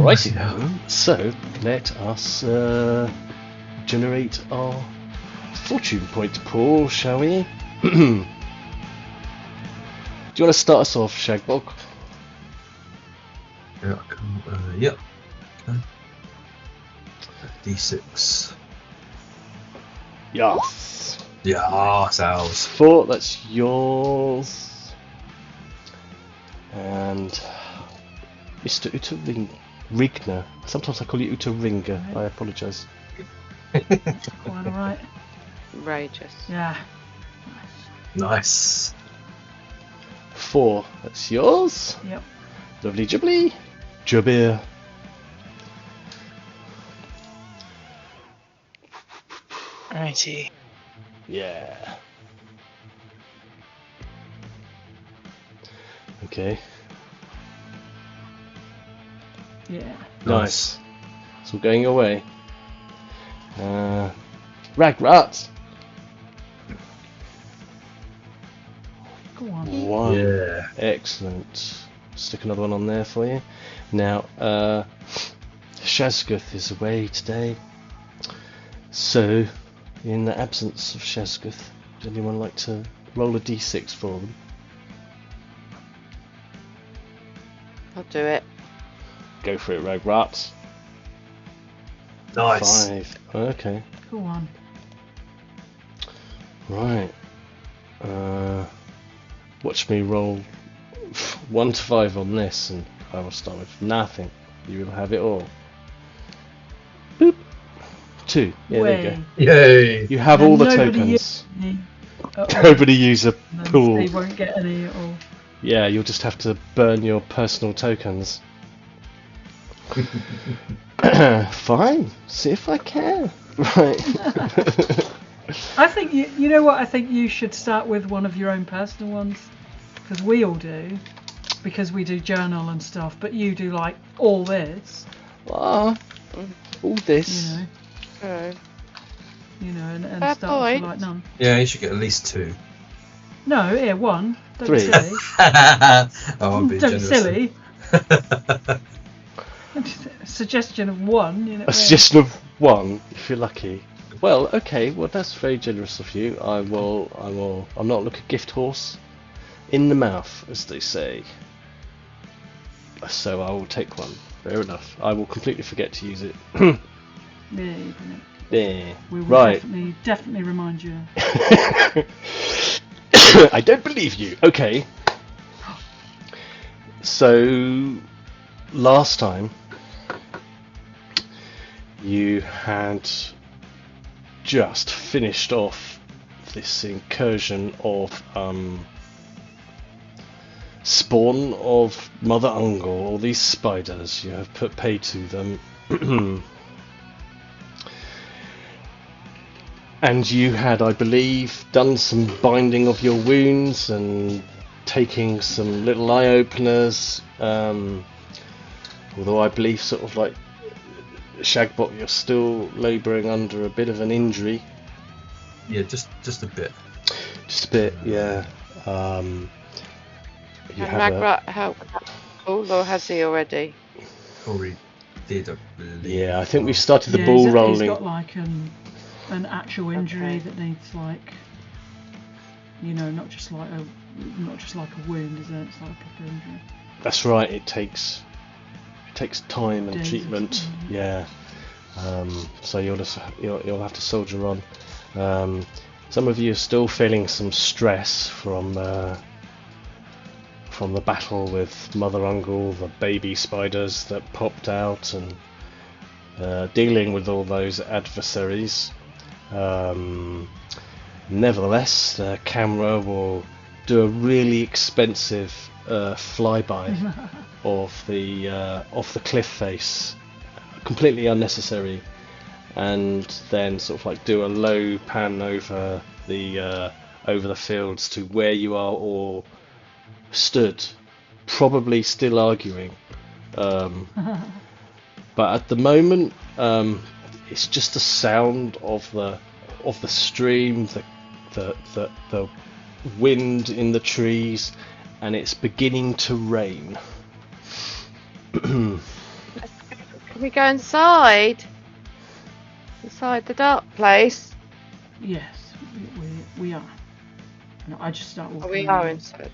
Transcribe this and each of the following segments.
Righty then. So let us generate our fortune point pool, shall we? Do you want to start us off, Shagboc? Yeah, yep. Okay. D6. Yes. Yeah, sounds. 4, that's yours. And Mr. Utteringer. Sometimes I call you Utteringer. I apologise. Quite alright. Outrageous. Yeah. Nice. 4, that's yours. Yep. Lovely jubbly. Jabir. Righty. Yeah. Okay. Yeah. Nice. It's all going your way. Ragrutt. Go on. 1. Yeah. Excellent. Stick another one on there for you. Now, Shazguth is away today. So, in the absence of Shazguth, would anyone like to roll a d6 for them? I'll do it. Go for it, Ragrutt. Nice. 5. Okay. Go on. Right. Watch me roll 1 to 5 on this, and I will start with nothing. You will have it all. Boop. 2. Yeah, there you go. Yay. You have And all the nobody tokens. used any. Nobody use a No, pool. They won't get any at all. Yeah, you'll just have to burn your personal tokens. Fine. See if I can. Right. I think you know what? I think you should start with one of your own personal ones, because we all do, because we do journal and stuff. But you do like all this, Ah, all this. you know, Oh. and Fair start with point. like none. Yeah, you should get at least 2. No, yeah, 1. Don't 3. be silly. Oh, I'm being Don't be generous. silly. Suggestion of 1. A suggestion of 1, if you're lucky. Well, okay. Well, that's very generous of you. I will. I'm not like a gift horse in the mouth, as they say. So I will take 1. Fair enough. I will completely forget to use it. Yeah, you can. There. We will Right. definitely remind you. I don't believe you. Okay. So last time you had just finished off this incursion of Spawn of Mother Ungol, all these spiders. You have put pay to them. And you had, I believe, done some binding of your wounds and taking some little eye openers. Although I believe, sort of like Shagboc, you're still labouring under a bit of an injury. Yeah, just a bit. Just a bit, yeah. You Can have Ragrutt help all, or has he already? Already did, I believe. Yeah, I think we've started the Yeah, ball he's rolling. got like an actual injury Okay. that needs like, not just like a wound, is it? It's like a proper injury. That's right. It takes time and Days. treatment. Yeah. So you'll have to soldier on. Some of you are still feeling some stress from the battle with Mother Ungol, the baby spiders that popped out, and dealing with all those adversaries. Nevertheless, the camera will do a really expensive flyby of the cliff face, completely unnecessary, and then sort of like do a low pan over the fields to where you are all stood, probably still arguing. But at the moment, it's just the sound of the stream, the wind in the trees, and it's beginning to rain. Can we go inside? Inside the dark place? Yes, we are. No, I just start walking. Oh, we around. are inside.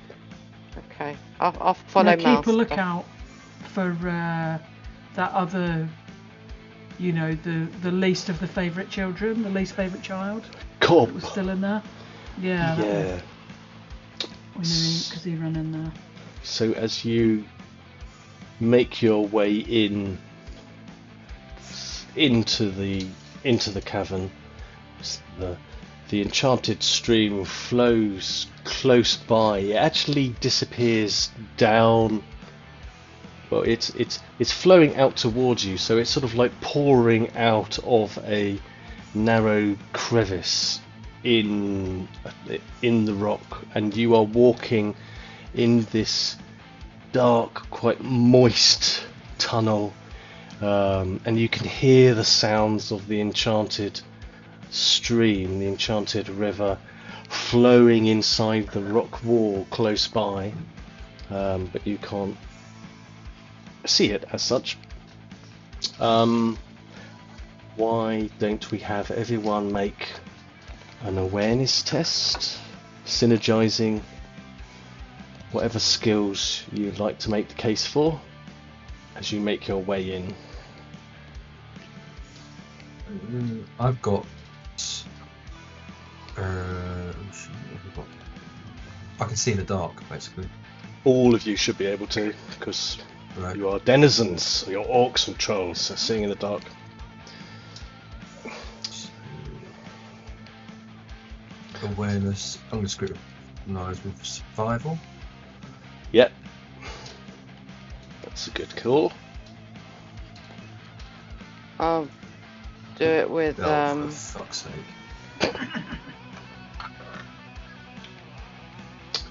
Okay. I'll Now follow keep Master. a lookout for that other, the least of the favourite children, the least favourite child Cobb. that was still in there. Yeah. That Yeah. one. We knew because he ran in there. So as you make your way into the cavern, the enchanted stream flows close by. It actually disappears down. Well, it's flowing out towards you, so it's sort of like pouring out of a narrow crevice in the rock, and you are walking in this dark, quite moist tunnel, and you can hear the sounds of the enchanted stream, the Enchanted River, flowing inside the rock wall close by, but you can't see it as such. Why don't we have everyone make an awareness test, synergizing whatever skills you'd like to make the case for as you make your way in. I've got. I can see in the dark, basically. All of you should be able to, because Right. you are denizens, you're orcs and trolls, so seeing in the dark. Awareness. I'm going to scrutinize with survival. Yep. That's a good call. I'll do it with Oh, for fuck's sake.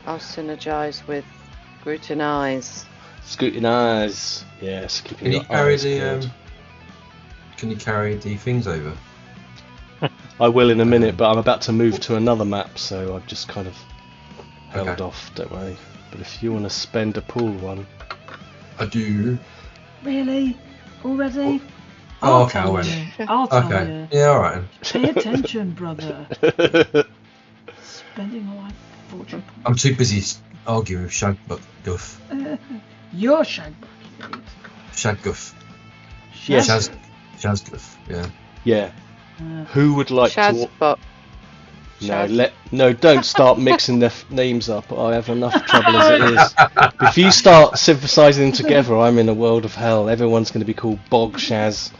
I'll synergize with scrutinize. Scrutinize. Yes, keeping Can your you carry eyes the? peeled. Can you carry the things over? I will in a minute, but I'm about to move to another map, so I've just kind of held Okay. off, don't worry. But if you want to spend a pool one, I do. Really? Already? Oh, I'll okay, tell I went. you. I'll tell Okay. you. Yeah, alright. Pay attention, brother. Spending a life fortune. I'm too busy arguing with Shagboc. You're Shagboc, you idiot. Shagguth. Yes. Shazguth. Yeah. yeah. Uh, Who would like to? Shazboc. No, don't start mixing their names up. I have enough trouble as it is. If you start synthesizing them together, I'm in a world of hell. Everyone's going to be called Bog Shaz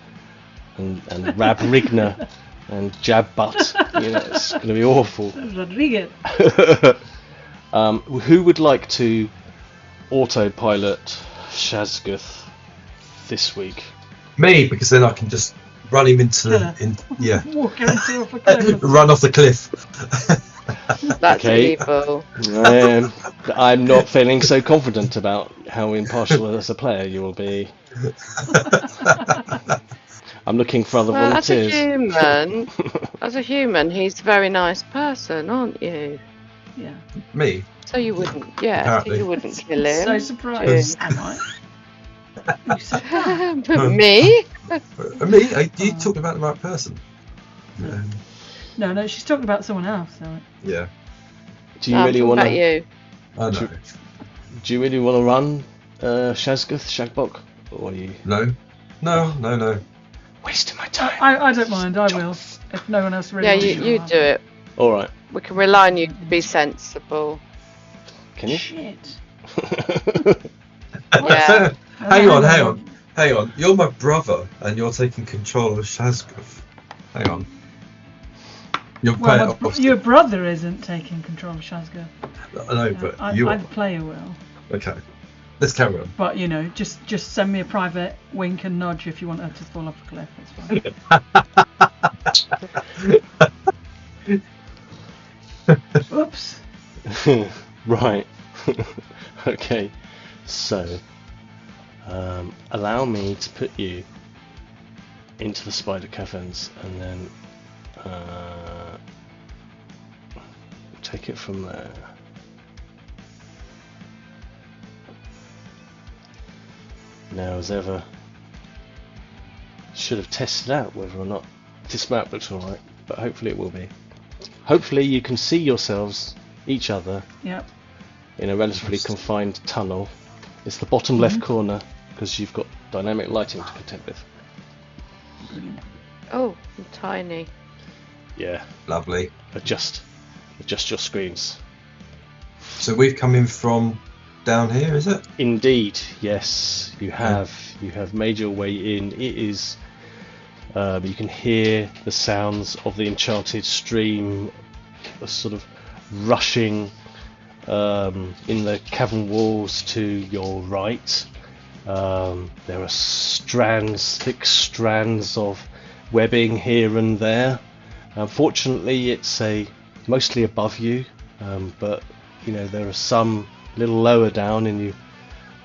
and Rabrigna and Jabbutt. It's going to be awful. Rodriguez. Who would like to autopilot Shazguth this week? Me, because then I can just run him into Killer. Walk into off a cliff. run off the cliff. That's Okay. evil. I'm not feeling so confident about how impartial as a player you will be. I'm looking for other Well, volunteers. as a human, he's a very nice person, aren't you? Yeah. Me? So you wouldn't, so Apparently. you wouldn't kill him. So surprised. Am I? You said that. But me? Me? You talking about the right person? No, she's talking about someone else. So. Yeah. Do you No, I'm really talking want about to? you. I know. Do you really want to run Shazguth, Shagboc, or are you No. wasting my time? I don't mind. I will. If no one else really. Yeah, wants to, you I'll- do it. All right. We can rely on you to be sensible. Can you? Shit. Yeah. Hang on. You're my brother, and you're taking control of Shazguth. Hang on. You're playing Well, off. your brother isn't taking control of Shazguth. I know, but you are. The player will. Okay. Let's carry on. But just send me a private wink and nudge if you want her to fall off the cliff. That's fine. Oops. Right. Okay. So, allow me to put you into the spider caverns, and then take it from there. Now, as ever, should have tested out whether or not this map looks alright, but hopefully it will be. Hopefully you can see yourselves, each other, Yep. in a relatively confined tunnel. It's the bottom left corner, because you've got dynamic lighting to contend with. Brilliant. Oh, I'm tiny. Yeah, Lovely. adjust your screens. So we've come in from down here, is it? Indeed, yes, you have. You have made your way in. It is. You can hear the sounds of the enchanted stream, sort of rushing in the cavern walls to your right. There are thick strands of webbing here and there. Unfortunately, it's mostly above you, but there are some a little lower down, and you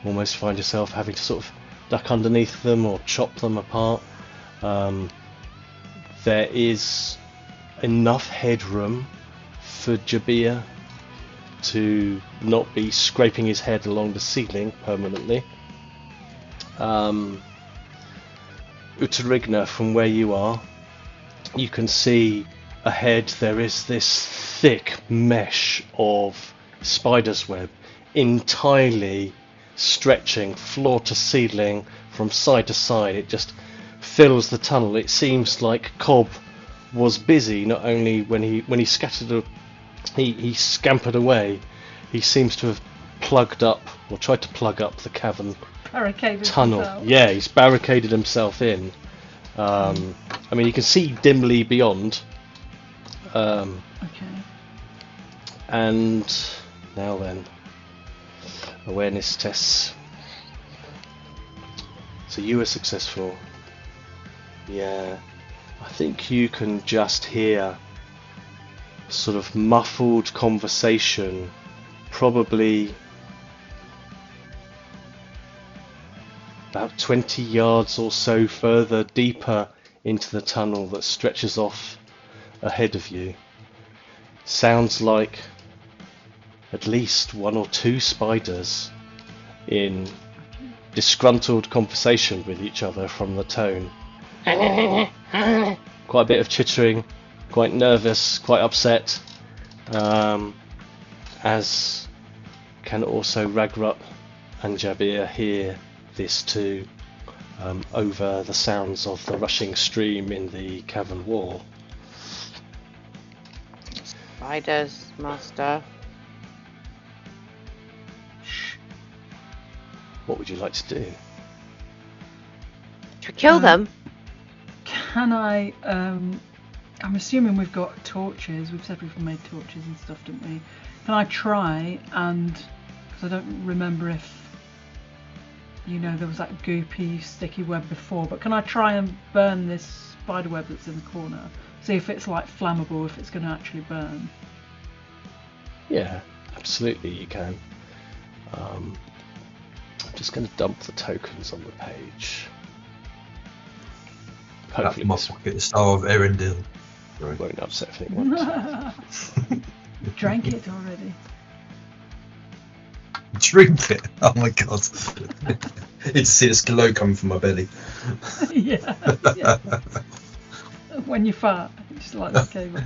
almost find yourself having to sort of duck underneath them or chop them apart. There is enough headroom for Jabir to not be scraping his head along the ceiling permanently. Utteringer, from where you are, you can see ahead there is this thick mesh of spider's web entirely stretching floor to ceiling from side to side. It just fills the tunnel. It seems like Cobb was busy, not only when he scattered he scampered away, he seems to have plugged up or tried to plug up the cavern Barricaded tunnel. himself. Yeah, he's barricaded himself in. I mean, you can see dimly beyond. Okay. And now then, awareness tests. So you were successful. Yeah, I think you can just hear sort of muffled conversation, probably about 20 yards or so further deeper into the tunnel that stretches off ahead of you. Sounds like at least one or two spiders in disgruntled conversation with each other from the tone. Quite a bit of chittering, quite nervous, quite upset, as can also Ragrutt and Jabir hear this too, over the sounds of the rushing stream in the cavern wall. Spiders, master. What would you like to do? Should we kill them? Can I? I'm assuming we've got torches. We've said we've made torches and stuff, didn't we? Can I try and? Because I don't remember if there was that goopy, sticky web before. But can I try and burn this spider web that's in the corner? See if it's like flammable. If it's going to actually burn. Yeah, absolutely you can. I'm just going to dump the tokens on the page. Hopefully My this pocket star of Erendil. Right. won't upset anyone. Drank it already. Drink it. Oh my god. It's see this glow coming from my belly. yeah. When you fart, just like that cable.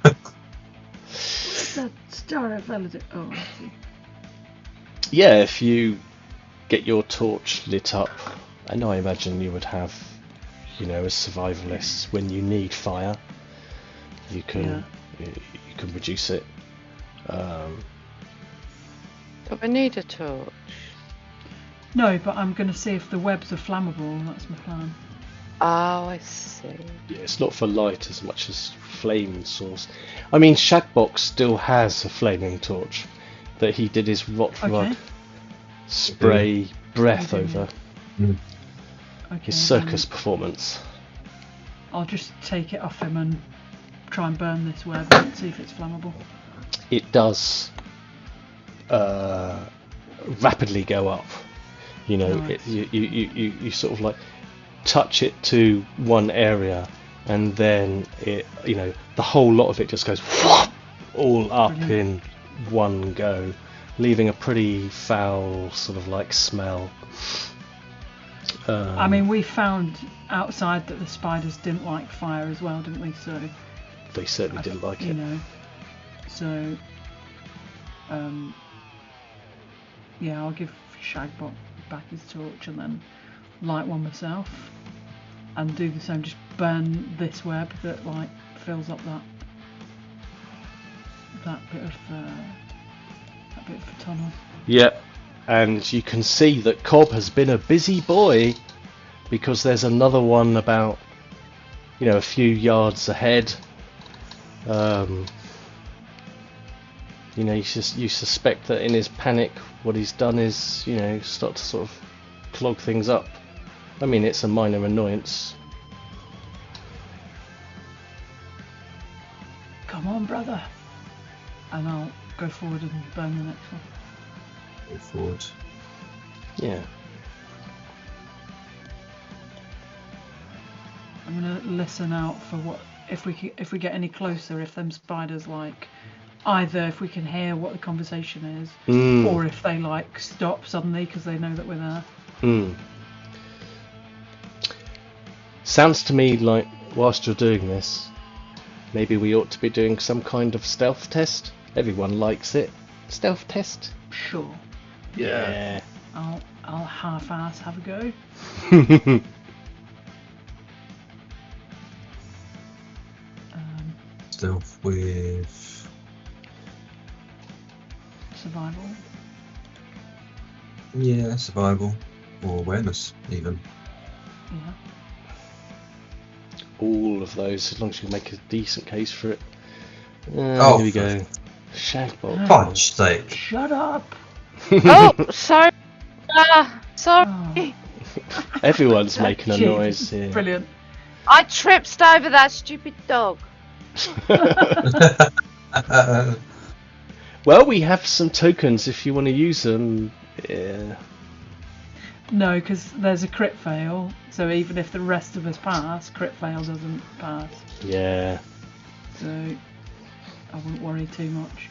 What's that star of Elric? Oh, I see. Yeah, if you get your torch lit up, and I imagine you would have, as survivalists, when you need fire, you can reduce it. Do I need a torch? No, but I'm going to see if the webs are flammable. That's my plan. Oh, I see. Yeah, it's not for light as much as flame source. I mean, Shagboc still has a flaming torch that he did his rot rug spray breath over. Okay, His circus performance. I'll just take it off him and try and burn this web and see if it's flammable. It does rapidly go up. Nice. You sort of like touch it to one area, and then it, the whole lot of it just goes whoop, all up in one go, leaving a pretty foul sort of like smell. I mean, we found outside that the spiders didn't like fire as well, didn't we? So they certainly didn't like you it. know. So, yeah, I'll give Shagboc back his torch and then light one myself, and do the same. Just burn this web that like fills up that bit of tunnel. Yep. And you can see that Cobb has been a busy boy, because there's another one about, a few yards ahead. You suspect that in his panic, what he's done is, start to sort of clog things up. I mean, it's a minor annoyance. Come on, brother. And I'll go forward and burn the next one. Go forward. Yeah. I'm gonna listen out for what if we get any closer. If them spiders like, either if we can hear what the conversation is, or if they like stop suddenly because they know that we're there. Sounds to me like whilst you're doing this, maybe we ought to be doing some kind of stealth test. Everyone likes it. Stealth test. Sure. Yeah. I'll half-ass have a go. Stealth with survival. Yeah, survival or awareness even. Yeah. All of those, as long as you make a decent case for it. Oh, here we go. Shagboc. Fudge sake. Shut up. Oh, sorry. Sorry. Oh. Everyone's making a Jeez, noise here. Brilliant. I tripped over that stupid dog. Well, we have some tokens if you want to use them. Yeah. No, because there's a crit fail, so even if the rest of us pass, crit fail doesn't pass. Yeah. So I wouldn't worry too much.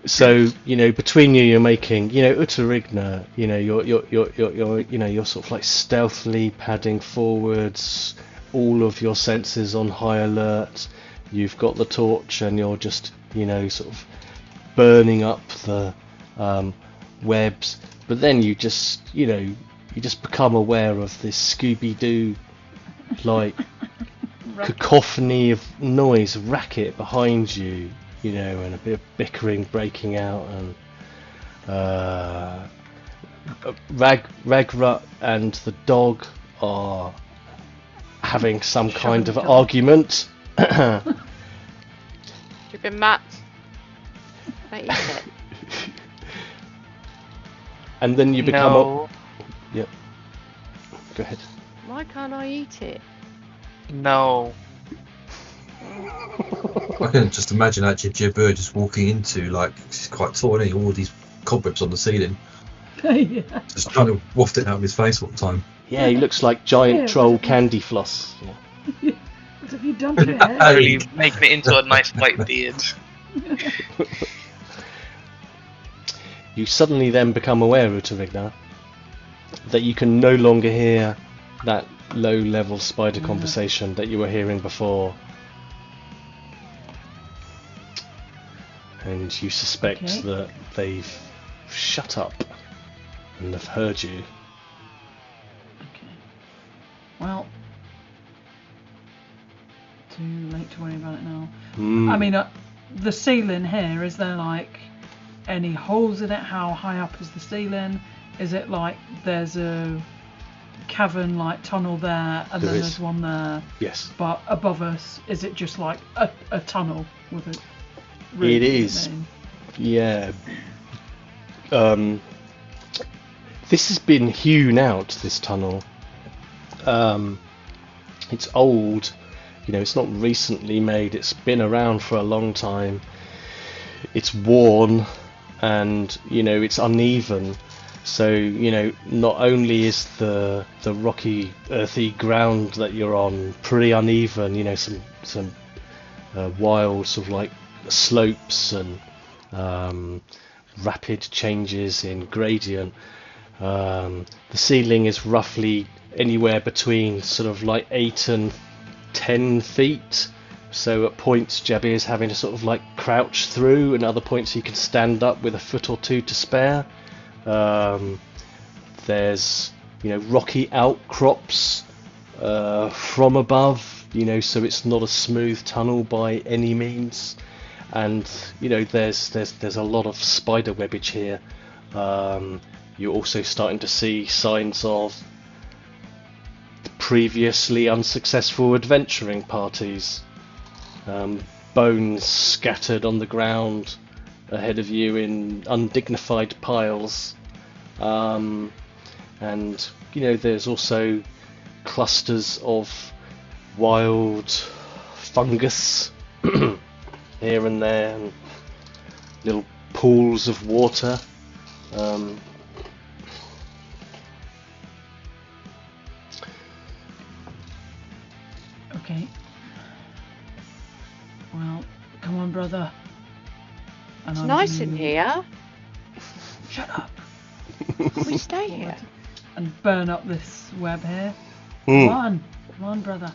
So between you're making, Utteringer, you're sort of like stealthily padding forwards, all of your senses on high alert. You've got the torch, and you're just, sort of burning up the webs. But then you just become aware of this Scooby-Doo like cacophony of noise, racket behind you. And a bit of bickering breaking out, and Ragrutt and the dog are having some kind of argument. You've been Matt. Don't eat it. And then you become No. Yep. Go ahead. Why can't I eat it? No. I can just imagine actually Jabir just walking into, like, he's quite tall, and all these cobwebs on the ceiling, Yeah. just trying to waft it out of his face all the time. Yeah, he looks like giant Yeah. troll candy floss. Yeah. What have you done to your hair? Really making it into a nice white beard. You suddenly then become aware, Utteringer, that you can no longer hear that low-level spider conversation that you were hearing before. And you suspect that they've shut up and have heard you. Okay. Well, too late to worry about it now. I mean, the ceiling here, is there like any holes in it? How high up is the ceiling? Is it like there's a cavern like tunnel there, and then there's one there? Yes. But above us, is it just like a tunnel with a roof? It is. Yeah. This has been hewn out, this tunnel. It's old. It's not recently made. It's been around for a long time. It's worn, and it's uneven. So not only is the rocky, earthy ground that you're on pretty uneven. Some wild sort of like slopes and rapid changes in gradient. The ceiling is roughly anywhere between sort of like 8 and 10 feet. So at points Jabir is having to sort of like crouch through, and other points he can stand up with a foot or two to spare. There's rocky outcrops from above, so it's not a smooth tunnel by any means. And there's a lot of spider webbage here. You're also starting to see signs of previously unsuccessful adventuring parties. Bones scattered on the ground ahead of you in undignified piles. And there's also clusters of wild fungus here and there, and little pools of water. Okay. Well, come on, brother. And It's nice in here. Shut up. We stay here. And burn up this web here. Mm. Come on, brother.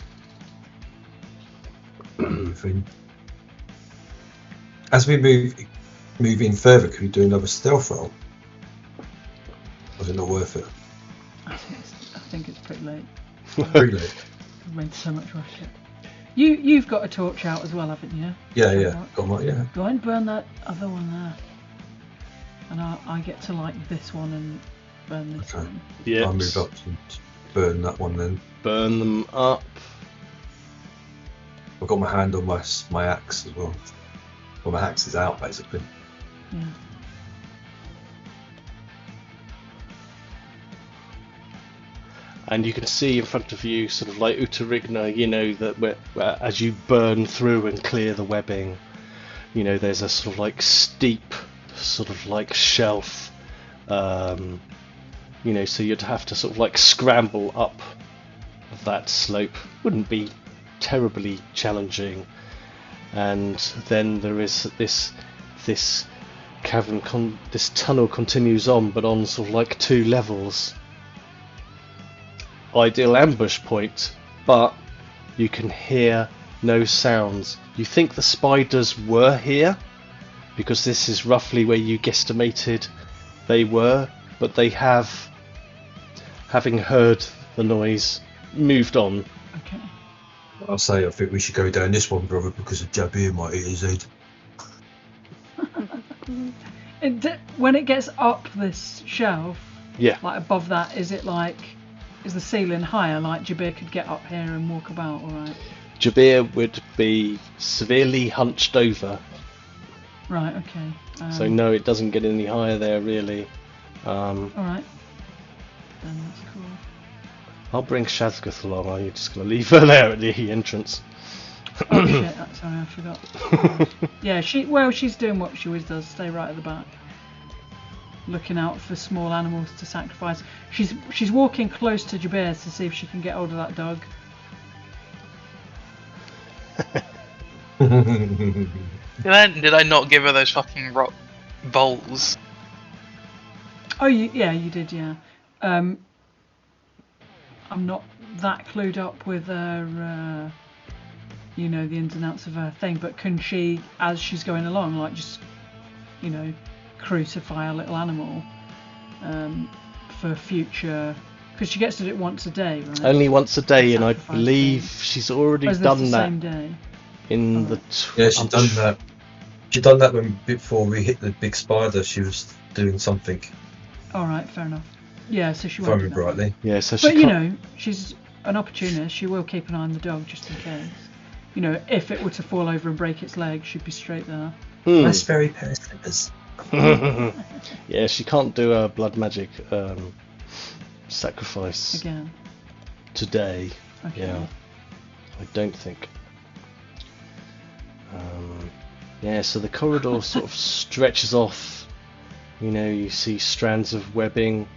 As we move in further, could we do another stealth roll? Or is it not worth it? I think it's pretty late. Pretty late. I've made so much rush it. You've got a torch out as well, haven't you? Yeah. Got one, yeah. Go and burn that other one there. And I get to light this one and burn this Okay. one. Yeah. I'll move up and burn that one then. Burn them up. I've got my hand on my axe as well. Well, my axe is out basically. Yeah. And you can see in front of you, sort of like Utteringer, that as you burn through and clear the webbing, there's a sort of like steep, sort of like shelf, so you'd have to sort of like scramble up that slope. Wouldn't be terribly challenging. And then there is this cavern, this tunnel continues on, but on sort of like 2 levels. Ideal ambush point, but you can hear no sounds. You think the spiders were here, because this is roughly where you guesstimated they were, but they have, having heard the noise, moved on. Okay. I'll say I think we should go down this one, brother, because of Jabir might eat his head. When it gets up this shelf, Yeah. like above that, is the ceiling higher? Like Jabir could get up here and walk about, alright? Jabir would be severely hunched over, Right, okay. so no, it doesn't get any higher there really. Alright. Then that's cool. I'll bring Shazguth along. Are you just going to leave her there at the entrance? Oh shit, sorry, I forgot. Yeah, she's doing what she always does, stay right at the back. Looking out for small animals to sacrifice. She's walking close to Jabir to see if she can get hold of that dog. Did I not give her those fucking rock bowls? Oh, you did, yeah. I'm not that clued up with her, the ins and outs of her thing, but can she, as she's going along, like just, crucify a little animal for future, because she gets to do it once a day, right? Only once a day, and I Sacrifice believe day. she's already Or is this done the that same day? in Oh. the. Yeah, she's done that. She done that before we hit the big spider. She was doing something, All right, fair enough. Yeah, so she if I won't. do remember that. rightly. Yeah, so she But can't. she's an opportunist. She will keep an eye on the dog just in case. If it were to fall over and break its leg, she'd be straight there. That's very pair of slippers. Yeah, she can't do a blood magic sacrifice Again. today. Okay. Yeah, I don't think. Yeah, so the corridor sort of stretches off. You see strands of webbing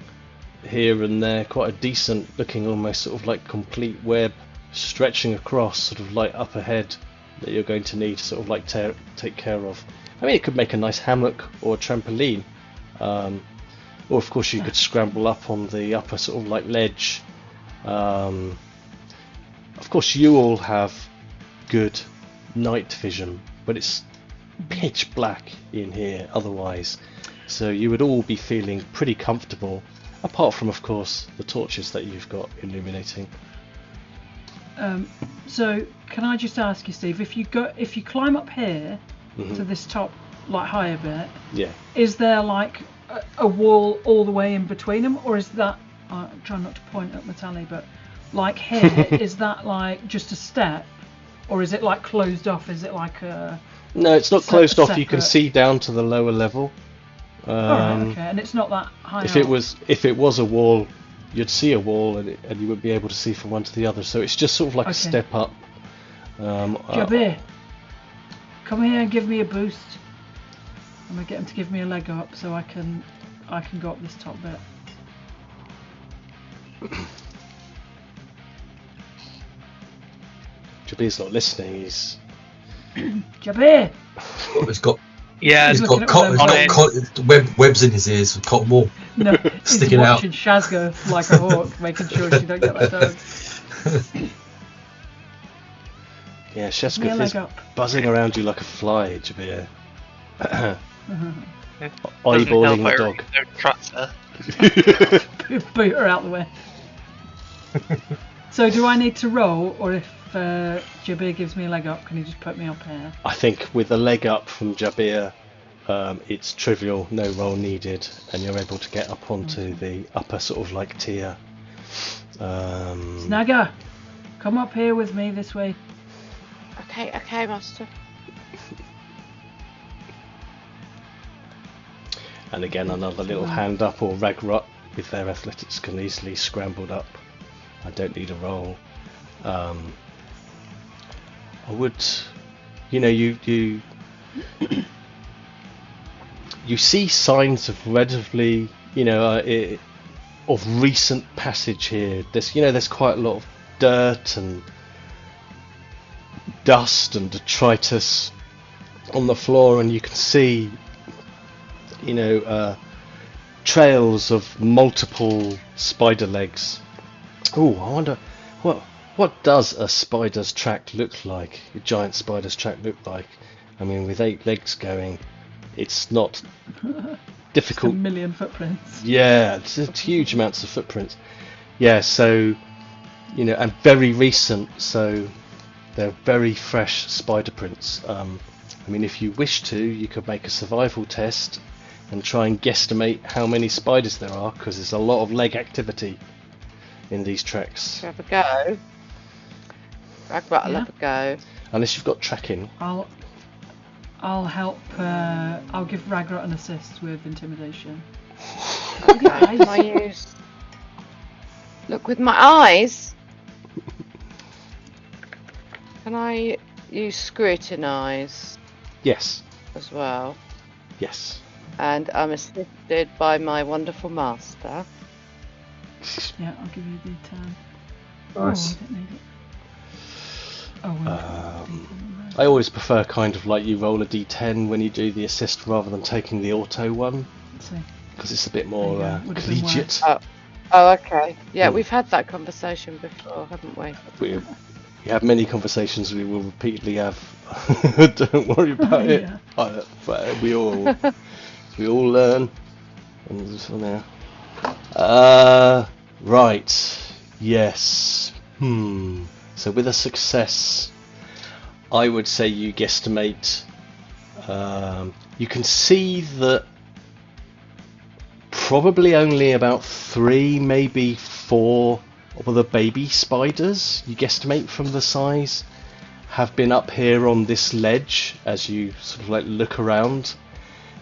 here and there, quite a decent looking, almost sort of like complete web stretching across, sort of like up ahead, that you're going to need to sort of like take care of. I mean, it could make a nice hammock or a trampoline, Or of course you could scramble up on the upper sort of like ledge. Of course you all have good night vision, but it's pitch black in here otherwise. So you would all be feeling pretty comfortable, apart from of course the torches that you've got illuminating. So can I just ask you, Steve, if you climb up here to this top, like higher bit, Yeah. is there like a wall all the way in between them, or is that? I'm trying not to point at my tally, but like here, is that like just a step, or is it like closed off? Is it like a? No, it's not closed off. You can separate- see down to the lower level. Alright, okay, and it's not that high. If up. it was a wall, you'd see a wall, and you would be able to see from one to the other. So it's just sort of like a step up. Jabir, come here and give me a boost. I'm gonna get him to give me a leg up so I can go up this top bit. Jabir's not listening. He's Jabir! It's got. Yeah, He's looking got, at webs in his ears with cotton wool. No, he's Sticking out. watching Shazguth like a hawk, making sure she don't get that dog. yeah, Give me a Shazguth leg is up. buzzing around you like a fly, Jabir. Doesn't Eyeballing help the her dog. if you don't trust her. Boot her out the way. So do I need to roll, or if Jabir gives me a leg up, can he just put me up here? I think with a leg up from Jabir, it's trivial, no roll needed, and you're able to get up onto the upper sort of like tier. Snagger, come up here with me this way. Okay, master. And again, another little hand up, or Ragrutt with their athletics can easily scramble up. I don't need a roll. I would, you see signs of relatively, of recent passage here. There's quite a lot of dirt and dust and detritus on the floor, and you can see, trails of multiple spider legs. Oh, I wonder what does a spider's track look like? A giant spider's track look like? I mean, with 8 legs going, it's not difficult. A million footprints. Yeah, it's huge amounts of footprints. Yeah, so and very recent, so they're very fresh spider prints. I mean, if you wish to, you could make a survival test and try and guesstimate how many spiders there are, because there's a lot of leg activity in these tracks. Have a go. Ragrutt, I'll have a go. Unless you've got tracking. I'll help. I'll give Ragrutt an assist with intimidation. Okay, can I use... Look with my eyes. Can I use scrutinise Yes. as well? Yes. And I'm assisted by my wonderful master. Yeah, I'll give you the 10. Nice. Oh, I don't need it. Oh, well. I always prefer kind of like you roll a d10 when you do the assist rather than taking the auto one, Let's see. because it's a bit more There you go, would've been collegiate. Oh, okay. Yeah, we've had that conversation before, haven't we? We have many conversations we will repeatedly have. Don't worry about it. Yeah. We all learn. And so now. Right. Yes. So with a success, I would say you guesstimate. You can see that probably only about 3, maybe 4 of the baby spiders, you guesstimate from the size, have been up here on this ledge as you sort of like look around,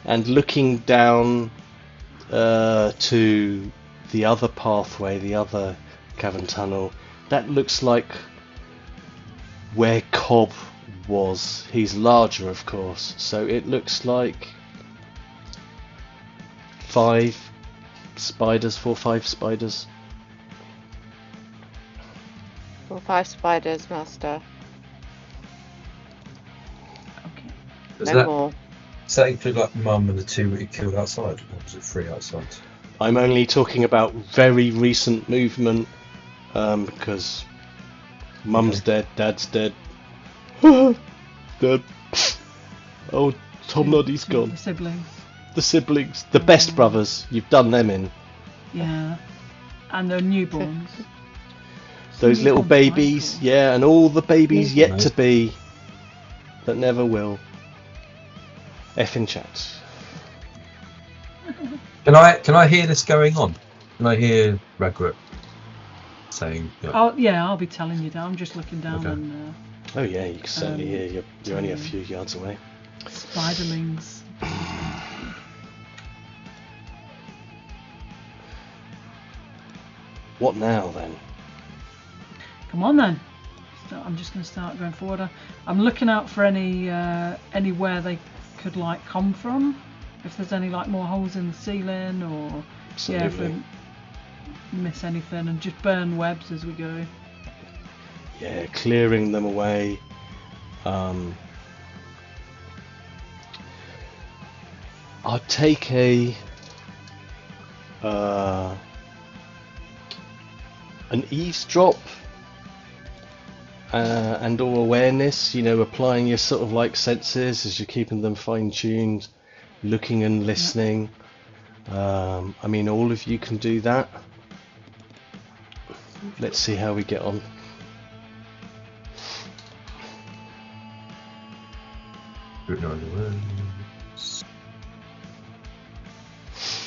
and looking down to the other pathway, the other cavern tunnel, that looks like where Cobb was. He's larger, of course, so it looks like 5 spiders, 4 or 5 spiders. 4 or 5 spiders, master. Okay. Does No that, more. does that include like Mum and the 2 that you killed outside? Or was it 3 outside? I'm only talking about very recent movement, because Mum's dead, Dad's dead. Dead. Oh, Tom Noddy's gone. The siblings. The siblings, the best brothers, you've done them in. Yeah. And the newborns. Those little Newborns, babies, right? yeah, and all the babies yet No. to be, that never will. Effing chat. Can I hear this going on? Can I hear Ragrutt saying? I'll be telling you that. I'm just looking down Okay. and Oh yeah, you can certainly hear. You're only a few yards away. spiderlings. What now then? Come on then. I'm just going to start going forward. I'm looking out for anywhere they could like come from. If there's any like more holes in the ceiling, or if Absolutely. we miss anything, and just burn webs as we go. Yeah, clearing them away. I'll take an eavesdrop and or awareness, applying your sort of like senses as you're keeping them fine-tuned, looking and listening. I mean, all of you can do that. Let's see how we get on.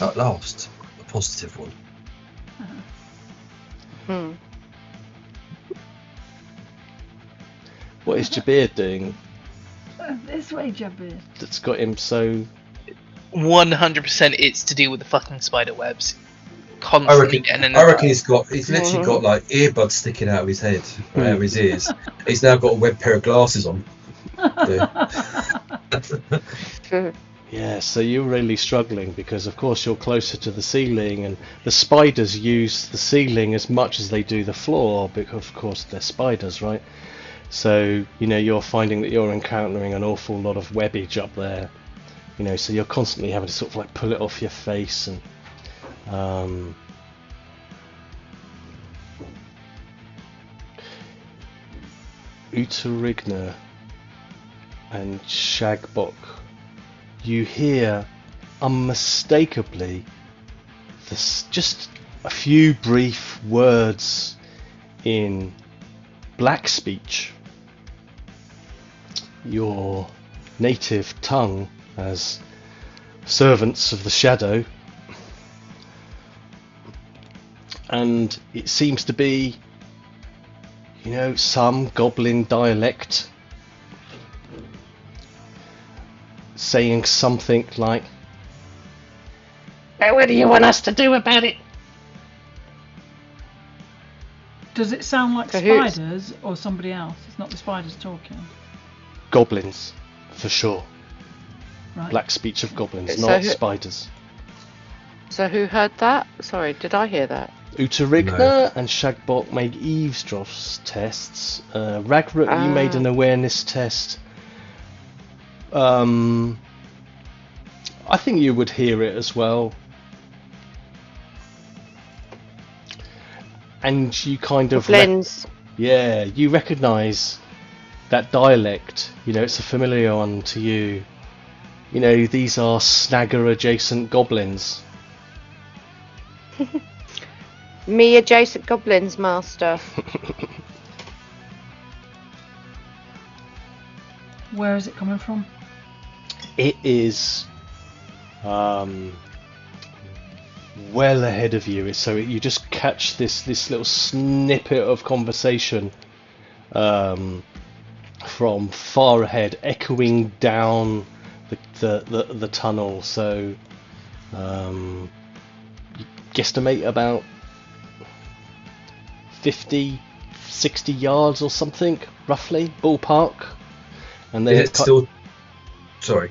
At last, a positive one. What is Jabir doing This way, Jabir. that's got him so... 100% it's to do with the fucking spider webs. I Constantly reckon, getting in I and reckon he's literally got like earbuds sticking out of his head, out of his ears. He's now got a web pair of glasses on. Yeah, so you're really struggling because of course you're closer to the ceiling, and the spiders use the ceiling as much as they do the floor because of course they're spiders, right? So, you're finding that you're encountering an awful lot of webbage up there. So you're constantly having to sort of like pull it off your face and Utteringer and Shagboc, you hear unmistakably just a few brief words in black speech, your native tongue as servants of the shadow, and it seems to be some goblin dialect saying something like, "What do you want us to do about it?" Does it sound like Cahoots. spiders or somebody else? It's not the spiders talking. Goblins, for sure. Right. Black speech of goblins, So not who- spiders. So who heard that? Sorry, did I hear that? Utteringer No. and Shagboc made eavesdrop tests. Ragrutt, you made an awareness test. I think you would hear it as well. And you kind of... Goblins. Yeah, you recognise that dialect. It's a familiar one to you. These are snagger adjacent goblins. Me adjacent goblins, master. Where is it coming from? It is well ahead of you. So you just catch this little snippet of conversation from far ahead, echoing down the tunnel. So you guesstimate about 50, 60 yards or something, roughly, ballpark. And then Is it still? Sorry.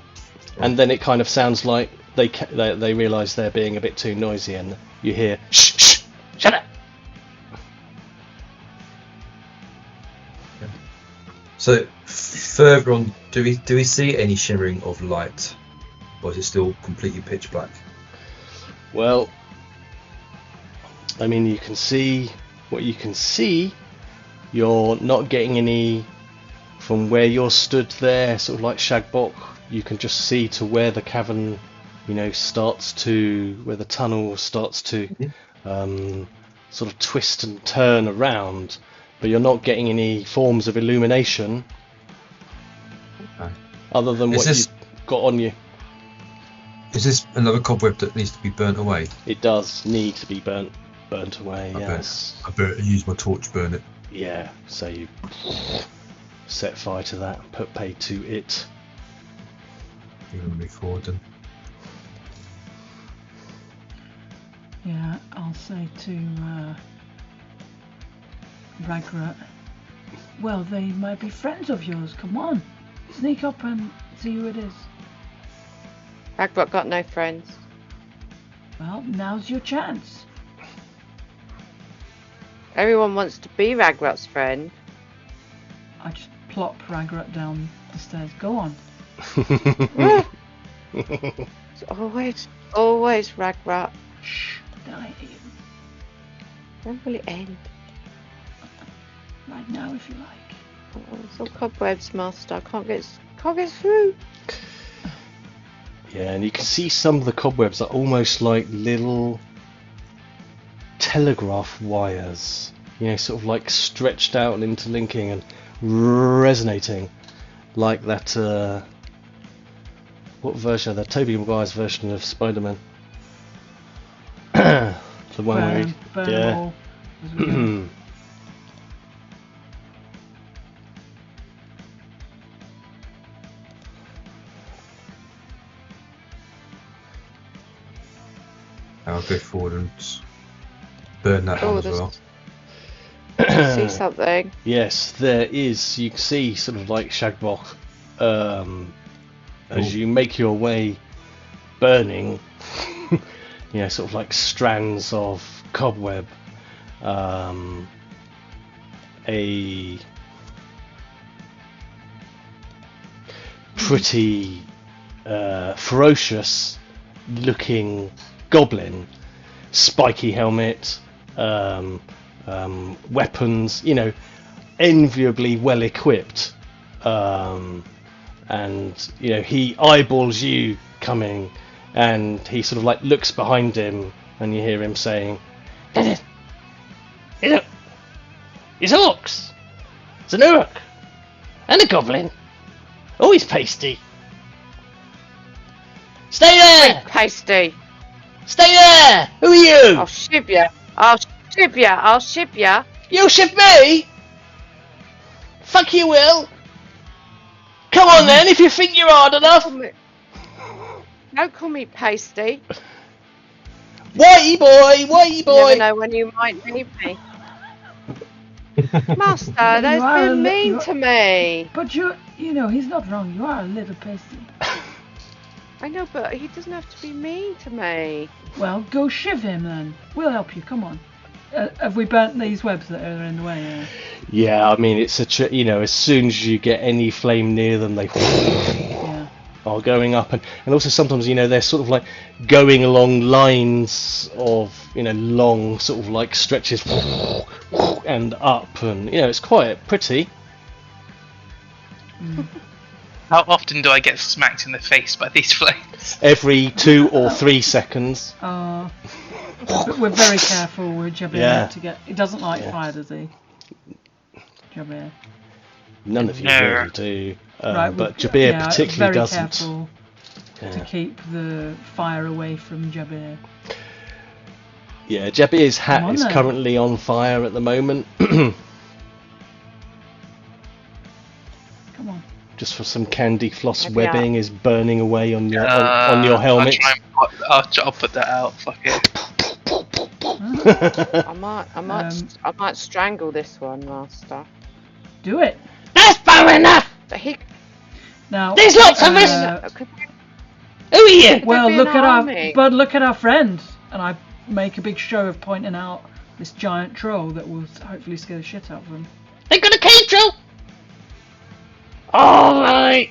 and then it kind of sounds like they realise they're being a bit too noisy, and you hear, "Shh, shh, shut up." So further on, do we see any shimmering of light, or is it still completely pitch black? Well, I mean, you can see what you can see. You're not getting any from where you're stood there, sort of like Shagboc. You can just see to where the cavern, starts to, where the tunnel starts to sort of twist and turn around, but you're not getting any forms of illumination other than what you've got on you. Is this another cobweb that needs to be burnt away? It does need to be burnt away, yes. I better use my torch to burn it. Yeah, so you set fire to that, put pay to it. You're going to move forward then. Yeah, I'll say to Ragrutt, well, they might be friends of yours. Come on, sneak up and see who it is. Ragrutt got no friends. Well, now's your chance. Everyone wants to be Ragrutt's friend. I just plop Ragrutt down the stairs. Go on. It's always Ragrutt. Shh, then I hear you. When will it end? Right now, if you like. Oh, it's all cobwebs, Master. I can't get through. Yeah, and you can see some of the cobwebs are almost like little telegraph wires, sort of like stretched out and interlinking and resonating, like that. What version? The Tobey Maguire's version of Spider-Man. The one where burn them all as we go. I'll go forward and burn that one as well. See something? Yes, there is. You can see sort of like Shagboc as you make your way burning, sort of like strands of cobweb, a pretty ferocious looking goblin, spiky helmet, weapons, enviably well equipped, and he eyeballs you coming, and he sort of like looks behind him, and you hear him saying, "It's orcs, it's an Uruk, and a goblin. Oh, he's pasty. Stay there! Pasty. Stay there! Who are you? I'll ship ya. I'll ship ya. You ship me? Fuck you, Will. Come on then, if you think you're hard enough. Don't call me pasty. Whitey boy, whitey You boy. never know when you might need me. Master, that's been mean to me. But he's not wrong. You are a little pasty. I know, but he doesn't have to be mean to me. Well, go shiv him then. We'll help you. Come on. Have we burnt these webs that are in the way? Yeah, I mean, it's as soon as you get any flame near them, they are going up, and also sometimes they're sort of like going along lines of long sort of like stretches and up, and it's quite pretty. How often do I get smacked in the face by these flames? Every 2 or 3 seconds. But we're very careful with Jabir to get. He doesn't like fire, does he? Jabir. None of you really do, Right, but Jabir particularly very doesn't. Careful to keep the fire away from Jabir. Yeah, Jabir's hat is currently on fire at the moment. Come on. Just for some candy floss webbing is burning away on your on your helmet. I'll put that out. Fuck it. I might strangle this one, Master. Do it. That's far enough. Now there's lots of us. Who are you? Well, look at our friend, and I make a big show of pointing out this giant troll that will hopefully scare the shit out of him. They got a cave troll. All right.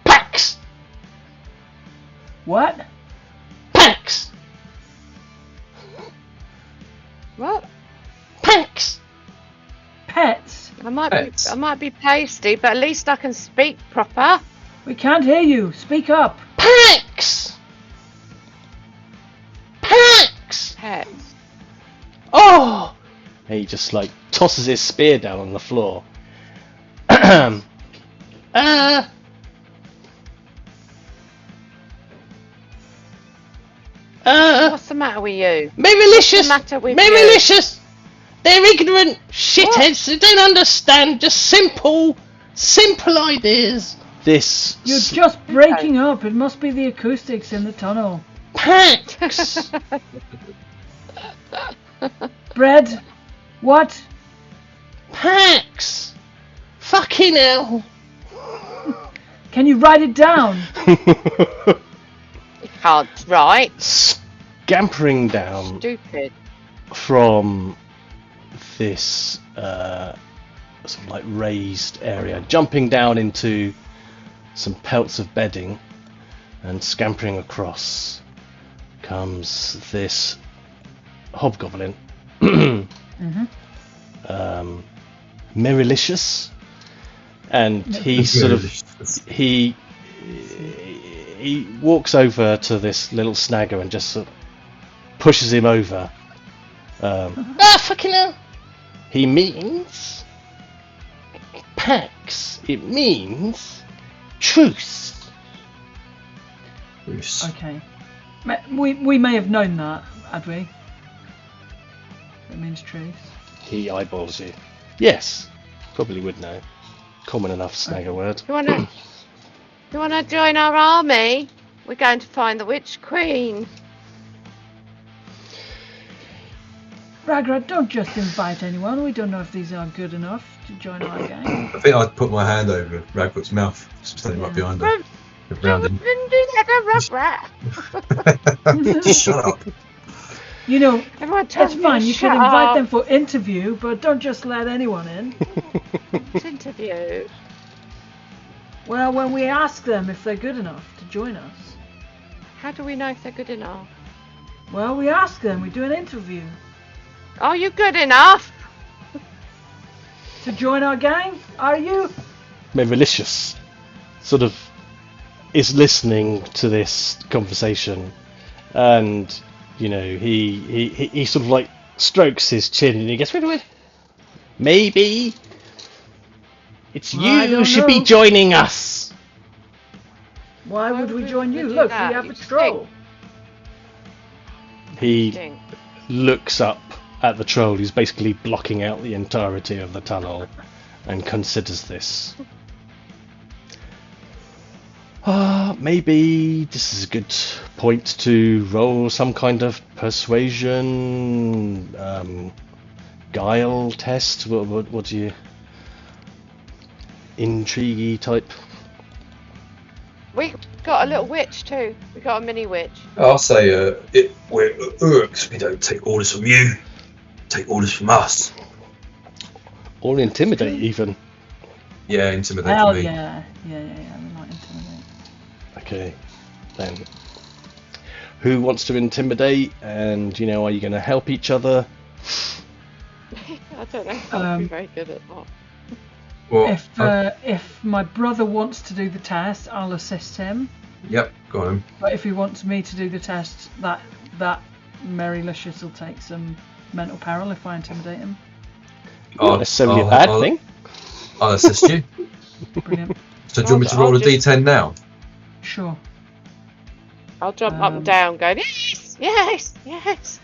Pax. What? Packs! What? Packs! Pets? I might Pets. be pasty, but at least I can speak proper. We can't hear you. Speak up. Packs! Packs! Pets. Oh! And he just like tosses his spear down on the floor. uh, What's the matter with you? Merylicious! What's the matter with you? Merylicious! They're ignorant shitheads. They don't understand just simple ideas. This You're just breaking up. It must be the acoustics in the tunnel. Packs! Bread? What? Packs! Fucking hell! Can you write it down? You can't write. Scampering down Stupid. from this sort of like raised area, jumping down into some pelts of bedding and scampering across comes this hobgoblin. Merylicious, and he sort of he walks over to this little snagger and just sort of pushes him over. Fucking hell! He means Pax. It means truce. Bruce. Okay. We may have known that, had we? It means truce. He eyeballs you. Yes, probably would know. Common enough snagger word. You wanna join our army? We're going to find the Witch Queen. Ragrutt, don't just invite anyone. We don't know if these are good enough to join our gang. I think I'd put my hand over Ragrutt's mouth, standing right behind her. Around him. Just shut up. You know, Everyone tells it's me fine. to You shut can invite up. them for interview, but don't just let anyone in. It's interview. Well, when we ask them if they're good enough to join us, How do we know if they're good enough? well, we ask them. We do an interview Are you good enough? to join our gang. Are you? Merylicious sort of is listening to this conversation, and you know he sort of like strokes his chin and he gets rid of it. Maybe it's Well, I you don't should be know. joining us. Why would we join you? do Look, that? we have You a troll. He Stink. looks up at the troll who's basically blocking out the entirety of the tunnel and considers this. Maybe this is a good point to roll some kind of persuasion, guile test. What do you... Intrigue type? We got a little witch too. We got a mini witch. I'll say, we're Urks. We don't take orders from you. Take orders from us. Or intimidate even. Yeah, intimidate Hell me. yeah. We might intimidate. Okay, then. Who wants to intimidate, and you know, are you going to help each other? I don't know if I'd be very good at that. Well, If my brother wants to do the test, I'll assist him. yep, go on. But if he wants me to do the test, that Merylicious will take some mental peril if I intimidate him. Not necessarily a bad thing. I'll assist you. Brilliant. So do you want me to roll a d10 now? Sure. I'll jump up and down, going yes, yes, yes.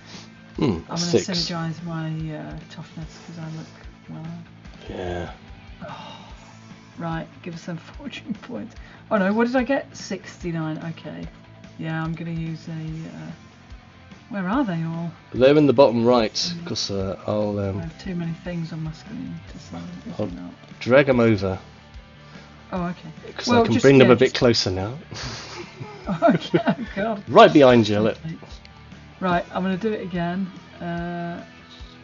I'm going to 6. synergize my toughness because I look well. Yeah. Right, give us some fortune points. Oh no, what did I get? 69. Okay. Yeah, I'm going to use a. Where are they all? They're in the bottom right, because I'll I have too many things on my screen to say. I'll drag them over, Oh, okay. because I can bring them a bit closer now. Okay, oh god. Right behind you, look. Right, I'm going to do it again.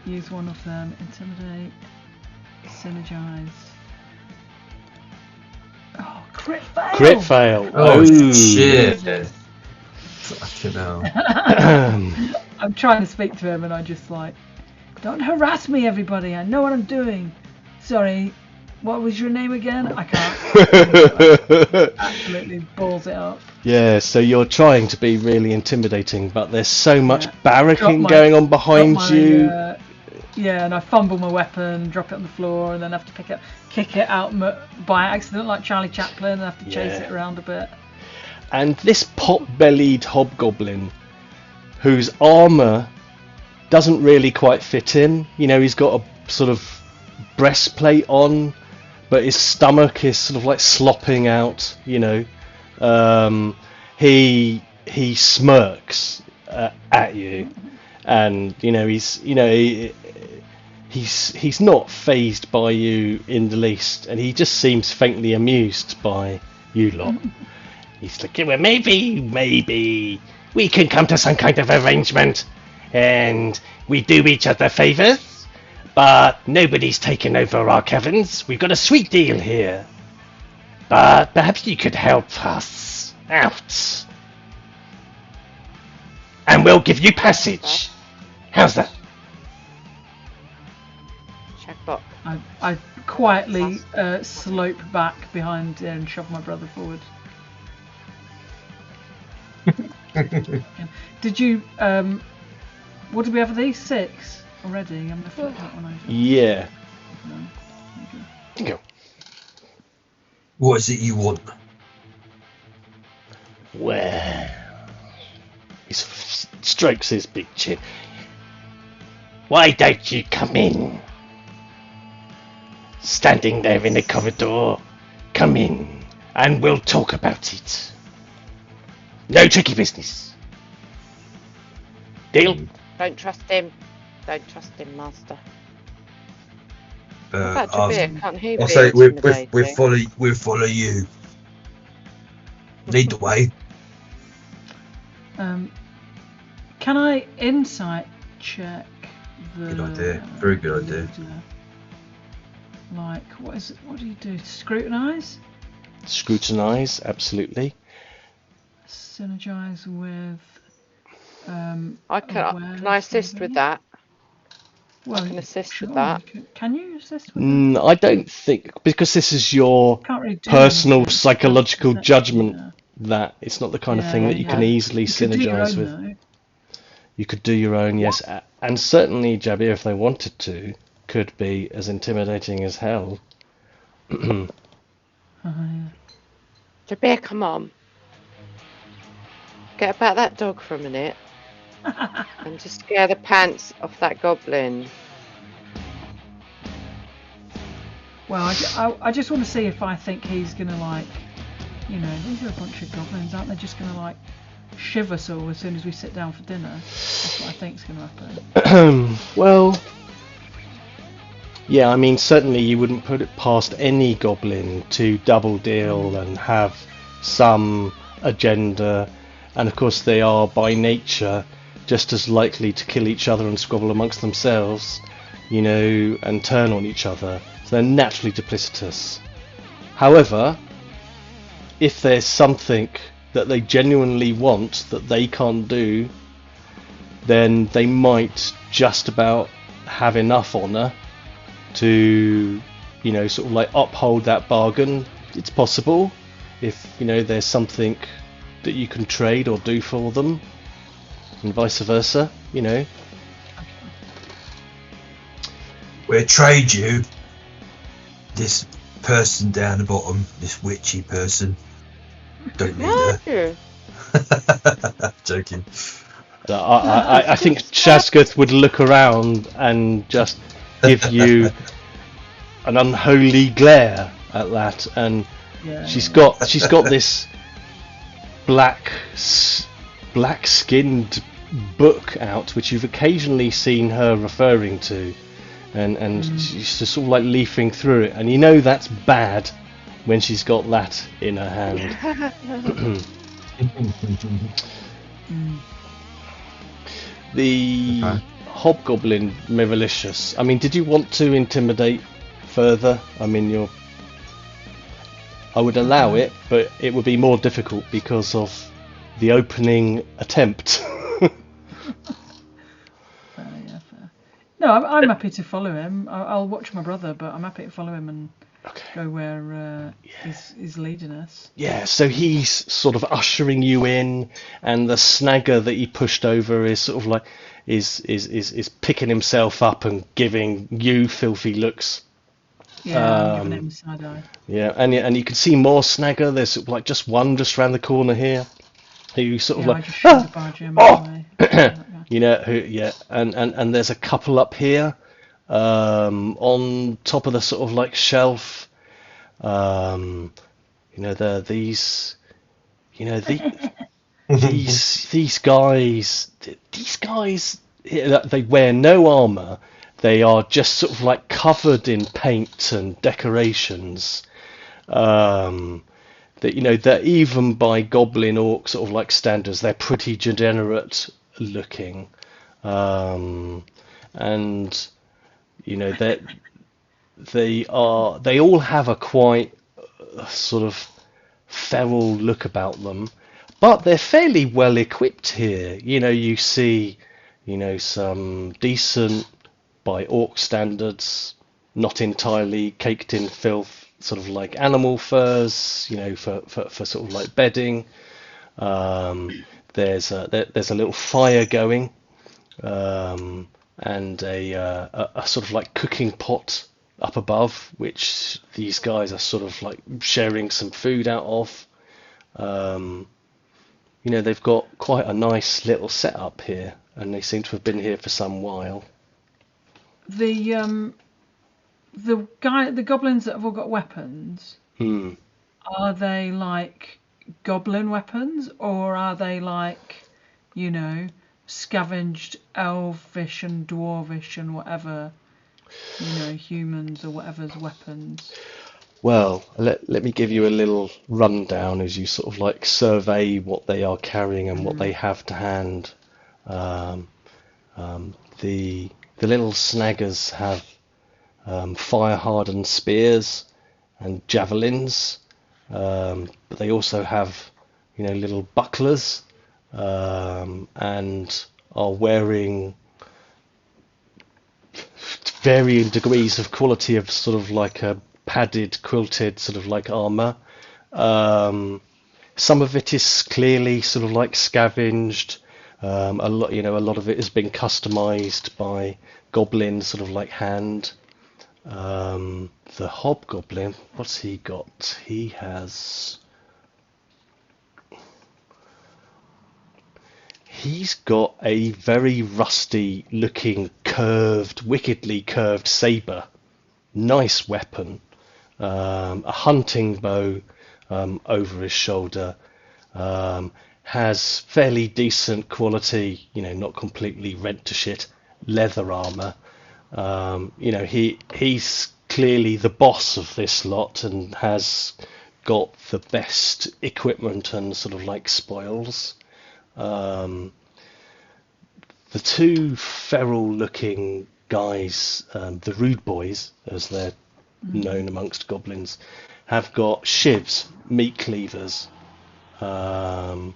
Use one of them. Intimidate. Synergize. Oh, crit fail! Crit fail. Oh, Ooh. shit. Fucking hell. I'm trying to speak to him and I just like, don't harass me, everybody. I know what I'm doing. Sorry, what was your name again? I can't. Absolutely balls it up. Yeah, so you're trying to be really intimidating, but there's so much barracking going on behind you. Yeah, and I fumble my weapon, drop it on the floor, and then have to kick it out by accident like Charlie Chaplin, and have to chase it around a bit. And this pot-bellied hobgoblin, whose armour doesn't really quite fit in, you know, he's got a sort of breastplate on, but his stomach is sort of like slopping out, you know. He smirks at you, and you know he's not fazed by you in the least, and he just seems faintly amused by you lot. He's like, well, maybe we can come to some kind of arrangement, and we do each other favours, but nobody's taken over our caverns. We've got a sweet deal here, but perhaps you could help us out, and we'll give you passage. How's that? Shagboc. I quietly slope back behind and shove my brother forward. Did you what did we have of these? 6 already? I'm gonna flip that one over. Yeah. No. Go. What is it you want? Well, he sort of strokes his big chin. Why don't you come in? Standing there in the corridor, come in, and we'll talk about it. No tricky business. Deal? Don't trust him. Don't trust him, Master. I'll Jabir, can't he be say intimidating? we'll follow you. Lead the way. Can I insight check the... Good idea. Very good idea. Like, what is it? What do you do? Scrutinise? Scrutinise, absolutely. Synergise with... Can I assist with that? Well, I can assist sure, with that. Can you assist with that? I don't think, because this is your Can't really do personal anything. psychological That's- judgment, yeah. that it's not the kind of Yeah, thing that you can yeah. easily You could do your synergise own, with. though. You could do your own, yes, and certainly Jabir, if they wanted to, could be as intimidating as hell. Oh, yeah. Jabir, come on. Get about that dog for a minute. And just scare the pants off that goblin. Well, I just want to see if I think he's going to, like, you know, these are a bunch of goblins, aren't they just going to, like, shiv us all as soon as we sit down for dinner? That's what I think's going to happen. Well, yeah, I mean, certainly you wouldn't put it past any goblin to double deal and have some agenda, and of course they are by nature just as likely to kill each other and squabble amongst themselves, you know, and turn on each other. So they're naturally duplicitous. However, if there's something that they genuinely want that they can't do, then they might just about have enough honour to, you know, sort of like uphold that bargain. It's possible, if, you know, there's something that you can trade or do for them, and vice versa, you know. We'll trade you this person down the bottom, this witchy person. Don't need her. Joking. So I think Shazguth would look around and just give you an unholy glare at that, and she's got this black-skinned book out, which you've occasionally seen her referring to, and she's just sort of like leafing through it, and you know that's bad when she's got that in her hand. The hobgoblin malicious. I mean, did you want to intimidate further? I mean, I would allow it, but it would be more difficult because of the opening attempt. Fair. No, I'm happy to follow him. I'll watch my brother, but I'm happy to follow him and go where he's leading us. Yeah, so he's sort of ushering you in, and the snagger that he pushed over is sort of like is picking himself up and giving you filthy looks. Yeah, I'm giving him a side eye. Yeah, and you can see more snagger. There's sort of like just one just around the corner here. Who sort of I like just shoulder barge him away. you know and there's a couple up here on top of the sort of like shelf. These guys they wear no armor. They are just sort of like covered in paint and decorations. That even by goblin orc sort of like standards, they're pretty degenerate looking, and that they all have a quite sort of feral look about them, but they're fairly well equipped here. You see, some decent by orc standards, not entirely caked in filth, sort of like animal furs, for sort of like bedding. There's a little fire going, and a sort of like cooking pot up above, which these guys are sort of like sharing some food out of. They've got quite a nice little setup here, and they seem to have been here for some while. The goblins that have all got weapons, are they like goblin weapons, or are they like, scavenged elvish and dwarvish and whatever, humans or whatever's weapons? Well, let me give you a little rundown as you sort of like survey what they are carrying and what they have to hand. The little snaggers have fire-hardened spears and javelins, but they also have, little bucklers, and are wearing varying degrees of quality of sort of like a padded, quilted sort of like armor. Some of it is clearly sort of like scavenged. A lot of it has been customized by goblin sort of like hand. The hobgoblin, what's he got? He's got a very rusty looking wickedly curved saber. Nice weapon. A hunting bow over his shoulder. Has fairly decent quality, not completely rent to shit leather armor. He's clearly the boss of this lot and has got the best equipment and sort of like spoils. The two feral looking guys, the rude boys as they're known amongst goblins, have got shivs, meat cleavers, but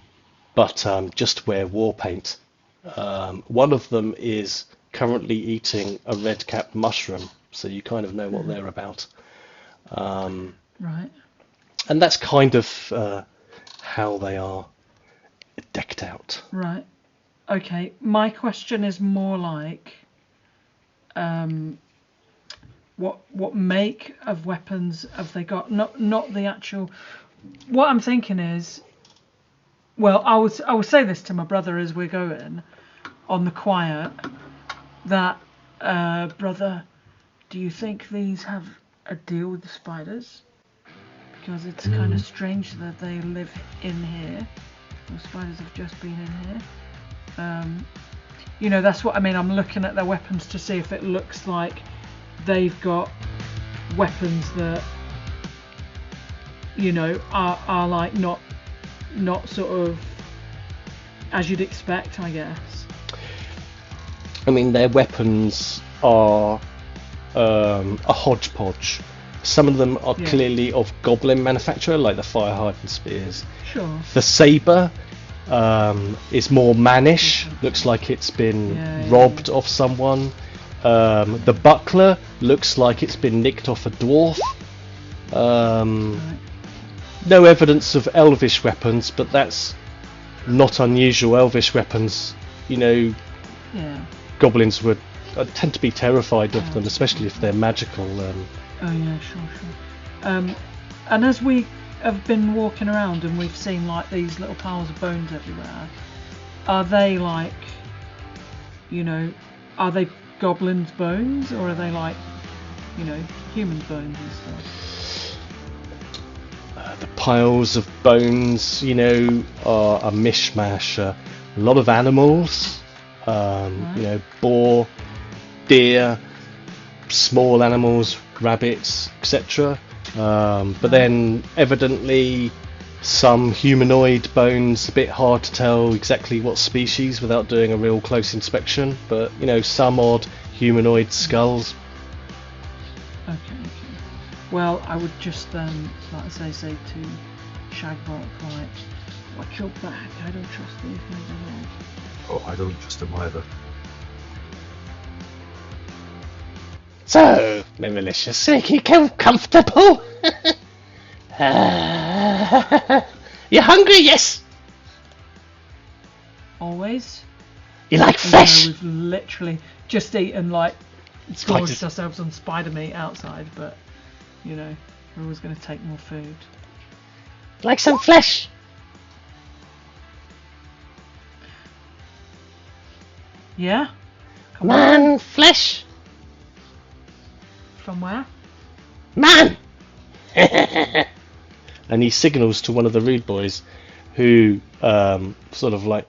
just wear war paint. One of them is currently eating a red-capped mushroom, so you kind of know what they're about. Right. And that's kind of how they are decked out. Right. Okay. My question is more like, what make of weapons have they got? Not the actual. What I'm thinking is, well, I would say this to my brother as we're going on the quiet. That, brother, do you think these have a deal with the spiders? Because it's kind of strange that they live in here. The spiders have just been in here. That's what I mean. I'm looking at their weapons to see if it looks like they've got weapons that, are like not sort of as you'd expect, I guess. I mean, their weapons are a hodgepodge. Some of them are clearly of goblin manufacture, like the fire-hardened spears. Sure. The saber is more mannish. Looks like it's been robbed off someone. The buckler looks like it's been nicked off a dwarf. No evidence of elvish weapons, but that's not unusual. Elvish weapons, you know, goblins would tend to be terrified of them, especially if they're magical. Oh yeah, sure. And as we have been walking around and we've seen like these little piles of bones everywhere, are they like, you know, are they goblins' bones, or are they like, you know, human bones and stuff? The piles of bones, you know, are a mishmash. A lot of animals, you know, boar, deer, small animals, rabbits, etc. But then evidently some humanoid bones, a bit hard to tell exactly what species without doing a real close inspection, but you know, some odd humanoid skulls. Okay. Well, I would just like I say to Shagboc, like, watch your back, I don't trust these things at all. Oh, I don't trust him either. So, my malicious, you comfortable? You hungry? Yes. Always. You like flesh? We've literally just eaten, like, gorged Spiders. ourselves on spider meat outside, but you know, we're always going to take more food. Like some flesh? Yeah. Come Man, flesh. From where? Man. And he signals to one of the rude boys, who sort of like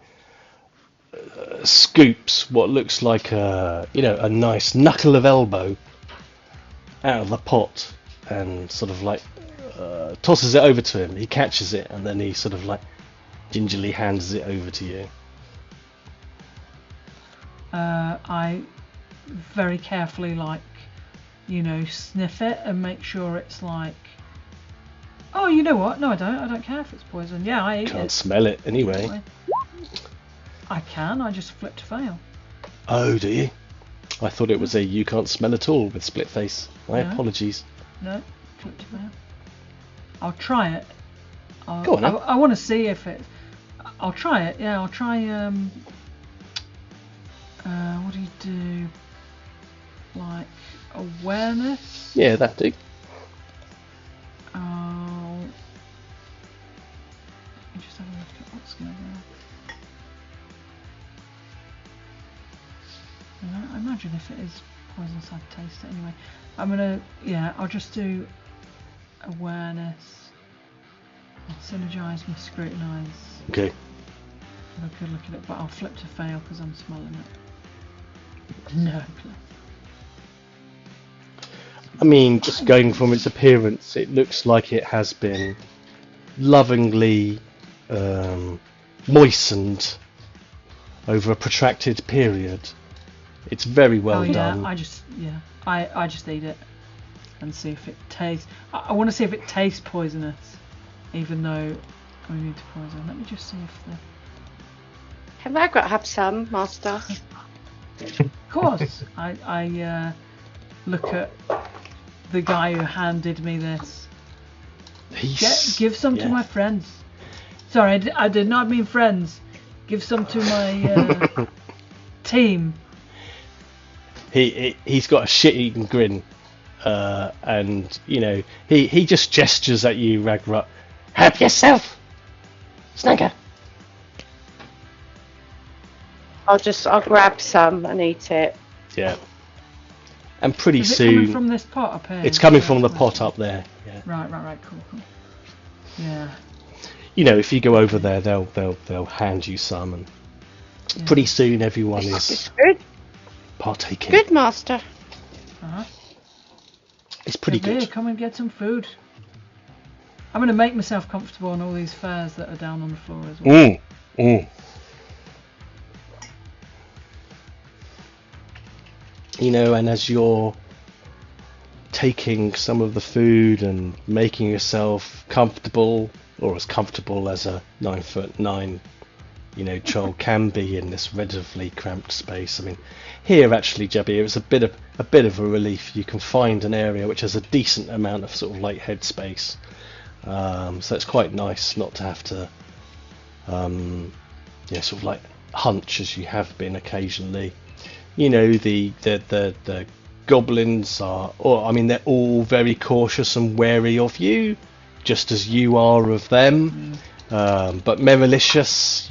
scoops what looks like a, you know, a nice knuckle of elbow out of the pot and sort of like tosses it over to him. He catches it and then he sort of like gingerly hands it over to you. I very carefully, like, you know, sniff it and make sure it's like, oh, you know what? No, I don't care if it's poison. Yeah, I eat it. Can't smell it anyway. I can. I just flip to fail. Oh, do you? I thought it was a you can't smell at all with split face. My No. apologies. No, flip to fail. I'll try it. Go on, I want to see if it. I'll try it. Yeah, I'll try. What do you do? Like awareness. Yeah, that do. Let me just have a look at what's going on. I imagine if it is poisonous, I'd taste it anyway. I'll just do awareness. I'll synergize my scrutinize. Okay. Have a good look at it, but I'll flip to fail because I'm smelling it. No clue. I mean, just going from its appearance, it looks like it has been lovingly moistened over a protracted period. It's very well done. I just eat it and see if it tastes. I want to see if it tastes poisonous, even though I'm immune to poison. Let me just see if the. Can Ragrutt have some, Master? Of course, I look at the guy who handed me this. Give some to my friends. Sorry, I did not mean friends. Give some to my team. He's got a shit-eating grin, and you know he just gestures at you, Ragrutt. Help yourself, Snagger. I'll grab some and eat it. Yeah. And pretty Is it soon coming from this pot up here? it's coming from the pot up there. Yeah. Right, cool. Yeah. You know, if you go over there, they'll hand you some, and pretty soon everyone It's is good. partaking. Good, Master. Uh-huh. It's pretty Jabir, good. come and get some food. I'm going to make myself comfortable on all these fairs that are down on the floor as well. You know, and as you're taking some of the food and making yourself comfortable, or as comfortable as a 9'9" Troll can be in this relatively cramped space. I mean, here actually, Jabir, it's a bit of a relief. You can find an area which has a decent amount of sort of like headspace, so it's quite nice not to have to, sort of like hunch as you have been occasionally. The goblins they're all very cautious and wary of you, just as you are of them. But Merilicious,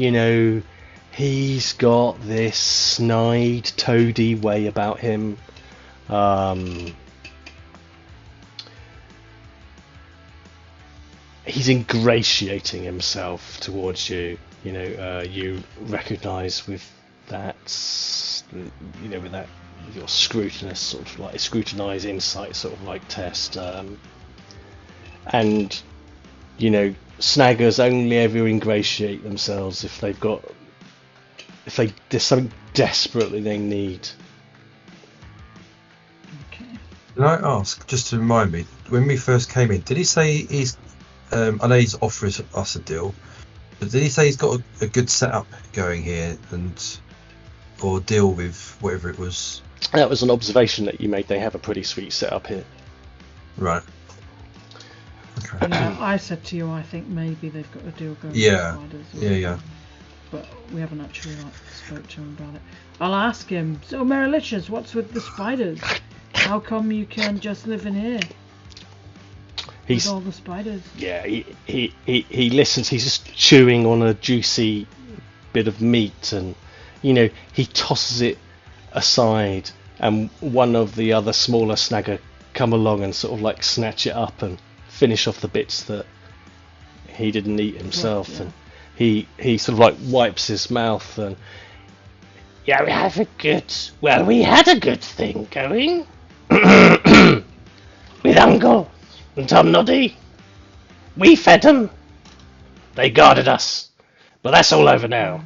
he's got this snide, toady way about him. He's ingratiating himself towards you. You recognise with that, with your scrutinous sort of like scrutinise insight sort of like test, and snaggers only ever ingratiate themselves if there's something desperately they need. Okay. Can I ask, just to remind me, when we first came in, did he say he's? I know he's offering us a deal, but did he say he's got a good setup going here, or deal with whatever it was? That was an observation that you made. They have a pretty sweet setup here. Right. Okay. I said to you, I think maybe they've got a deal going. Yeah. With Yeah. But we haven't actually spoke to him about it. I'll ask him. So, Merilicious, what's with the spiders? How come you can't just live in here? With all the spiders. Yeah, he listens. He's just chewing on a juicy bit of meat, and he tosses it aside, and one of the other smaller snagger come along and sort of like snatch it up and finish off the bits that he didn't eat himself. Right, yeah. And he sort of like wipes his mouth and we had a good thing going with Ungol and Tom Noddy. We fed them, they guarded us, but that's all over now.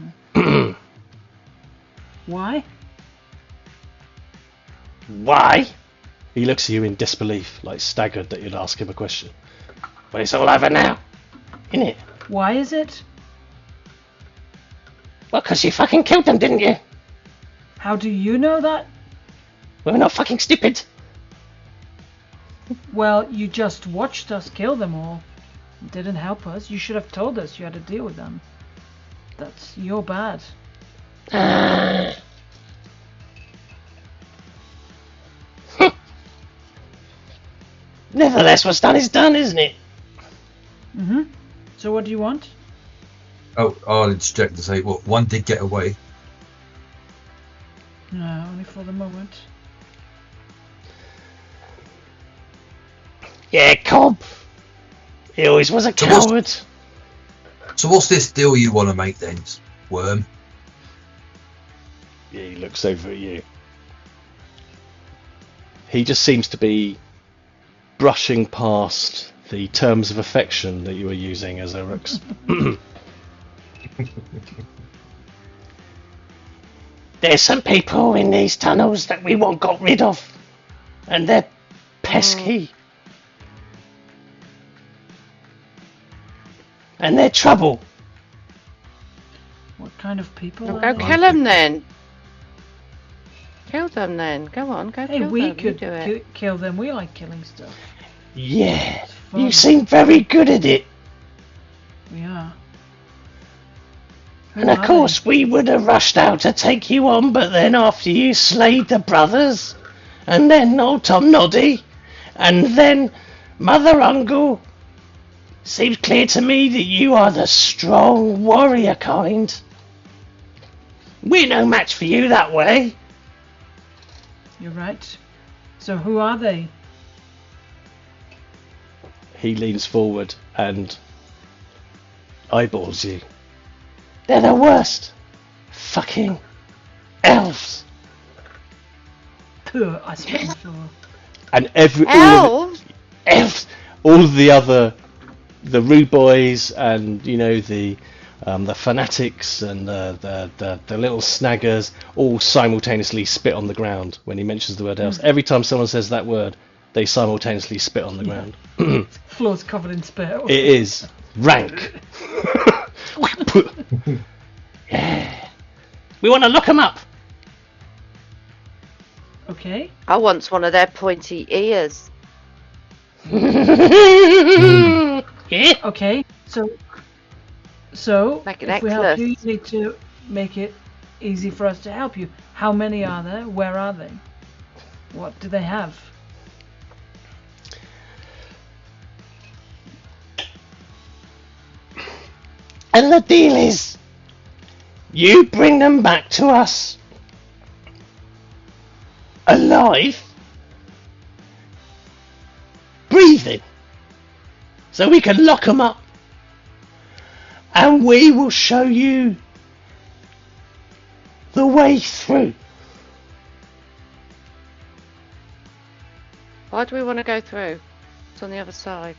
Why? He looks at you in disbelief, like staggered that you'd ask him a question. But it's all over now, innit? Why is it? Well, 'cause you fucking killed them, didn't you? How do you know that? We're not fucking stupid. Well, you just watched us kill them all. It didn't help us. You should have told us you had to deal with them. That's your bad. Nevertheless, what's done is done, isn't it? Mm-hmm. So what do you want? Oh, I'll interject and say, well, one did get away. No, only for the moment. Yeah, Cobb. He always was a coward. So what's this deal you want to make then, Worm? Yeah, he looks over at you. He just seems to be brushing past the terms of affection that you were using as Elric's. There's some people in these tunnels that we want got rid of, and they're pesky. And they're trouble. What kind of people Well, are go they? kill them then. Kill them then. Go on, go Hey, kill them. we You could do it. kill them. We like killing stuff. Yeah, It's fun. you seem very good at it. We are. And of course, we would have rushed out to take you on, but then after you slayed the brothers, and then old Tom Noddy, and then Mother Ungol, seems clear to me that you are the strong warrior kind. We're no match for you that way. You're right. So who are they? He leans forward and eyeballs you. They're the worst. Fucking elves. Ugh, I spit on the floor. And Elves? all of the other, the rude boys, and the fanatics and the little snaggers all simultaneously spit on the ground when he mentions the word elves. Every time someone says that word, they simultaneously spit on the ground. Floor's covered in spit. It is rank. We want to lock them up. Okay. I want one of their pointy ears. Yeah. Okay. So Like an if we help you, you necklace. need to make it easy for us to help you. How many are there? Where are they? What do they have? And the deal is, you bring them back to us alive, breathing, so we can lock them up, and we will show you the way through. Why do we want to go through? It's on the other side.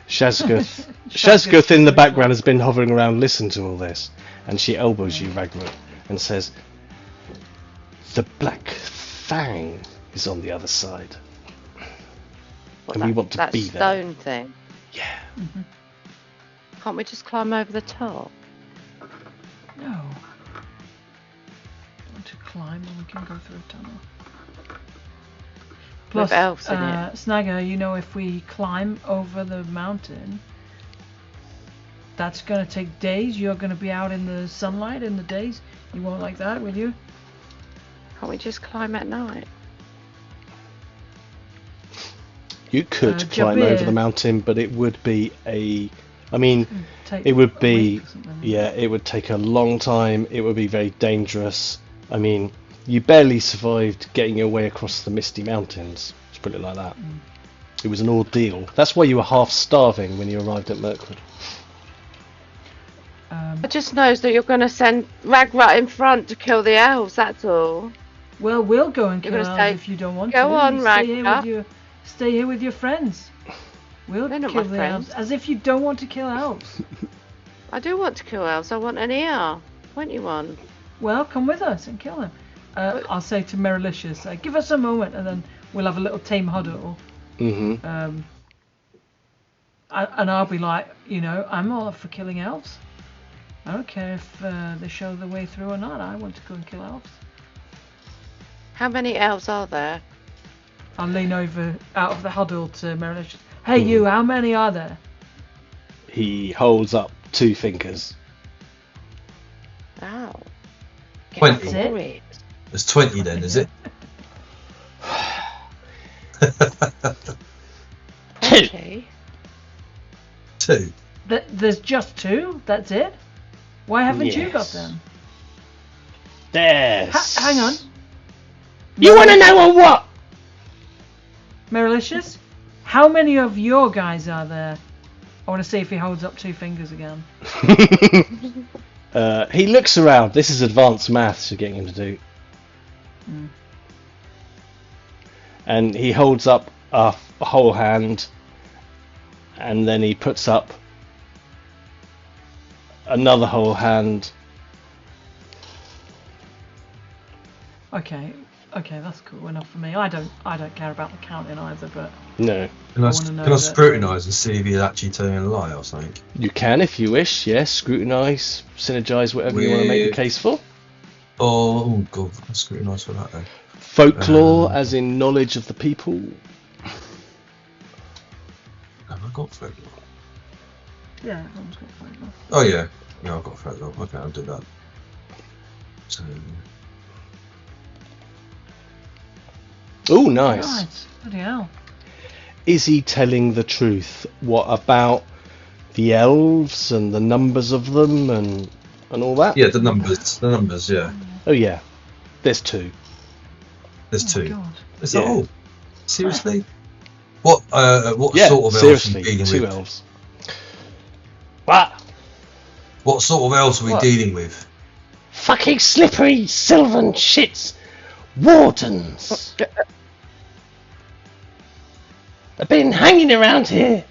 Shazguth in the background has been hovering around, listening to all this, and she elbows you, Ragrutt, and says, "The Black Fang is on the other side, What, and we want to that be there." stone thing. Yeah. Can't we just climb over the top? No. Want to climb and we can go through a tunnel. Plus, With elves in it. Snagger, you know, if we climb over the mountain, that's going to take days. You're going to be out in the sunlight in the days. You won't like that, will you? Can't we just climb at night? You could climb Jabir. over the mountain, but it would be I mean, Take it would a be, week or something. yeah, it would take a long time. It would be very dangerous. I mean, you barely survived getting your way across the misty mountains. Let's put it like that. It was an ordeal. That's why you were half starving when you arrived at Mirkwood. I just knows that you're going to send Ragrutt in front to kill the elves, that's all. Well, we'll go and You're kill gonna elves say, if you don't want "Go to. on, You stay here Ragnar." with your Stay here with your friends. We'll They're not kill my the friends. elves. As if you don't want to kill elves. I do want to kill elves, I want an ear. Pointy one. Well, come with us and kill them. I'll say to Merilicious, give us a moment and then we'll have a little team huddle. Mm-hmm. And I'll be like, I'm all up for killing elves. I don't care if they show the way through or not. I want to go and kill elves. How many elves are there? I'll lean over out of the huddle to Merilicious. Hey, you, how many are there? He holds up 2 fingers. Oh. 20. That's it? There's 20 then, is it? 20? 2. There's just 2? That's it? Why haven't you got Yes. them? There's... Hang on. You want to know on what? Merilicious, how many of your guys are there? I want to see if he holds up 2 fingers again. He looks around. This is advanced maths you're getting him to do. And he holds up a whole hand, and then he puts up another whole hand. Okay, that's cool enough for me. I don't care about the counting either, but No. Can I wanna know can I that- scrutinise and see if he's actually telling a lie or something? You can if you wish, yes. Scrutinise, synergise, whatever you want to make the case for. Oh god, I'll scrutinise for that then. Folklore, as in knowledge of the people. Have I got folklore? yeah, everyone's got flavor. Oh yeah, I've got folklore. Okay, I'll do that. So, Oh, nice. Right, bloody hell. Is he telling the truth? What about the elves and the numbers of them and all that? yeah, the numbers, yeah. Oh yeah, there's 2. There's Oh my 2. God. Is Yeah. that all? Seriously? What Yeah, sort of elves are seriously, we dealing 2 with? elves. What? What sort of elves are we What? dealing with? Fucking slippery sylvan shits. Wardens. They've been hanging around here,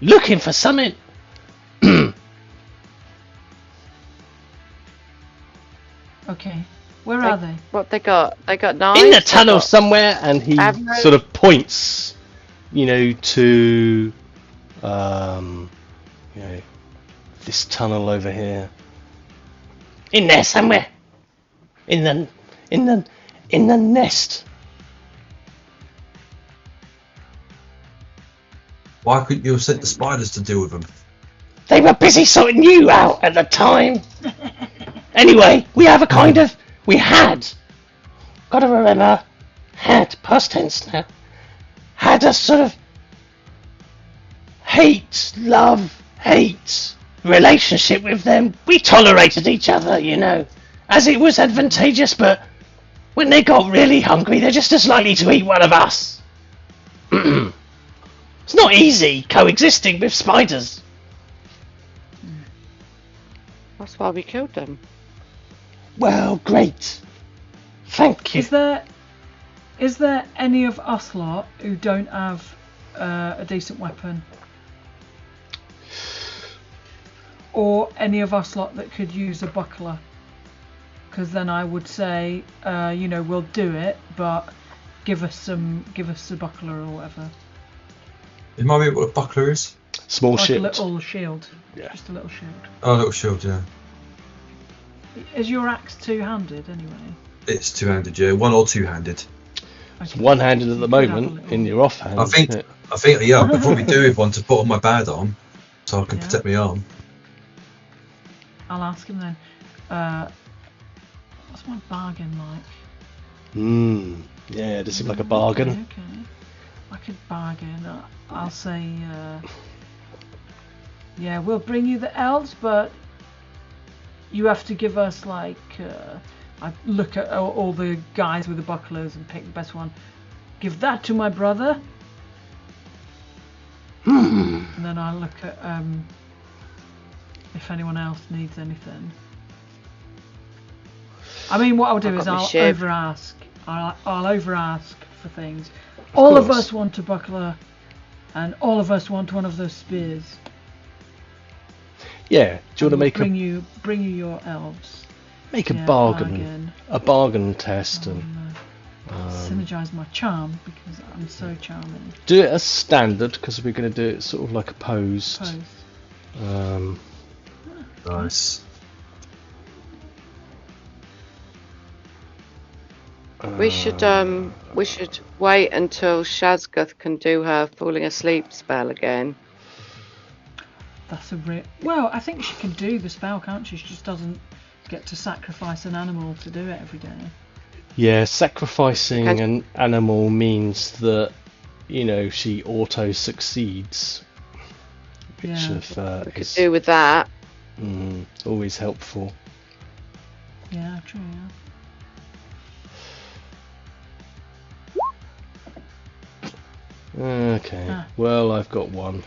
looking for something. Okay, where are they? What they got? They got knives? In the They tunnel got- somewhere, and he arrows? sort of points, to, this tunnel over here. In there somewhere. In the nest. Why couldn't you have sent the spiders to deal with them? They were busy sorting you out at the time. Anyway, we had, gotta remember, had, past tense now, had a sort of love-hate relationship with them. We tolerated each other, you know, as it was advantageous, but when they got really hungry, they're just as likely to eat one of us. It's not easy coexisting with spiders. That's why we killed them. Well, great. Thank you. Is there any of us lot who don't have a decent weapon? Or any of us lot that could use a buckler? Because then I would say, we'll do it, but give us a buckler or whatever. Remind me what a buckler is? Small like shield. A little shield. Yeah. Just a little shield. Oh, a little shield, yeah. Is your axe two-handed anyway? It's two-handed, yeah. One or two-handed. It's one-handed at the moment, in your offhand. I think, yeah, I'll probably do with one to put on my bad arm, so I can protect my arm. I'll ask him then. What's my bargain like? Yeah, does it seem like a bargain? Okay. I could bargain. I'll say, we'll bring you the elves, but you have to give us I look at all the guys with the bucklers and pick the best one. Give that to my brother. And then I'll look at if anyone else needs anything. I mean, what I'll do is I'll over-ask. I'll over-ask for things. All of us want a buckler, and all of us want one of those spears. Yeah. Do you want to make bring you your elves? Make a bargain test, and synergize my charm because I'm so charming. Do it as standard because we're going to do it sort of like opposed. Nice. We should wait until Shazguth can do her falling asleep spell again. That's well, I think she can do the spell, can't she? She just doesn't get to sacrifice an animal to do it every day. Yeah, sacrificing an animal means that, she auto succeeds. Which we could do with that. Always helpful. Yeah, true, yeah. Okay, well, I've got one.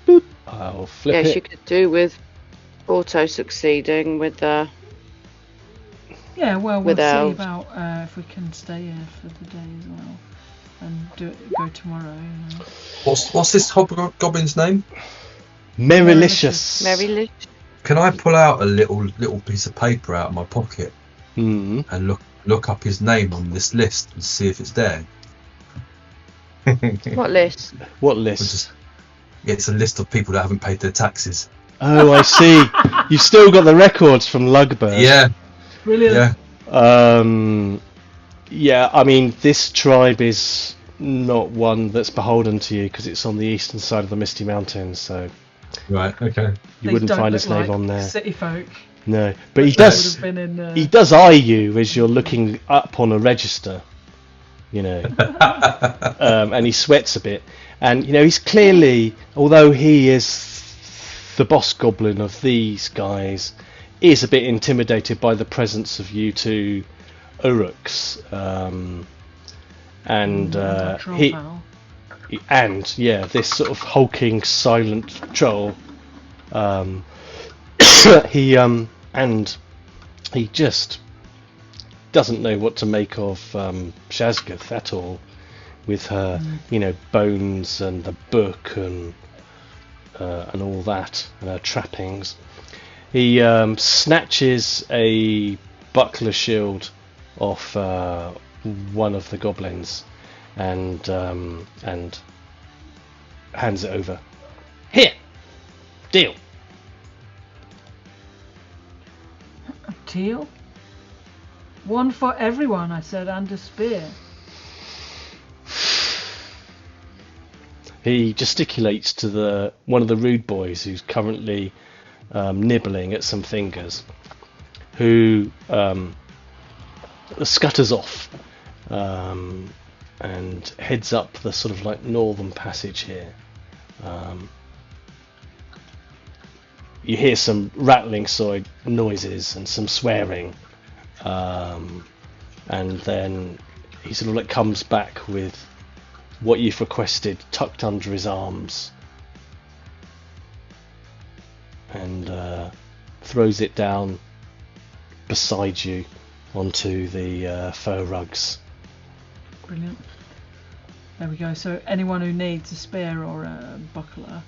Boop. I'll flip it. Yeah, she could do with auto-succeeding with the... Yeah, well, we'll see about if we can stay here for the day as well. And go tomorrow. What's this hobgoblin's name? Merrylicious. Merrylicious. Can I pull out a little piece of paper out of my pocket and look up his name on this list and see if it's there? What list? What list? It's a list of people that haven't paid their taxes. Oh, I see. You've still got the records from Lugbird. Yeah. Brilliant. Yeah. Yeah, I mean, this tribe is not one that's beholden to you because it's on the eastern side of the Misty Mountains, so... Right, okay. You wouldn't find his name on there. City folk. No, but he does eye you as you're looking up on a register, and he sweats a bit. And, he's clearly, although he is the boss goblin of these guys, is a bit intimidated by the presence of you two Uruks, this sort of hulking, silent troll. He just doesn't know what to make of Shazguth at all, with her, bones and the book and all that, and her trappings. He snatches a buckler shield off one of the goblins and hands it over. Here, Deal. Teal? One for everyone, I said, and a spear. He gesticulates to one of the rude boys who's currently nibbling at some fingers, who scutters off and heads up the sort of like northern passage here. You hear some rattling noises and some swearing, and then he sort of like comes back with what you've requested tucked under his arms, and throws it down beside you onto the fur rugs. Brilliant. There we go. So anyone who needs a spear or a buckler.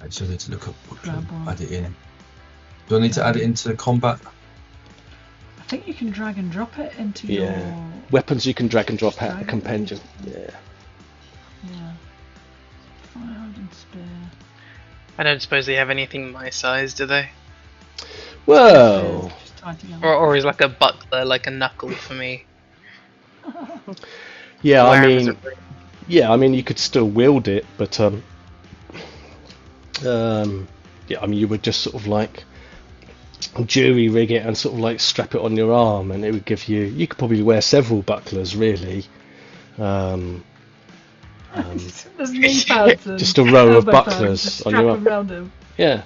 Actually, I need to look up Grab one. add it in. Do I need to add it into combat? I think you can drag and drop it into your... Weapons you can drag and drop out of the compendium. Yeah. Firearm and spear. I don't suppose they have anything my size, do they? Well, Just tied together. Or is like a buckler, like a knuckle for me? yeah, I Where mean, is it? yeah, I mean, you could still wield it, but yeah, I mean, you would just sort of like jury rig it and sort of like strap it on your arm, and it would give you. You could probably wear several bucklers, really. There's knee pads and Just a row of elbow bucklers pads, on strap your arm. around him. Yeah.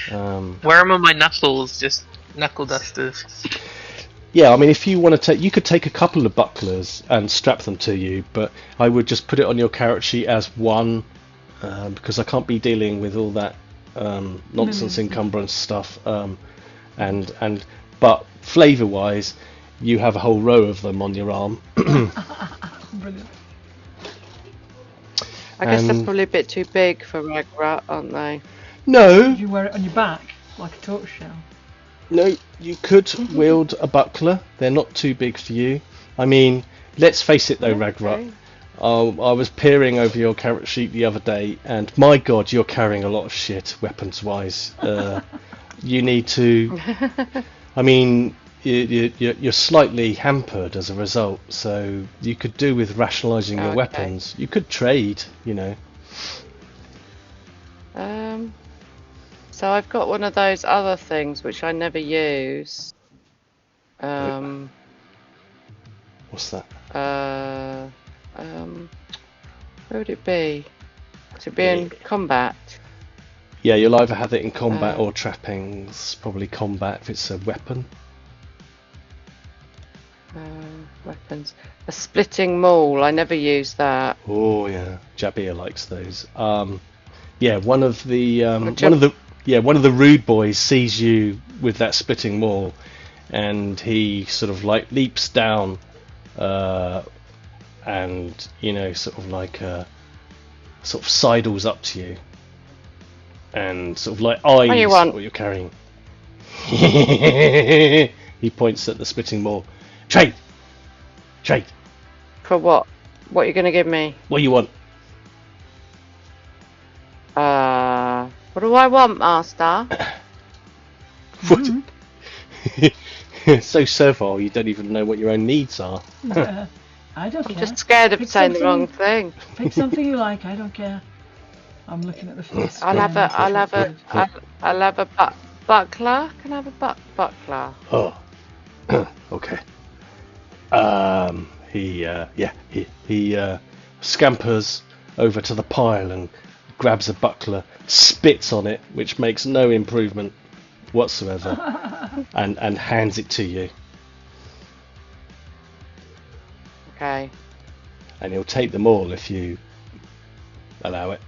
Where are my knuckles? Just knuckle dusters. Yeah, I mean, if you want to take, you could take a couple of bucklers and strap them to you, but I would just put it on your character sheet as one, because I can't be dealing with all that nonsense encumbrance stuff. But flavour-wise, you have a whole row of them on your arm. Brilliant. I guess they're probably a bit too big for Ragrutt, aren't they? No, You wear it on your back like a tortoise shell. no, you could wield a buckler. They're not too big for you. I mean, let's face it though, Ragrutt. I was peering over your character sheet the other day, and my God, you're carrying a lot of shit, weapons-wise. You need to. I mean, you're slightly hampered as a result, so you could do with rationalising your Okay. weapons. You could trade, you know. So I've got one of those other things which I never use. What's that? Where would it be? To be in combat. Yeah, you'll either have it in combat or trappings. Probably combat if it's a weapon. Weapons. A splitting maul. I never use that. Oh yeah, Jabir likes those. Yeah, one of the rude boys sees you with that splitting maul, and he sort of like leaps down, and sort of sidles up to you, and sort of like eyes what you're carrying. He points at the splitting maul. Trade. For what? What are you going to give me? What do you want? What do I want, Master? What? So servile, you don't even know what your own needs are. I don't care. I'm just scared of Pick saying the something- wrong thing. Pick something you like. I don't care. I'm looking at the face. I'll have a buckler. Can I have a buckler? Oh, okay. He scampers over to the pile and grabs a buckler, spits on it, which makes no improvement whatsoever, and hands it to you. Okay. And he'll take them all if you allow it.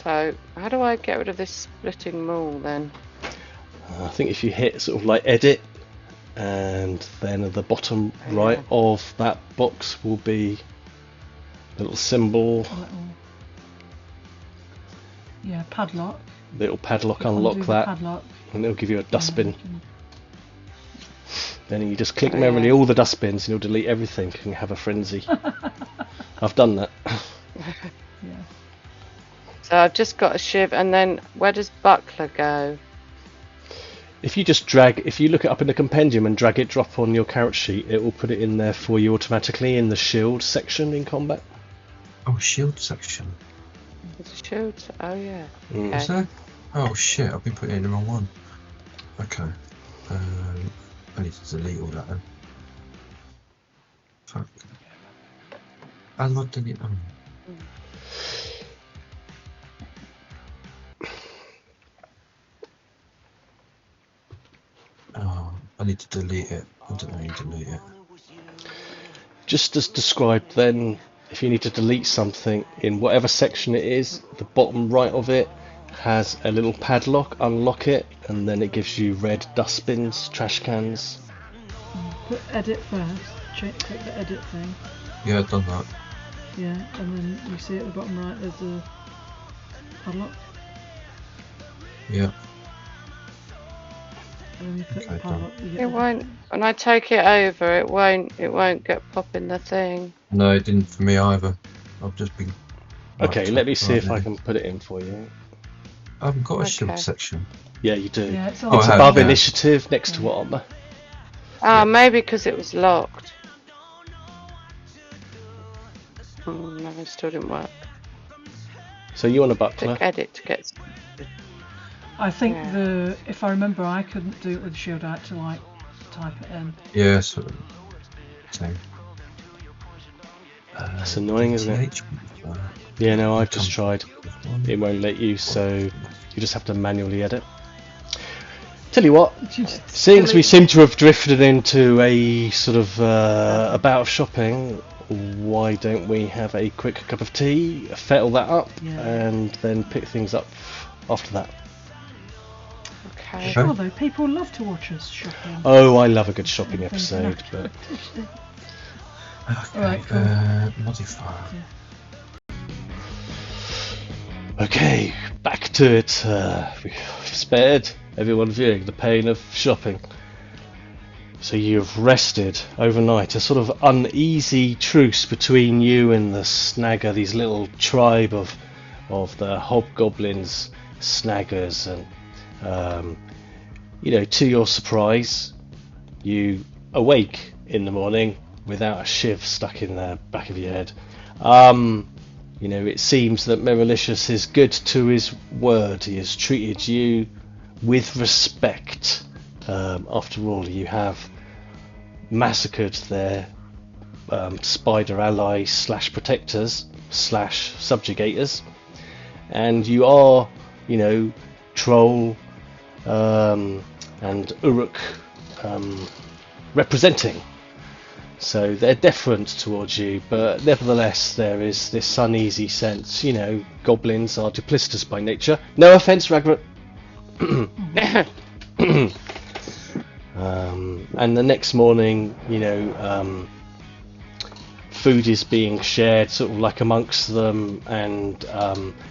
So, how do I get rid of this splitting maul then? I think if you hit sort of like edit, and then at the bottom right of that box will be a little symbol, Padlock. little padlock, Undo unlock the that, Padlock. and it'll give you a dustbin. Then you just click Oh, merrily yeah. all the dustbins and you'll delete everything and have a frenzy. I've done that. Yeah. So I've just got a shiv, and then where does buckler go? If you look it up in the compendium and drag it drop on your character sheet, it will put it in there for you automatically in the shield section in combat. Oh, shield section. There's a shield. Oh yeah. Mm. Is there? Oh shit! I've been putting it in the wrong one. Okay. I need to delete all that then. Fuck. How do I delete them? Oh, I need to delete it. I don't know how you delete it. Just as described then, if you need to delete something in whatever section it is, the bottom right of it has a little padlock, unlock it, and then it gives you red dustbins, trash cans. Put edit first. Click the edit thing. Yeah, I've done that. Yeah, and then you see at the bottom right there's a padlock. Yeah. And then you click the Okay, padlock. You get It won't. When I take it over, it won't get pop in the thing. No, it didn't for me either. I've just been. Okay, let me see if I right can put it in for you. I haven't got a Okay. shield section. Yeah, you do. Yeah, it's on Oh, It's I have, above yeah. initiative, next to armor. Ah, maybe because it was locked. No, it still didn't work. So you want a buckler? Click edit to get. I think Yeah. if I remember, I couldn't do it with the shield. I had to like type it in. Yeah, so. Same. That's annoying, isn't it? Yeah, no, I've just tried. It won't let you, so you just have to manually edit. Tell you what, seeing as we seem to have drifted into a sort of a bout of shopping, why don't we have a quick cup of tea, fettle that up, Yeah. and then pick things up after that? Okay. Sure, though, people love to watch us shopping. Oh, I love a good shopping episode, but Okay, Alright, cool. modifier. okay, back to it. We've spared everyone viewing the pain of shopping. So you've rested overnight, a sort of uneasy truce between you and the snagger, these little tribe of the hobgoblins, snaggers, and to your surprise, you awake in the morning without a shiv stuck in the back of your head. It seems that Merilicious is good to his word. He has treated you with respect. After all, you have massacred their spider allies / protectors / subjugators, and you are, Troll and Uruk representing. So they're deferent towards you, but nevertheless there is this uneasy sense. Goblins are duplicitous by nature. No offence, Ragrutt. And the next morning, food is being shared sort of like amongst them, and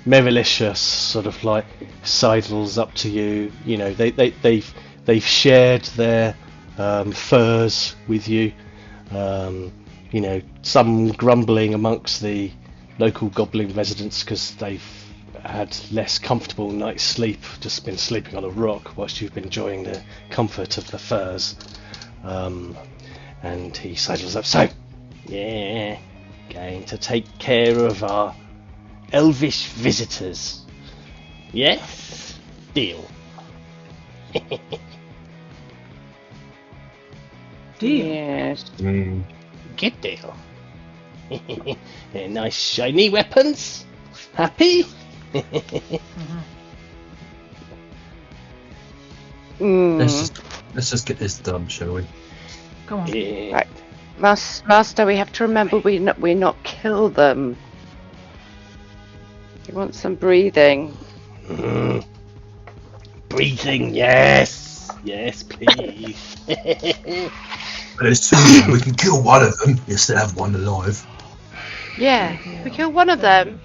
Merilicious sort of like sidles up to you. They've shared their furs with you. Some grumbling amongst the local goblin residents because they've had less comfortable night's sleep, just been sleeping on a rock whilst you've been enjoying the comfort of the furs. And he sidles up. So, yeah, going to take care of our elvish visitors. Yes? Deal. Deal. Yes. Good deal. Nice shiny weapons. Happy? Let's just get this done, shall we? Come on. Yeah. Right. Master, we have to remember we not kill them. We want some breathing. Breathing, yes. Yes, please. There's two. We can kill one of them. You still have one alive. Yeah, we kill one of them.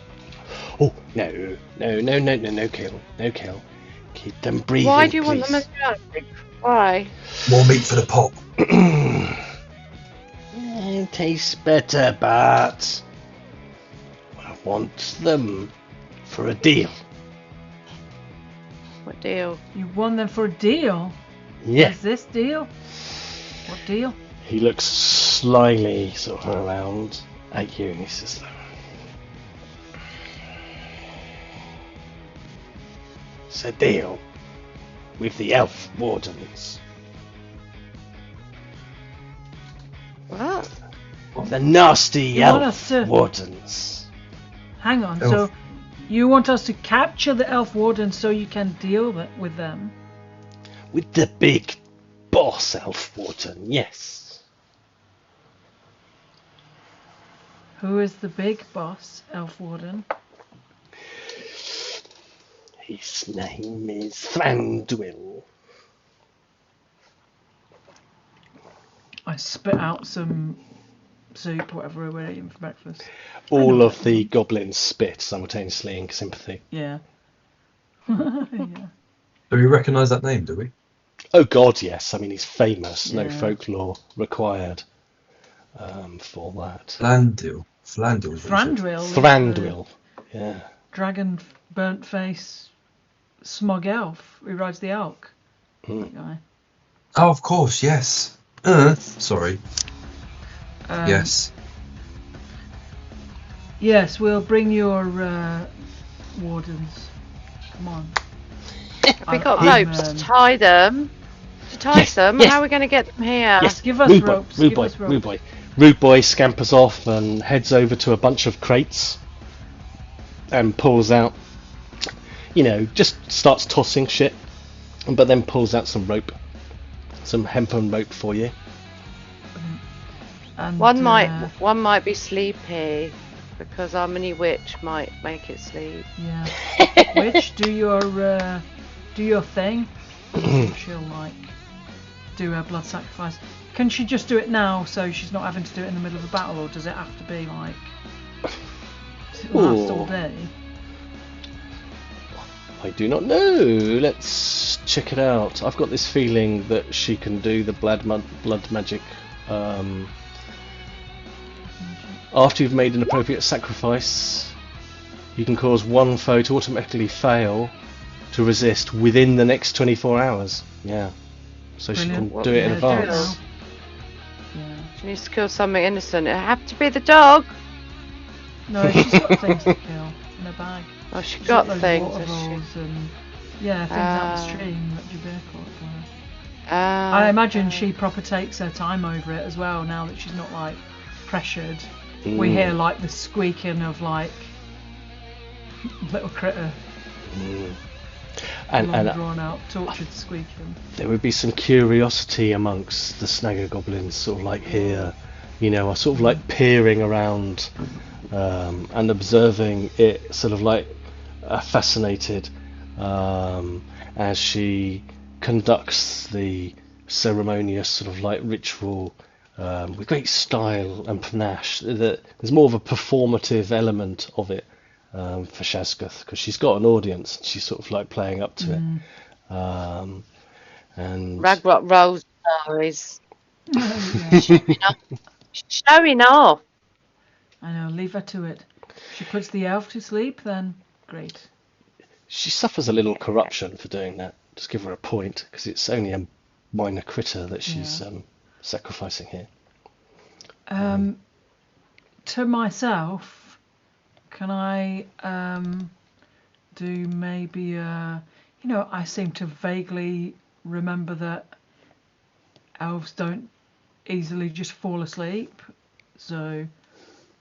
Oh, no, kill. Keep them breathing, Why do you want please. them as alive? Why? More meat for the pot. Tastes better, but... Well, want them for a deal. What deal? You won them for a deal? Yeah. What is this deal? What deal? He looks slyly sort of around at you and he says, it's a deal with the elf wardens. What? The nasty You want elf us to- wardens. Hang on, Elf. so you want us to capture the elf wardens so you can deal with them? With the big boss elf warden, yes. Who is the big boss elf warden? His name is Thranduil. I spit out some soup, whatever we're eating for breakfast. All of the goblins spit simultaneously in sympathy. Yeah. Yeah. Do we recognise that name, do we? Oh God, yes. I mean, he's famous. No Yeah. folklore required for that. Flandil. Thranduil. is the Thranduil. Yeah. Dragon burnt face smug elf who rides the elk. Hmm. That guy. Oh, of course, yes. Sorry. Yes. Yes, we'll bring your wardens. Come on. Have we got I'm, ropes to tie them? To tie Yes, them? yes. How are we going to get them here? Yes. Give us Rude boy, ropes. rude Give boy, us ropes. rude boy. Rude boy scampers off and heads over to a bunch of crates and pulls out, just starts tossing shit, but then pulls out some rope, some hempen rope for you. And, One might be sleepy because our mini witch might make it sleep. Yeah. Witch, do your thing. She'll do her blood sacrifice. Can she just do it now so she's not having to do it in the middle of a battle, or does it have to be does it last all Ooh. day? I do not know. Let's check it out. I've got this feeling that she can do the blood magic. After you've made an appropriate sacrifice, you can cause one foe to automatically fail to resist within the next 24 hours. Yeah. So she can Brilliant. do it in Yeah, advance. Yeah. She needs to kill something innocent. It have to be the dog. No, she's got things to kill in her bag. Oh, she She's got those things. water has she? balls and things out the Ah. stream that Jabir caught for her. I imagine she proper takes her time over it as well. Now that she's not pressured, we hear the squeaking of little critter, And long drawn out, tortured squeaking. there would be some curiosity amongst the snagger goblins, sort of here, are sort of peering around and observing it, sort of fascinated as she conducts the ceremonious sort of ritual with great style and panache. There's more of a performative element of it for Shazguth because she's got an audience and she's sort of playing up to it. And Ragrutt rolls her eyes. Yeah. Showing off. I know, leave her to it. If she puts the elf to sleep, then great. she suffers a little corruption for doing that. Just give her a point because it's only a minor critter that she's sacrificing here. To myself, can I do maybe I seem to vaguely remember that elves don't easily just fall asleep, so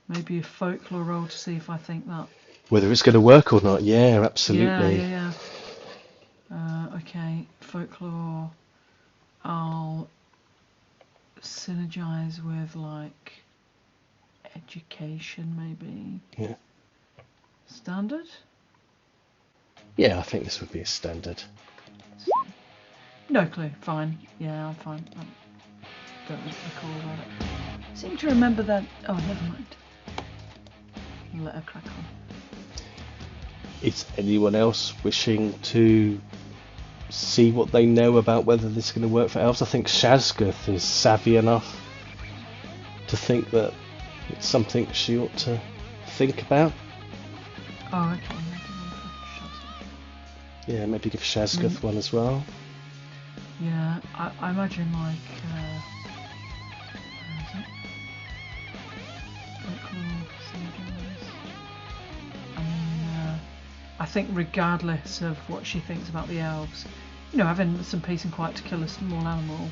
maybe a folklore roll to see if I think that. Whether it's going to work or not, yeah, absolutely. Yeah. Okay, folklore. I'll synergize with education, maybe. Yeah. Standard? Yeah, I think this would be a standard. No clue. Fine. Yeah, I'm fine. I don't recall about it. I seem to remember that. Oh, never mind. I'll let her crack on. Is anyone else wishing to see what they know about whether this is going to work for elves? I think Shazguth is savvy enough to think that it's something she ought to think about. Oh, okay. Maybe one for Shazguth. Yeah, maybe give Shazguth one as well. Yeah, I imagine like. Where is it? I mean, I think regardless of what she thinks about the elves, you know, having some peace and quiet to kill a small animal,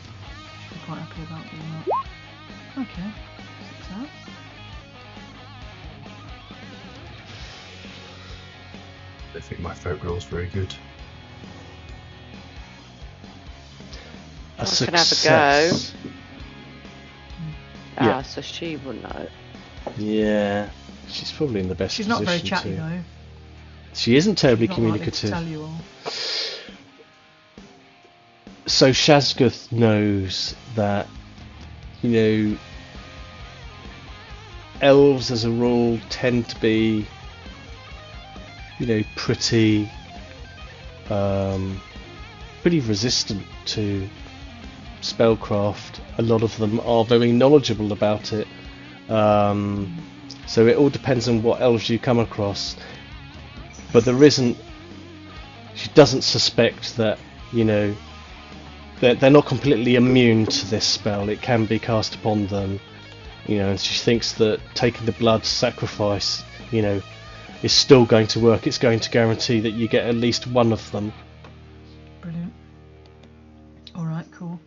she'd be quite happy about doing that. Okay, 6 out. I think my folk roll's very good. A I can success. have a go. Yeah. So she wouldn't know. Yeah, she's probably in the best She's position not very chatty to. though. She isn't terribly She's not likely to communicative. tell you all. So Shazguth knows that, you know, elves as a rule tend to be, you know, pretty resistant to spellcraft. A lot of them are very knowledgeable about it. So it all depends on what elves you come across. But she doesn't suspect that, you know, they're not completely immune to this spell. It can be cast upon them, you know, and she thinks that taking the blood sacrifice, you know, is still going to work. It's going to guarantee that you get at least one of them. Brilliant. Alright, cool.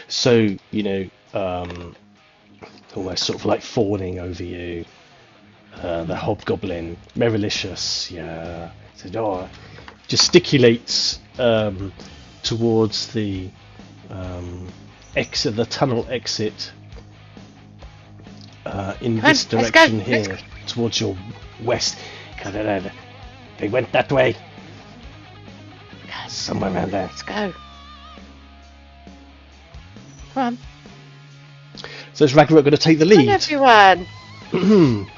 So, you know, almost sort of like fawning over you. The hobgoblin, Merilicious, yeah, said, oh, gesticulates towards the exit, the tunnel exit in this on, let's direction go, here, towards your west. They went that way. Somewhere around there. Let's go. Come on. So is Ragrutt going to take the Come on, lead? everyone.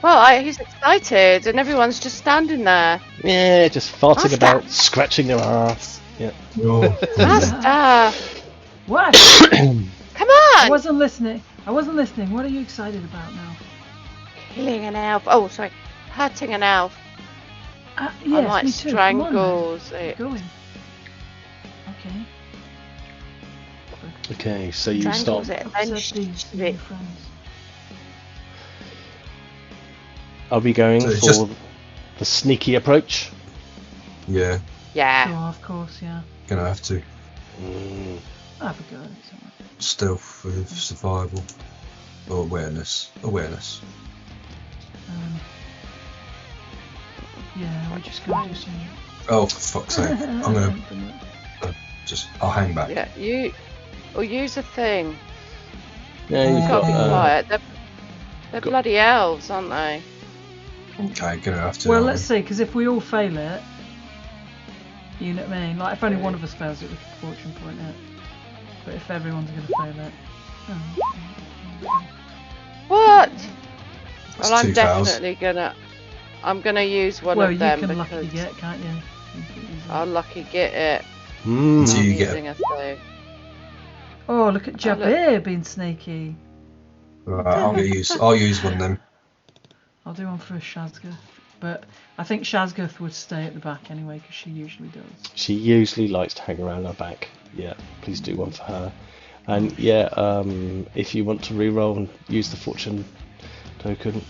Well, he's excited, and everyone's just standing there. Yeah, just farting Master. about, scratching their ass. Yeah. Oh, Master, What? come I on! wasn't listening. What are you excited about now? Killing an elf. Oh, sorry, hurting an elf. Yes, I might me too. Come on, strangles then. it. Keep going. Okay. Okay, so you Strangles start. it, and then Upset these shoot new it. friends. Are we going So it's for just- the sneaky approach? yeah, Yeah. Sure, of course, yeah. gonna have to. Have a go. It's all right. Stealth with survival. Or awareness. Awareness. Yeah, we're just going to do some. Oh, for fuck's sake. I'm gonna I'll hang back. Yeah, or use a thing. Yeah, you've You've got to be got. quiet. They're got- bloody elves, aren't they? Okay, gonna have to. Well, let's see, because if we all fail it, you know what I mean? Like, if only one of us fails it, we can fortune point it. But if everyone's going to fail it. What? That's Well, I'm 2 fails. definitely gonna. I'm gonna use one Well, of you them can because lucky get, can't you? You can easily- I'll lucky get it. So I'm you get using a thing. Oh, look at Oh, look. Jabir being sneaky. Right, I'll use one then. I'll do one for Shazguth. But I think Shazguth would stay at the back anyway, because she usually does. She usually likes to hang around our back. Yeah, please do one for her. And yeah, if you want to re-roll and use the fortune token,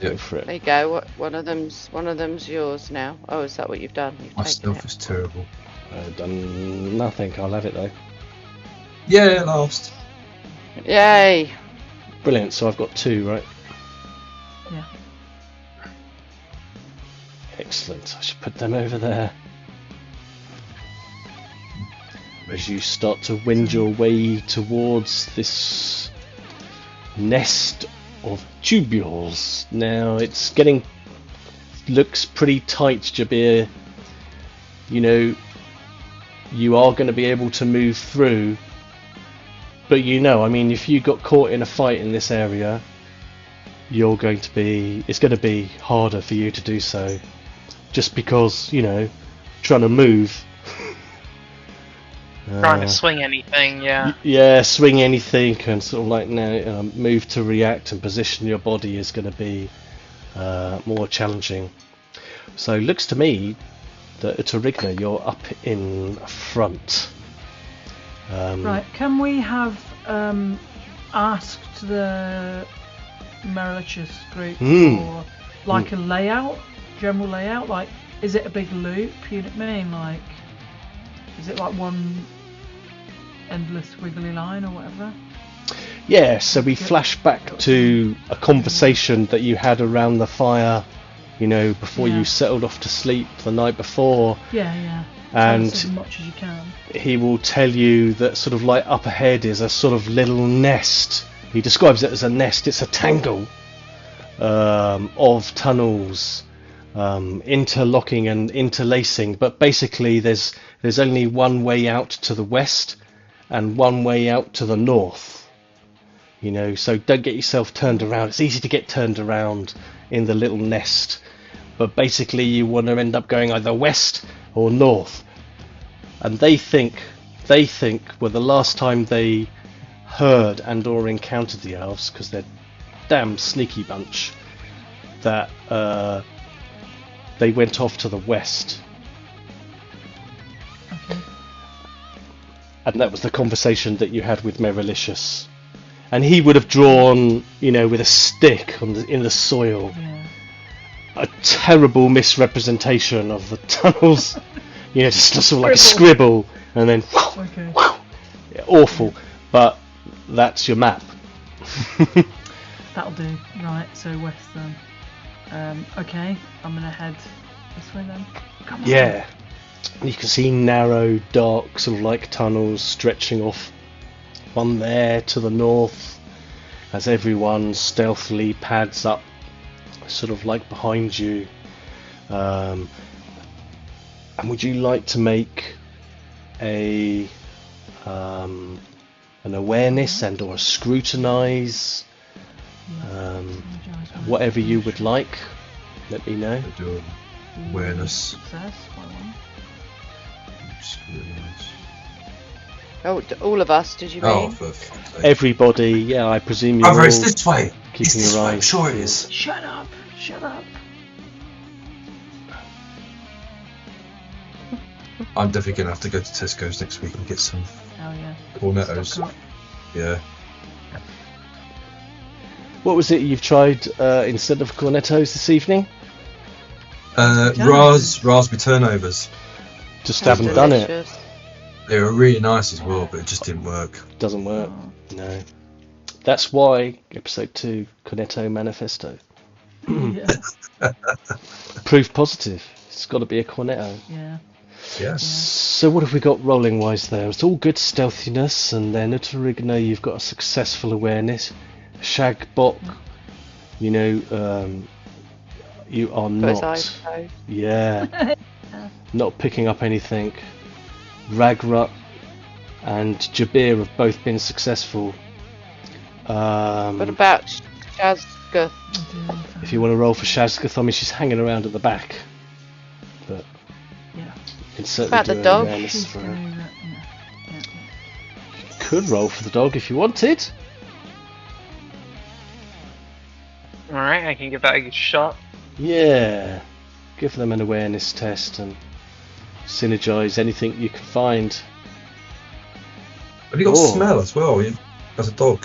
go for There it. you go. One of them's yours now. Oh, is that what you've done? You've My taken stealth it. is terrible. I've done nothing. I'll have it though. Yeah, last. Yay! Brilliant. So I've got 2, right? Yeah. Excellent. I should put them over there. As you start to wind your way towards this nest of tubules. Now it's looks pretty tight, Jabir. You know, you are going to be able to move through, but you know, I mean, if you got caught in a fight in this area, it's going to be harder for you to do so, just because, you know, trying to move. Trying to swing anything, yeah. Yeah, swing anything and sort of like now move to react and position your body is going to be more challenging. So it looks to me that Utteringer, you're up in front. Right, can we have asked the malicious group for like a layout, general layout? Like, is it a big loop? You know what I mean? Like, is it like one endless wiggly line or whatever? Yeah, so we flash back to a conversation that you had around the fire, you know, before you settled off to sleep the night before. Yeah. And as much as you can. He will tell you that sort of like up ahead is a sort of little nest. He describes it as a nest. It's a tangle of tunnels, interlocking and interlacing. But basically, there's only one way out to the west and one way out to the north. You know, so don't get yourself turned around. It's easy to get turned around in the little nest, but basically you want to end up going either west or north. And they think well, the last time they heard and or encountered the elves, because they're damn sneaky bunch, that they went off to the west. Okay. And that was the conversation that you had with Merilicious. And he would have drawn, you know, with a stick in the soil, a terrible misrepresentation of the tunnels. You know, just sort of like a scribble, and then awful. But that's your map. That'll do. Right, so west then. Okay, I'm gonna head this way then. Come on. Yeah, you can see narrow, dark, sort of like tunnels stretching off. One there to the north, as everyone stealthily pads up, sort of like behind you. And would you like to make an awareness and or a scrutinize? Whatever you would like, let me know. Do awareness. Success, Oh, all of us, did you mean? Oh, for fuck's sake. Everybody, yeah, I presume you're all It's this way. keeping It's this your way. I'm eyes. sure it is. Shut up! I'm definitely gonna have to go to Tesco's next week and get some Oh yeah. cornettos. Stock up. Yeah. What was it you've tried instead of cornettos this evening? Raspberry turnovers. Just haven't done it. Delicious. They were really nice as well, but it just didn't work. Doesn't work. No. That's why episode 2 Cornetto Manifesto. Yeah. Proof positive. It's got to be a cornetto. Yeah. Yes. So what have we got rolling wise there? It's all good stealthiness, and then Utteringer, you've got a successful awareness. Shagboc, you know, you are Got his not. eyes closed. Yeah. Not picking up anything. Ragrutt and Jabir have both been successful. What about Shazguth? If you want to roll for Shazguth, I mean, she's hanging around at the back. But Yeah. you can certainly About do the an dog? awareness She's for gonna, her. yeah. Could roll for the dog if you wanted. Alright, I can give that a good shot. Yeah. Give them an awareness test and synergize anything you can find. Have you got Oh. smell as well? As a dog,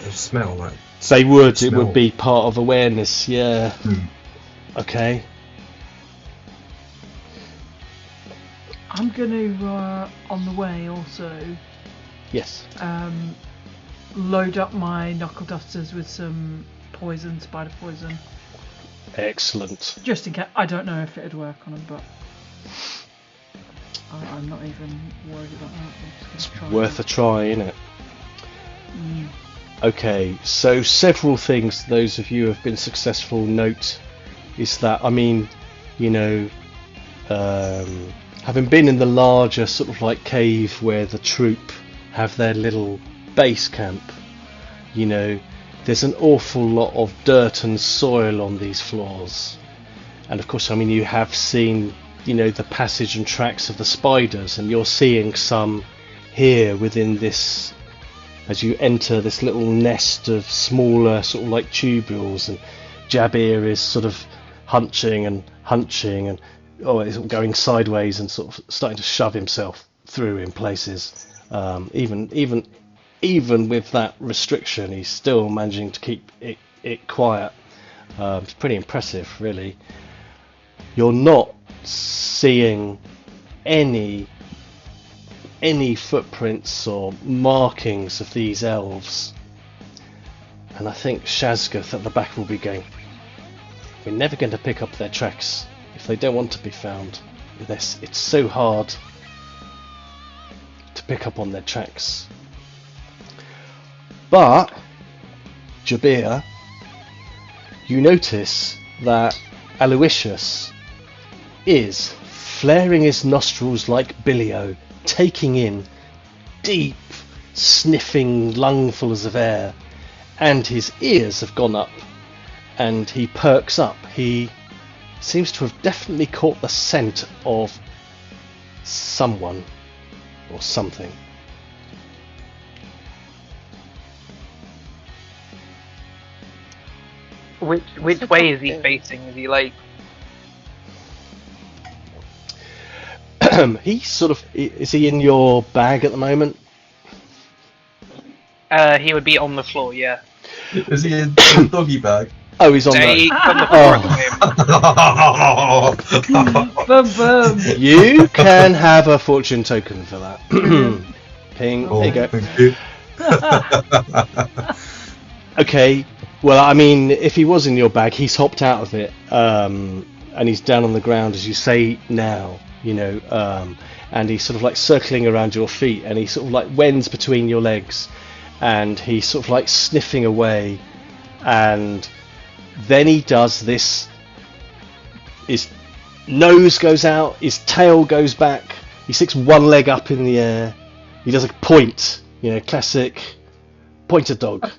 smell like. They would. It Smell. would be part of awareness. Yeah. Okay. I'm gonna on the way also Yes. load up my knuckle dusters with some poison, spider poison, Excellent. just in case. I don't know if it'd work on them, but I'm not even worried about that. I'm just gonna try Worth a try, isn't it? Mm. Okay, so several things those of you who have been successful note is that, I mean, you know, having been in the larger sort of like cave where the troop have their little base camp, you know, there's an awful lot of dirt and soil on these floors. And of course, I mean, you have seen, you know, the passage and tracks of the spiders, and you're seeing some here within this, as you enter this little nest of smaller sort of like tubules, and Jabir is sort of hunching and is going sideways and sort of starting to shove himself through in places. Even with that restriction, he's still managing to keep it quiet. It's pretty impressive, really. You're not seeing any footprints or markings of these elves, and I think Shazguth at the back will be going, we're never going to pick up their tracks if they don't want to be found. It's so hard to pick up on their tracks. But Jabir, you notice that Aloysius is flaring his nostrils like Billio, taking in deep, sniffing lungfuls of air, and his ears have gone up, and he perks up. He seems to have definitely caught the scent of someone or something. Which way is he facing? Is he like? He sort of, is he in your bag at the moment? He would be on the floor, yeah. Is he in the doggy bag? Oh, he's on He's the... on the floor at the moment. Boom, boom. You can have a fortune token for that. Ping, there you go. Thank you. Okay, well, I mean, if he was in your bag, he's hopped out of it, and he's down on the ground, as you say now, you know, and he's sort of like circling around your feet, and he sort of like wends between your legs, and he's sort of like sniffing away, and then he does this. His nose goes out, his tail goes back, he sticks one leg up in the air, he does a point, you know, classic pointer dog.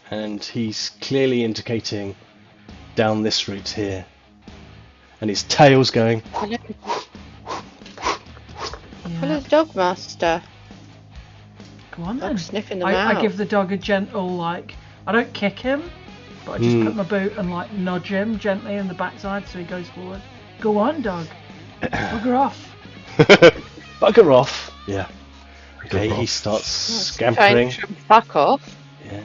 And he's clearly indicating down this route here, and his tail's going. Well, the dog master. Go on then. Dog's sniffing them out. I give the dog a gentle, like, I don't kick him, but I just put my boot and like nudge him gently in the backside so he goes forward. Go on, dog. Bugger off. Bugger off. Yeah. Okay, Bugger he off. starts scampering. Fuck off. Yeah.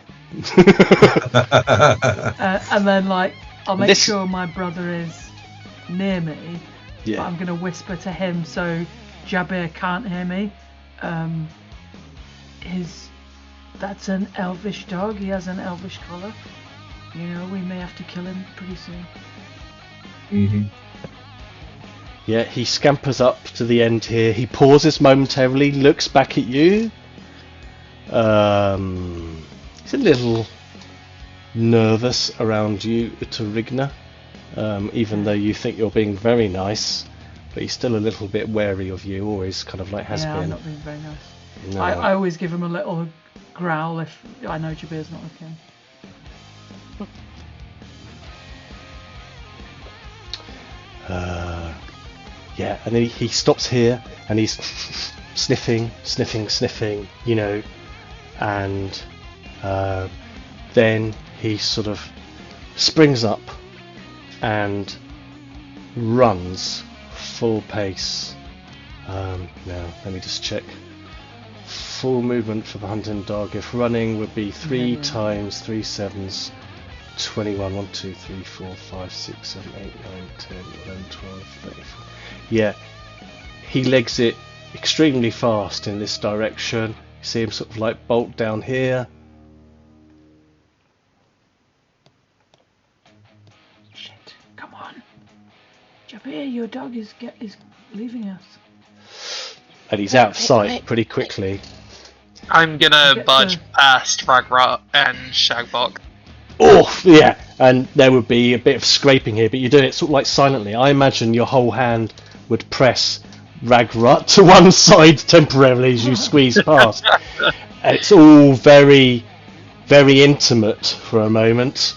And then, like, I'll make This- sure my brother is near me, but Yeah. I'm going to whisper to him so Jabir can't hear me. That's an elvish dog. He has an elvish collar. You know, we may have to kill him pretty soon. Mm-hmm. Yeah, he scampers up to the end here. He pauses momentarily, looks back at you. He's a little nervous around you, Utteringer, even though you think you're being very nice. But he's still a little bit wary of you, always kind of like has yeah, I'm been. not being very nice. No. I always give him a little growl if I know Jabir's not with him. Yeah, and then he stops here and he's sniffing, you know, and then he sort of springs up and runs full pace. Now, let me just check. Full movement for the hunting dog. If running would be 3 times 3 sevens, 21, 1, 2, 3, 4, 5, 6, 7, 8, 9, 10, 11, 12, 34. Yeah, he legs it extremely fast in this direction. You see him sort of like bolt down here. Shit, come on. Jabir, your dog is leaving us. And he's out of sight pretty quickly. I'm gonna Get budge the- past Ragrutt and Shagboc. Oh, yeah, and there would be a bit of scraping here, but you're doing it sort of like silently. I imagine your whole hand would press Ragrutt to one side temporarily as you squeeze past. And it's all very, very intimate for a moment.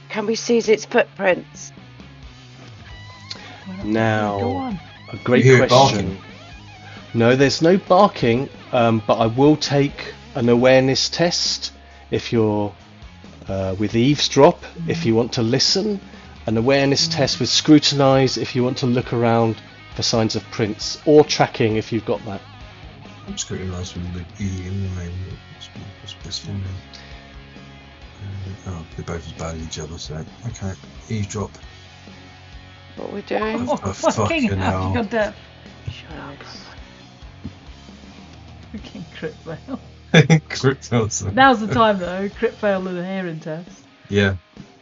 Can we seize its footprints? Go Now, on. a great You hear it question. No, there's no barking, but I will take an awareness test if you're with eavesdrop, if you want to listen, an awareness test with scrutinize if you want to look around for signs of prints, or tracking if you've got that. I'm scrutinised with the E anyway. What's best for me? Oh, they're both as bad as each other, so okay. Eavesdrop. What we're doing? Oh, fucking fucking hell. hell. You're deaf. Shut up. Nice. Fucking crit fail. Crit fails. Now's the time though. Crit fail and a hearing test. Yeah.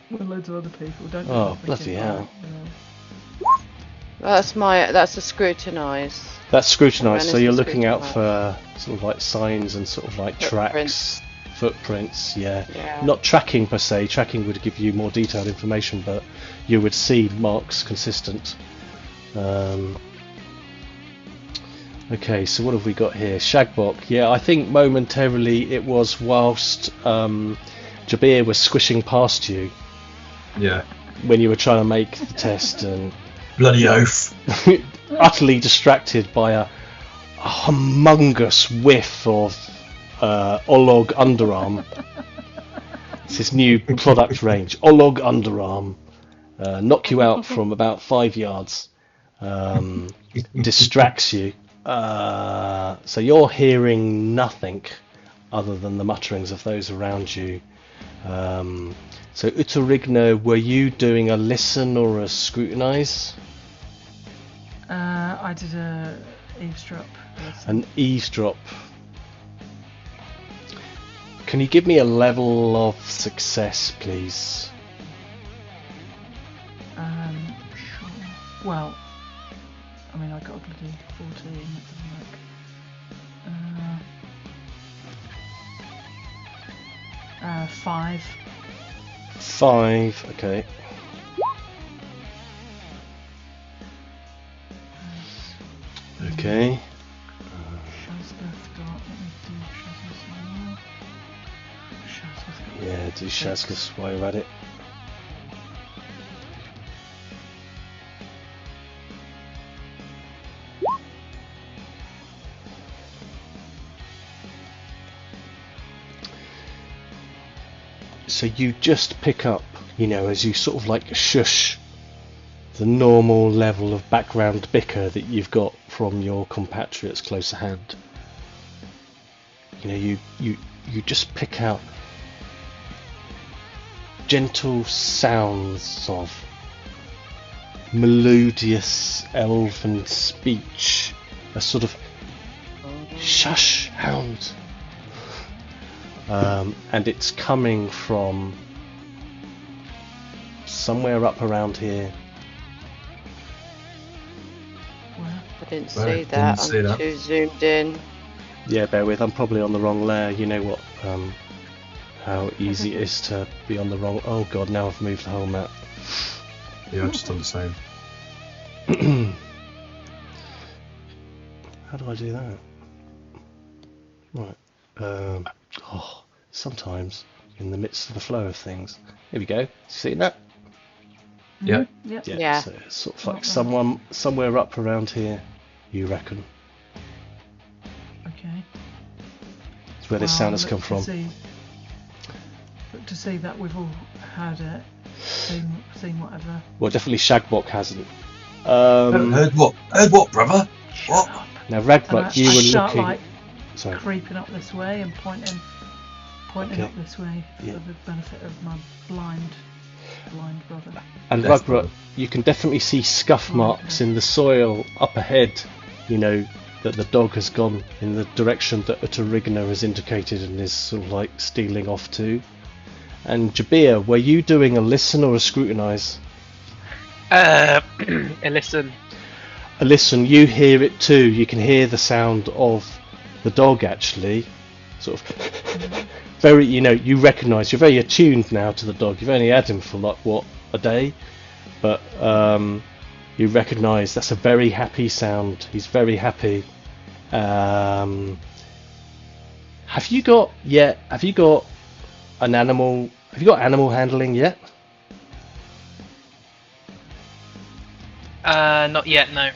With loads of other people. Don't do Oh, that bloody freaking hell. right, That's a scrutinise. That's scrutinised, so Awareness you're and looking out scrutinise. for sort of like signs and sort of like tracks, footprints, yeah. Yeah. Not tracking per se, tracking would give you more detailed information, but you would see marks consistent. Okay, so what have we got here? Shagboc, yeah, I think momentarily it was whilst Jabir was squishing past you Yeah. when you were trying to make the test, and Bloody oath. utterly distracted by a humongous whiff of Olog underarm. It's his new product range, Olog underarm. Knock you out from about 5 yards. Distracts you. So you're hearing nothing other than the mutterings of those around you. So Utteringer, were you doing a listen or a scrutinise? I did a eavesdrop. An eavesdrop. Can you give me a level of success, please? Sure. Well, I mean, I got a bloody 14. That doesn't work. 5. 5, okay. Okay. Shazguth got. Let me do Shazguth now. Shazguth got. Yeah, do Shazguth while you're at it. So you just pick up, as you sort of like shush the normal level of background bicker that you've got from your compatriots close at hand. You just pick out gentle sounds of melodious elven speech, a sort of shush hound. And it's coming from somewhere up around here. I didn't Right, see didn't that. see I'm that. too zoomed in. Yeah, bear with, I'm probably on the wrong layer. You know what? How easy it is to be on the wrong. Oh god, now I've moved the whole map. Yeah, I'm just on the same. How do I do that? Right. Sometimes in the midst of the flow of things. Here we go. See that? Yeah. Yep. Yeah. So it's sort of like somewhere up around here, you reckon? Okay. It's where this sound has come from. Look to see that we've all heard it, seen whatever. Well, definitely Shagboc hasn't. Heard what? Heard what, brother? What? Now, And I Ragrutt, you were start looking. like Sorry. creeping up this way and pointing Okay. up this way Yeah. for the benefit of my blind brother. And That's Ragrutt, you can definitely see scuff marks in the soil up ahead. That the dog has gone in the direction that Utteringer has indicated and is sort of like stealing off to. And Jabir, were you doing a listen or a scrutinise? A listen. A listen, you hear it too. You can hear the sound of the dog actually. Sort of very, you recognise, you're very attuned now to the dog. You've only had him for like, a day? But you recognise that's a very happy sound. He's very happy. Have you got an animal. Have you got animal handling yet? Not yet, no.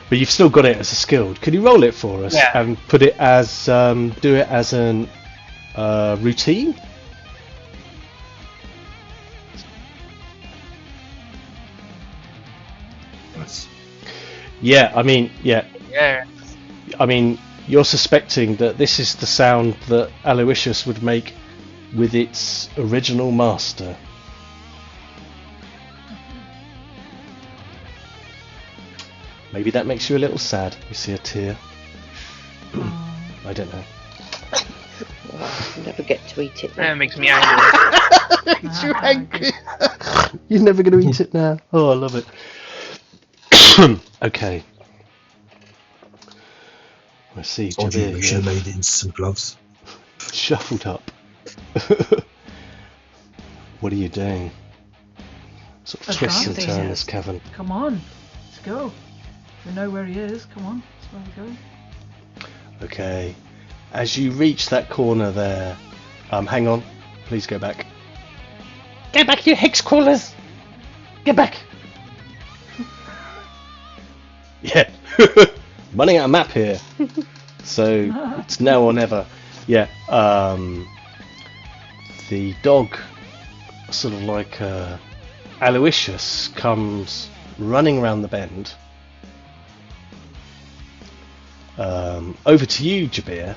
But you've still got it as a skill. Could you roll it for us and put it as do it as an routine? Nice. Yeah, I mean, yeah. Yeah. I mean, you're suspecting that this is the sound that Aloysius would make with its original master. Maybe that makes you a little sad. You see a tear. I don't know. You never get to eat it. That makes me angry. Makes you angry. You're never going to eat it now. Oh, I love it. Okay. Let's see. Told you Jabir we should have here, made it into some gloves. shuffled up. What are you doing? Sort of That's twists and right. turns this cavern. Come on, let's go. We know where he is. Come on, that's where we go. Okay. As you reach that corner there, hang on. Please go back. Get back, you hex crawlers! Get back! Yeah. Running out of map here. So it's now or never. Yeah. The dog, sort of like Aloysius, comes running around the bend. Over to you, Jabir.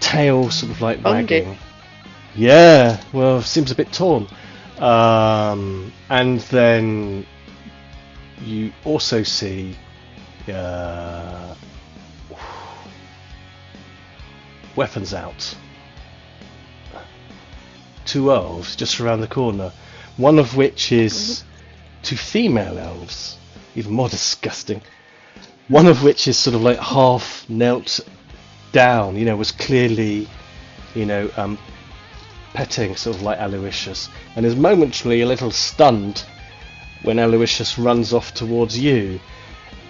Tail sort of like Bonded. wagging. Yeah, well, seems a bit torn. And then you also see weapons out. 2 elves just around the corner. One of which is 2 female elves, even more disgusting. One of which is sort of like half knelt down, you know, was clearly, you know, petting sort of like Aloysius, and is momentarily a little stunned when Aloysius runs off towards you,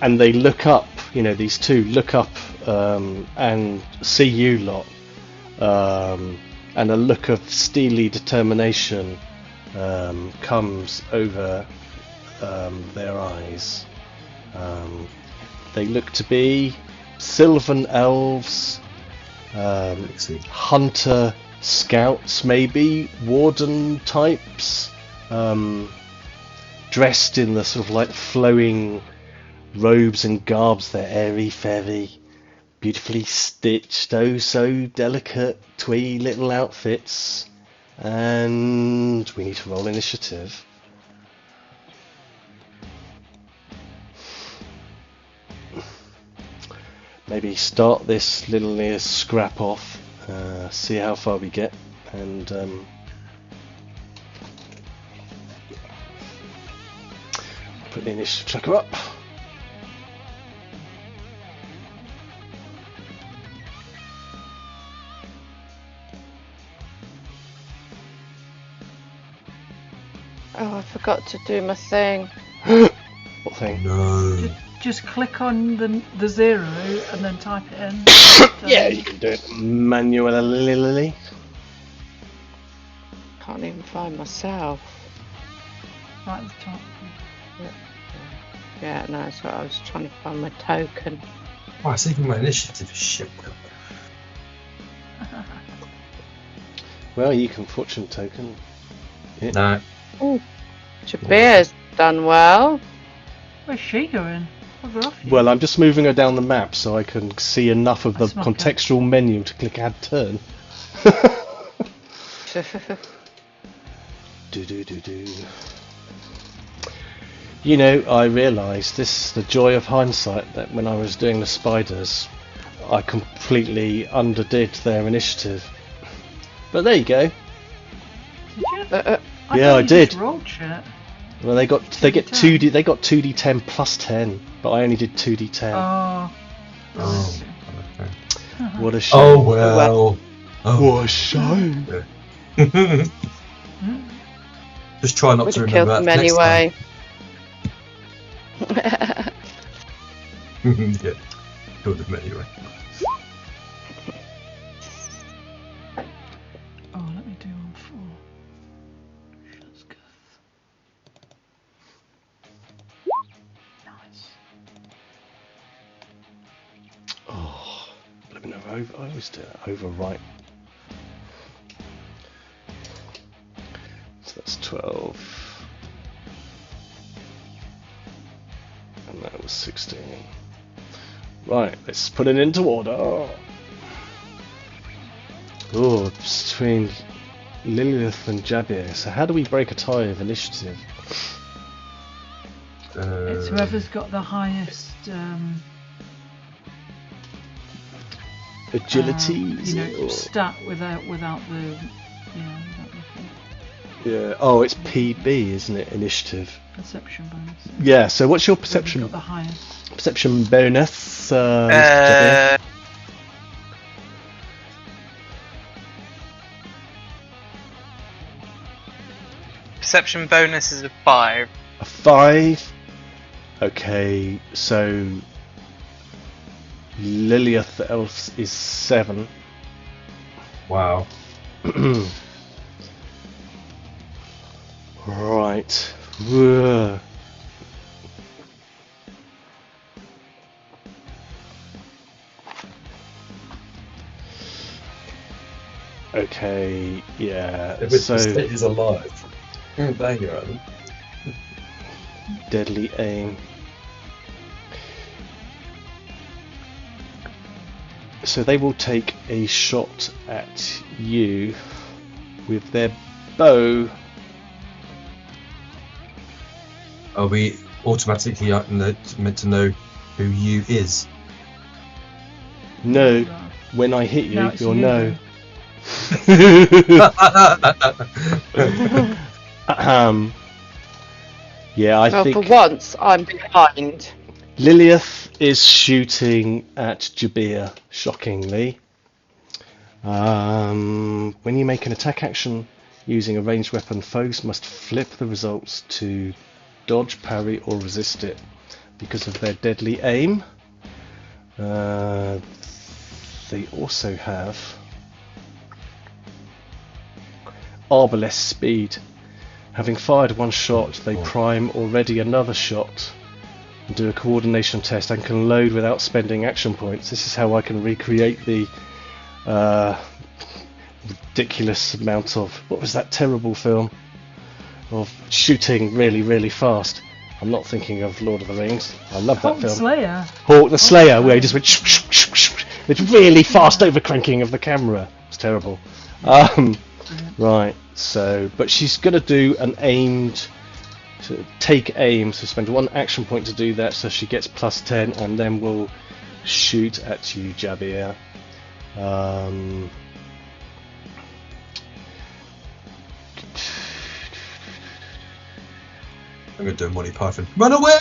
and they look up, you know, these 2 look up and see you lot, and a look of steely determination comes over their eyes. They look to be sylvan elves, hunter scouts, maybe warden types, dressed in the sort of like flowing robes and garbs. They're airy fairy, beautifully stitched, oh so delicate, twee little outfits. And we need to roll initiative. Maybe start this little scrap off, see how far we get, and put the initiative tracker up. Oh, I forgot to do my thing. What thing? No. Just click on the 0 and then type it in. Yeah, you can do it manually. Can't even find myself. Right at the top. Yeah, no, that's what I was trying to find my token. Oh, it's even my initiative is shit. Well, you can fortune token. Yeah. No. Oh, Jabir's done well. Where's she going? Bugger off you. Well, I'm just moving her down the map so I can see enough of the That's not good. contextual menu to click add turn. Do. You know, I realised this is the joy of hindsight, that when I was doing the spiders, I completely underdid their initiative. But there you go. Did you? Uh, Yeah, thought I you did. just rolled shit. Well, they get 2D. They got 2d10 plus 10, but I only did 2d10. Oh. Oh. Okay. What a shame! Oh well. Oh. What a shame! Just try not would to have killed remember them that anyway. next time. Yeah. Killed them anyway. I always do it overwrite. So that's 12. And that was 16. Right, let's put it into order. Oh, it's between Lilith and Jabir. So how do we break a tie of initiative? It's whoever's got the highest Agility? stat without the Yeah. Oh, it's PB, isn't it? Initiative. perception bonus. Yeah. So what's your Whoever's perception? got the highest. Perception bonus. Jabir? Perception bonus is a 5. A 5. Okay. So Lilith else is 7. Wow. Right. Whoa. Okay, yeah. So is alive. Bang your own. deadly aim. So they will take a shot at you with their bow. Are we automatically meant to know who you is? No, when I hit you, No, it's you'll you know. Yeah, I Well, think for once, I'm behind. Lilith is shooting at Jabir, shockingly. When you make an attack action using a ranged weapon, foes must flip the results to dodge, parry, or resist it because of their deadly aim. They also have arbalest speed. Having fired one shot, they prime or ready another shot and do a coordination test and can load without spending action points. This is how I can recreate the ridiculous amount of, what was that terrible film of shooting really, really fast. I'm not thinking of Lord of the Rings. I love that film. Slayer. Hawk the Slayer, where he just went it's really fast overcranking of the camera. It's terrible. Right, so, but she's going to do an aimed, to take aim, so spend one action point to do that, so she gets plus 10, and then we'll shoot at you, Jabir. I'm going to do a Monty Python. Run away!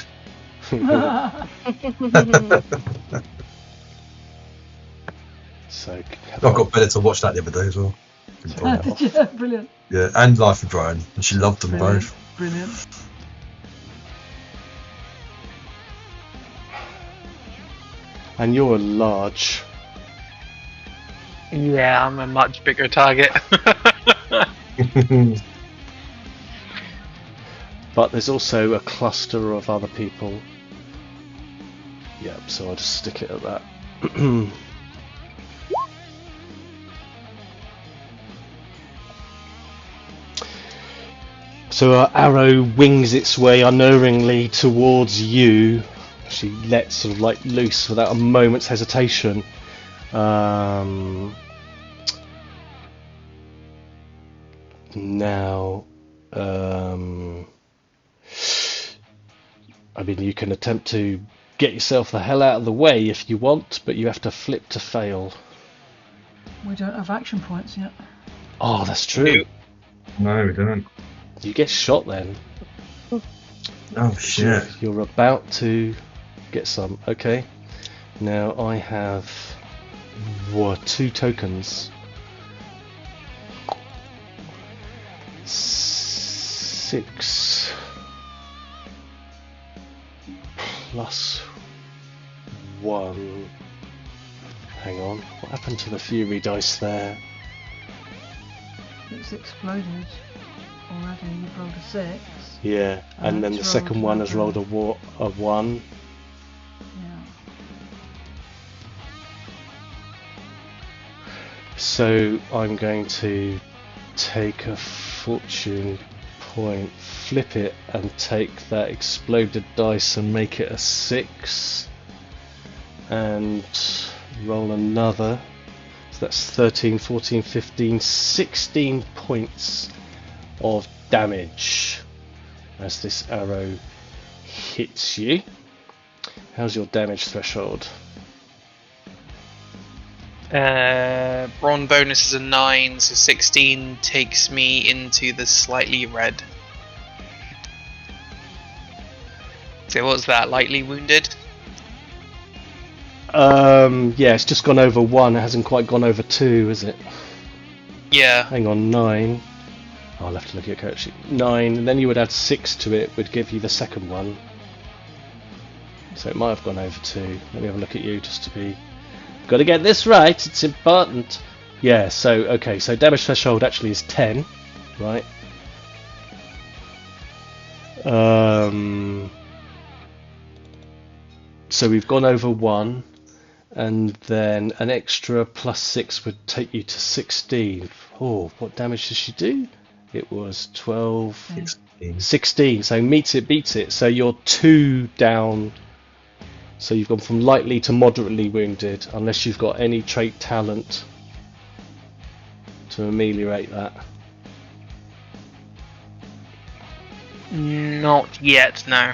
So, I got better to watch that the other day as well. Yeah, brilliant. Yeah, and Life of Brian, and she loved them Brilliant. both. Brilliant. and you're a large. Yeah, I'm a much bigger target. But there's also a cluster of other people. Yep, so I'll just stick it at that. So our arrow wings its way unerringly towards you. She lets sort of like loose without a moment's hesitation. Now, I mean, you can attempt to get yourself the hell out of the way if you want, but you have to flip to fail. We don't have action points yet. Oh, that's true. No, we don't. You get shot then. Oh shit. You're about to get some. Okay. Now I have 2 tokens. 6 plus 1. Hang on. What happened to the fury dice there? It's exploded already. You've rolled a 6. Yeah, and then the it's second rolled one has rolled a 1. Yeah. So I'm going to take a fortune point, flip it, and take that exploded dice and make it a 6. And roll another. So that's 13, 14, 15, 16 points of damage as this arrow hits you. How's your damage threshold? Brawn bonus is a 9, so 16 takes me into the slightly red. So what's that, lightly wounded? Yeah, it's just gone over 1, it hasn't quite gone over 2, is it? Yeah. Hang on, 9. Oh, I'll have to look at your character sheet. 9, and then you would add 6 to it, would give you the second one. So it might have gone over 2. Let me have a look at you just to be... Got to get this right, it's important. Yeah, so, okay, so damage threshold actually is 10, right? So we've gone over 1, and then an extra plus 6 would take you to 16. Oh, what damage did she do? It was 12, 16, so meets it, beats it. So you're 2 down. So you've gone from lightly to moderately wounded, unless you've got any trait talent to ameliorate that. Not yet, no.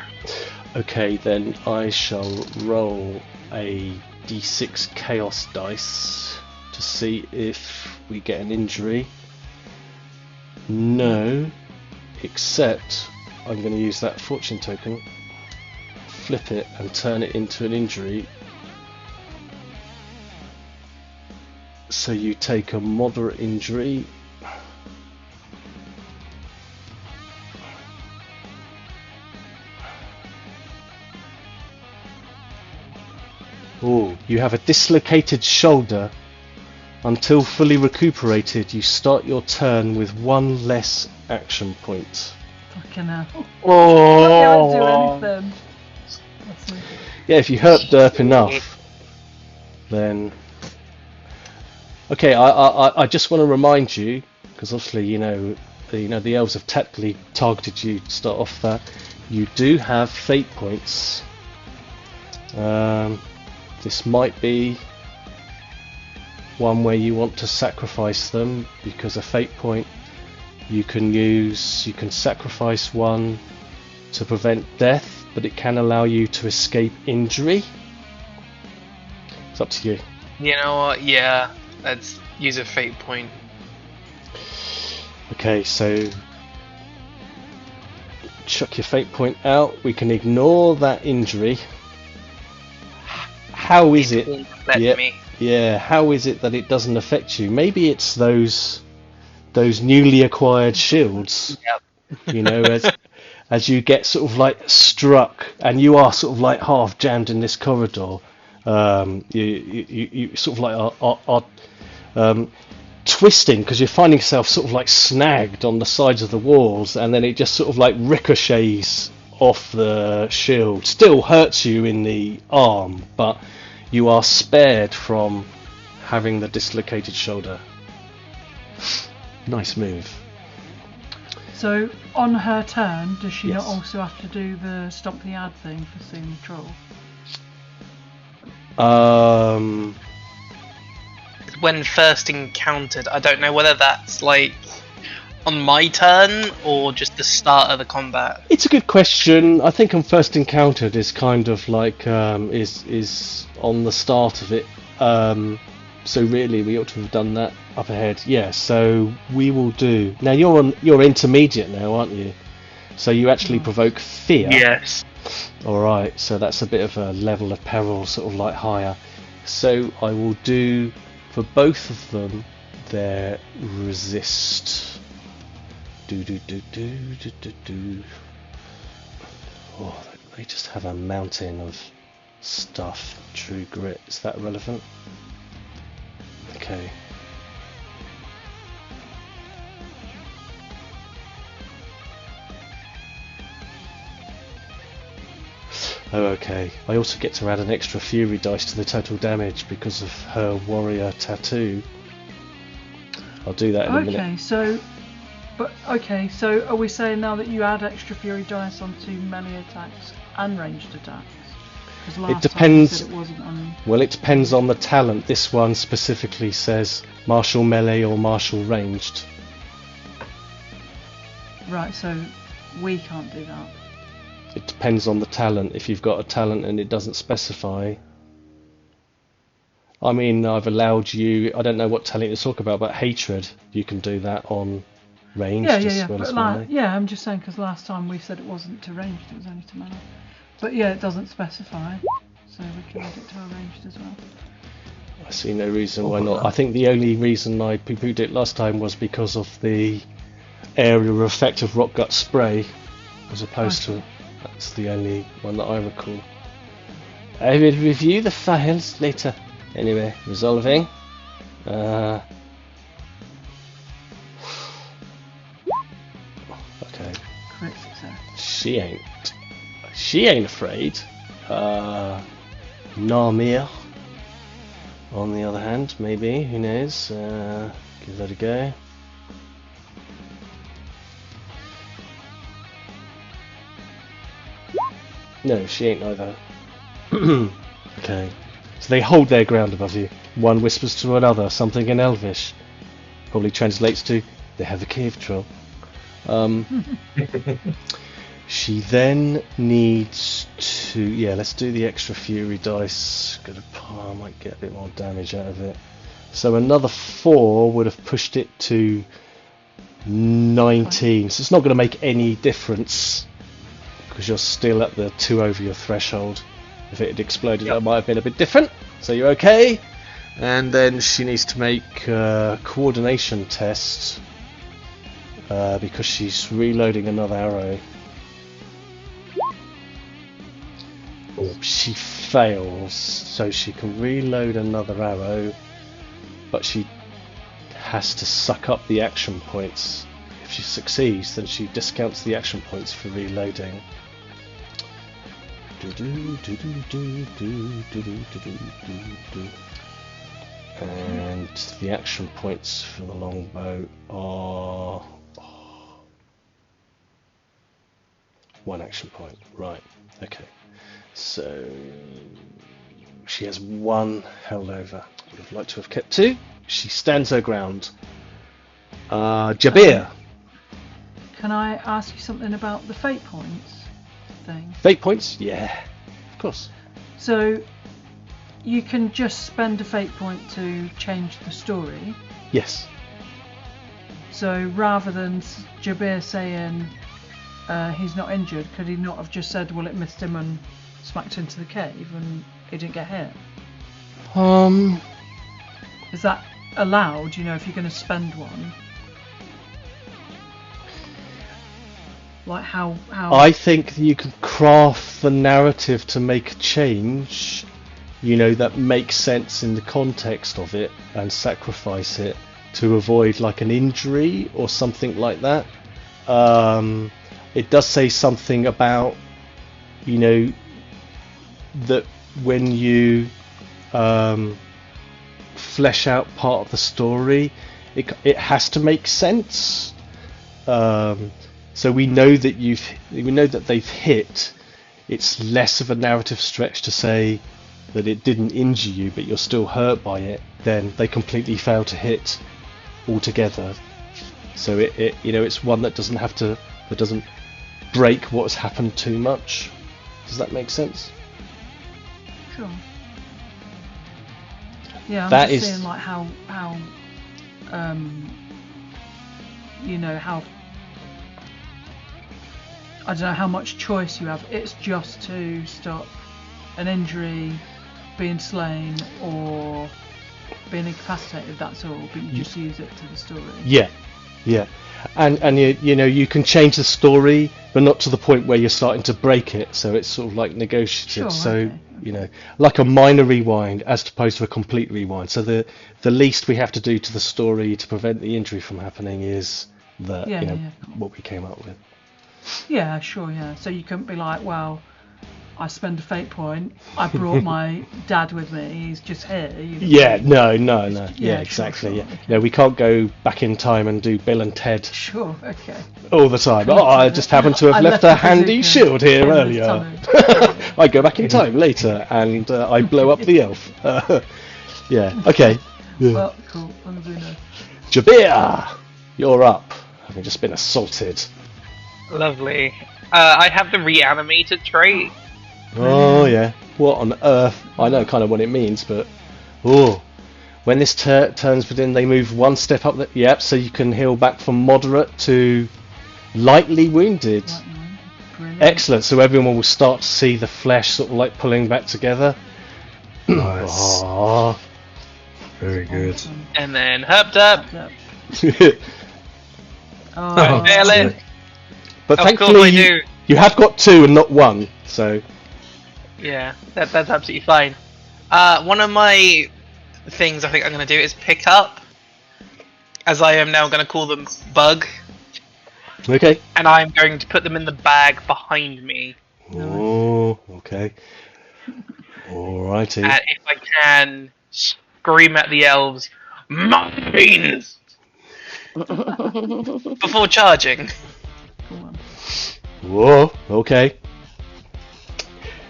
Okay, then I shall roll a d6 chaos dice to see if we get an injury. No, except I'm going to use that fortune token, flip it and turn it into an injury. So you take a moderate injury. Oh, you have a dislocated shoulder. Until fully recuperated, you start your turn with 1 less action point. Fucking hell. Oh. Not do anything. Yeah, if you hurt Derp enough, then... Okay, I just want to remind you, because obviously the elves have tactically targeted you to start off that. You do have fate points. This might be one where you want to sacrifice them, because a fate point you can sacrifice one to prevent death, but it can allow you to escape injury. It's up to you. You know what? Yeah, let's use a fate point. Okay, so chuck your fate point out. We can ignore that injury. How is it? Yeah, how is it that it doesn't affect you? Maybe it's those newly acquired shields. Yep. You know, as you get sort of like struck, and you are sort of like half jammed in this corridor. You sort of like are twisting because you're finding yourself sort of like snagged on the sides of the walls, and then it just sort of like ricochets off the shield. Still hurts you in the arm, but you are spared from having the dislocated shoulder. Nice move. So on her turn, does she Yes. not also have to do the stomp the ad thing for seeing the troll? When first encountered, I don't know whether that's like on my turn or just the start of the combat. It's a good question. I think on first encountered is kind of like is on the start of it. So really, we ought to have done that up ahead. Yeah. So we will do. Now you're intermediate now, aren't you? So you actually provoke fear. Yes. All right. So that's a bit of a level of peril, sort of like higher. So I will do for both of them their resist. Do. Oh, they just have a mountain of stuff. True grit. Is that relevant? Okay. Oh, okay. I also get to add an extra fury dice to the total damage because of her warrior tattoo. I'll do that in a minute. So are we saying now that you add extra fury dice onto melee attacks and ranged attacks? It depends. Time you said it wasn't on... Well, it depends on the talent. This one specifically says martial melee or martial ranged. Right, so we can't do that. It depends on the talent. If you've got a talent and it doesn't specify. I mean, I've allowed you. I don't know what talent you talk about, but hatred. You can do that on ranged as well as melee. Yeah, I'm just saying because last time we said it wasn't to ranged; it was only to melee. But yeah, it doesn't specify, so we can add it to our ranged as well. I see no reason why not. I think the only reason I poo-pooed it last time was because of the area effect of rock gut spray, as opposed to. That's the only one that I recall. I will review the files later. Anyway, resolving. Okay. Crit success. She ain't afraid. Narmir, on the other hand, maybe, who knows? Give that a go. No, she ain't either. Okay. So they hold their ground above you. One whispers to another something in Elvish. Probably translates to, they have a cave troll. She then needs to... Yeah, let's do the extra fury dice. I might get a bit more damage out of it. So another 4 would have pushed it to 19. So it's not going to make any difference, because you're still at the 2 over your threshold. If it had exploded, that might have been a bit different. So you're okay. And then she needs to make a coordination test, because she's reloading another arrow. She fails, so she can reload another arrow, but she has to suck up the action points. If she succeeds, then she discounts the action points for reloading. And the action points for the longbow are 1 action point. Right, okay. So she has 1 held over. Would have liked to have kept 2. She stands her ground. Jabir. Can I ask you something about the fate points thing? Fate points? Yeah, of course. So you can just spend a fate point to change the story. Yes. So rather than Jabir saying he's not injured, could he not have just said, well, it missed him and smacked into the cave and he didn't get hit? Is that allowed, if you're going to spend one? Like how I think you can craft the narrative to make a change, that makes sense in the context of it, and sacrifice it to avoid like an injury or something like that. It does say something about, that when you flesh out part of the story, it has to make sense. So we know that they've hit. It's less of a narrative stretch to say that it didn't injure you, but you're still hurt by it. Then they completely fail to hit altogether. So it's one that doesn't break what's happened too much. Does that make sense? Sure. Yeah, I'm that just is seeing like how how I don't know how much choice you have. It's just to stop an injury, being slain, or being incapacitated. That's all. But you just use it to the story. Yeah. And you can change the story, but not to the point where you're starting to break it. So it's sort of like negotiative. Sure, So okay. like a minor rewind as opposed to a complete rewind. So the least we have to do to the story to prevent the injury from happening is cool. what we came up with. Yeah, sure, yeah. So you couldn't be like, well, I spend a fate point. I brought my dad with me. He's just here. Yeah, no. Yeah, sure, exactly. sure, Yeah, okay. no, we can't go back in time and do Bill and Ted Sure. Okay. all the time. Oh, I just happen to have I left left a the handy bazooka shield here in the earlier. tunnel. I go back in time later and I blow up the elf. Yeah. Okay. Yeah. Well, cool. As long as we know. Jabir, you're up. Having just been assaulted. Lovely. I have the reanimated trait. Oh yeah. What on earth? I know kind of what it means, but when this turns within, they move one step up. Yep. So you can heal back from moderate to lightly wounded. Brilliant. Excellent. So everyone will start to see the flesh sort of like pulling back together. Nice. Oh. Very good. Awesome. And then herped up. Yep. Oh, Nail it. But Of course I thankfully do. you have got 2 and not 1. So Yeah, that's absolutely fine. One of my things I think I'm going to do is pick up, as I am now going to call them bug, okay. and I'm going to put them in the bag behind me. Oh, okay. Alrighty. And if I can, scream at the elves, "Mines!" before charging. Go on. Whoa. Okay.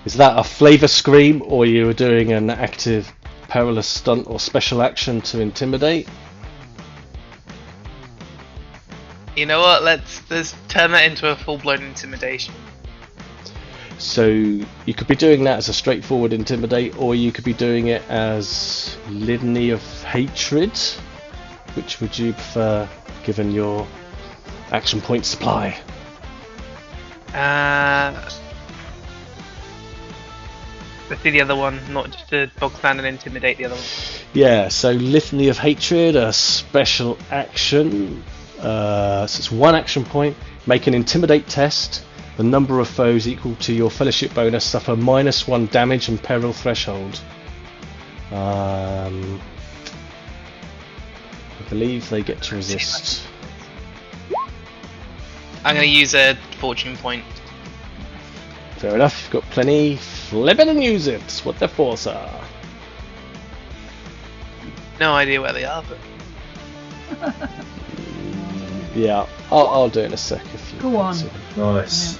Is that a flavour scream, or you were doing an active perilous stunt or special action to intimidate? You know what? Let's turn that into a full-blown intimidation. So you could be doing that as a straightforward intimidate, or you could be doing it as litany of hatred. Which would you prefer, given your action point supply? Let's do the other one, not just to bog stand and intimidate the other one. Yeah, so litany of hatred, a special action. So it's 1 action point. Make an intimidate test. The number of foes equal to your fellowship bonus suffer -1 damage and peril threshold. I believe they get to resist. I'm going to use a fortune point. Fair enough, you've got plenty. Flip it and use it. It's what their force are. No idea where they are, but Yeah, I'll do it in a sec if you Go want on. to. Nice.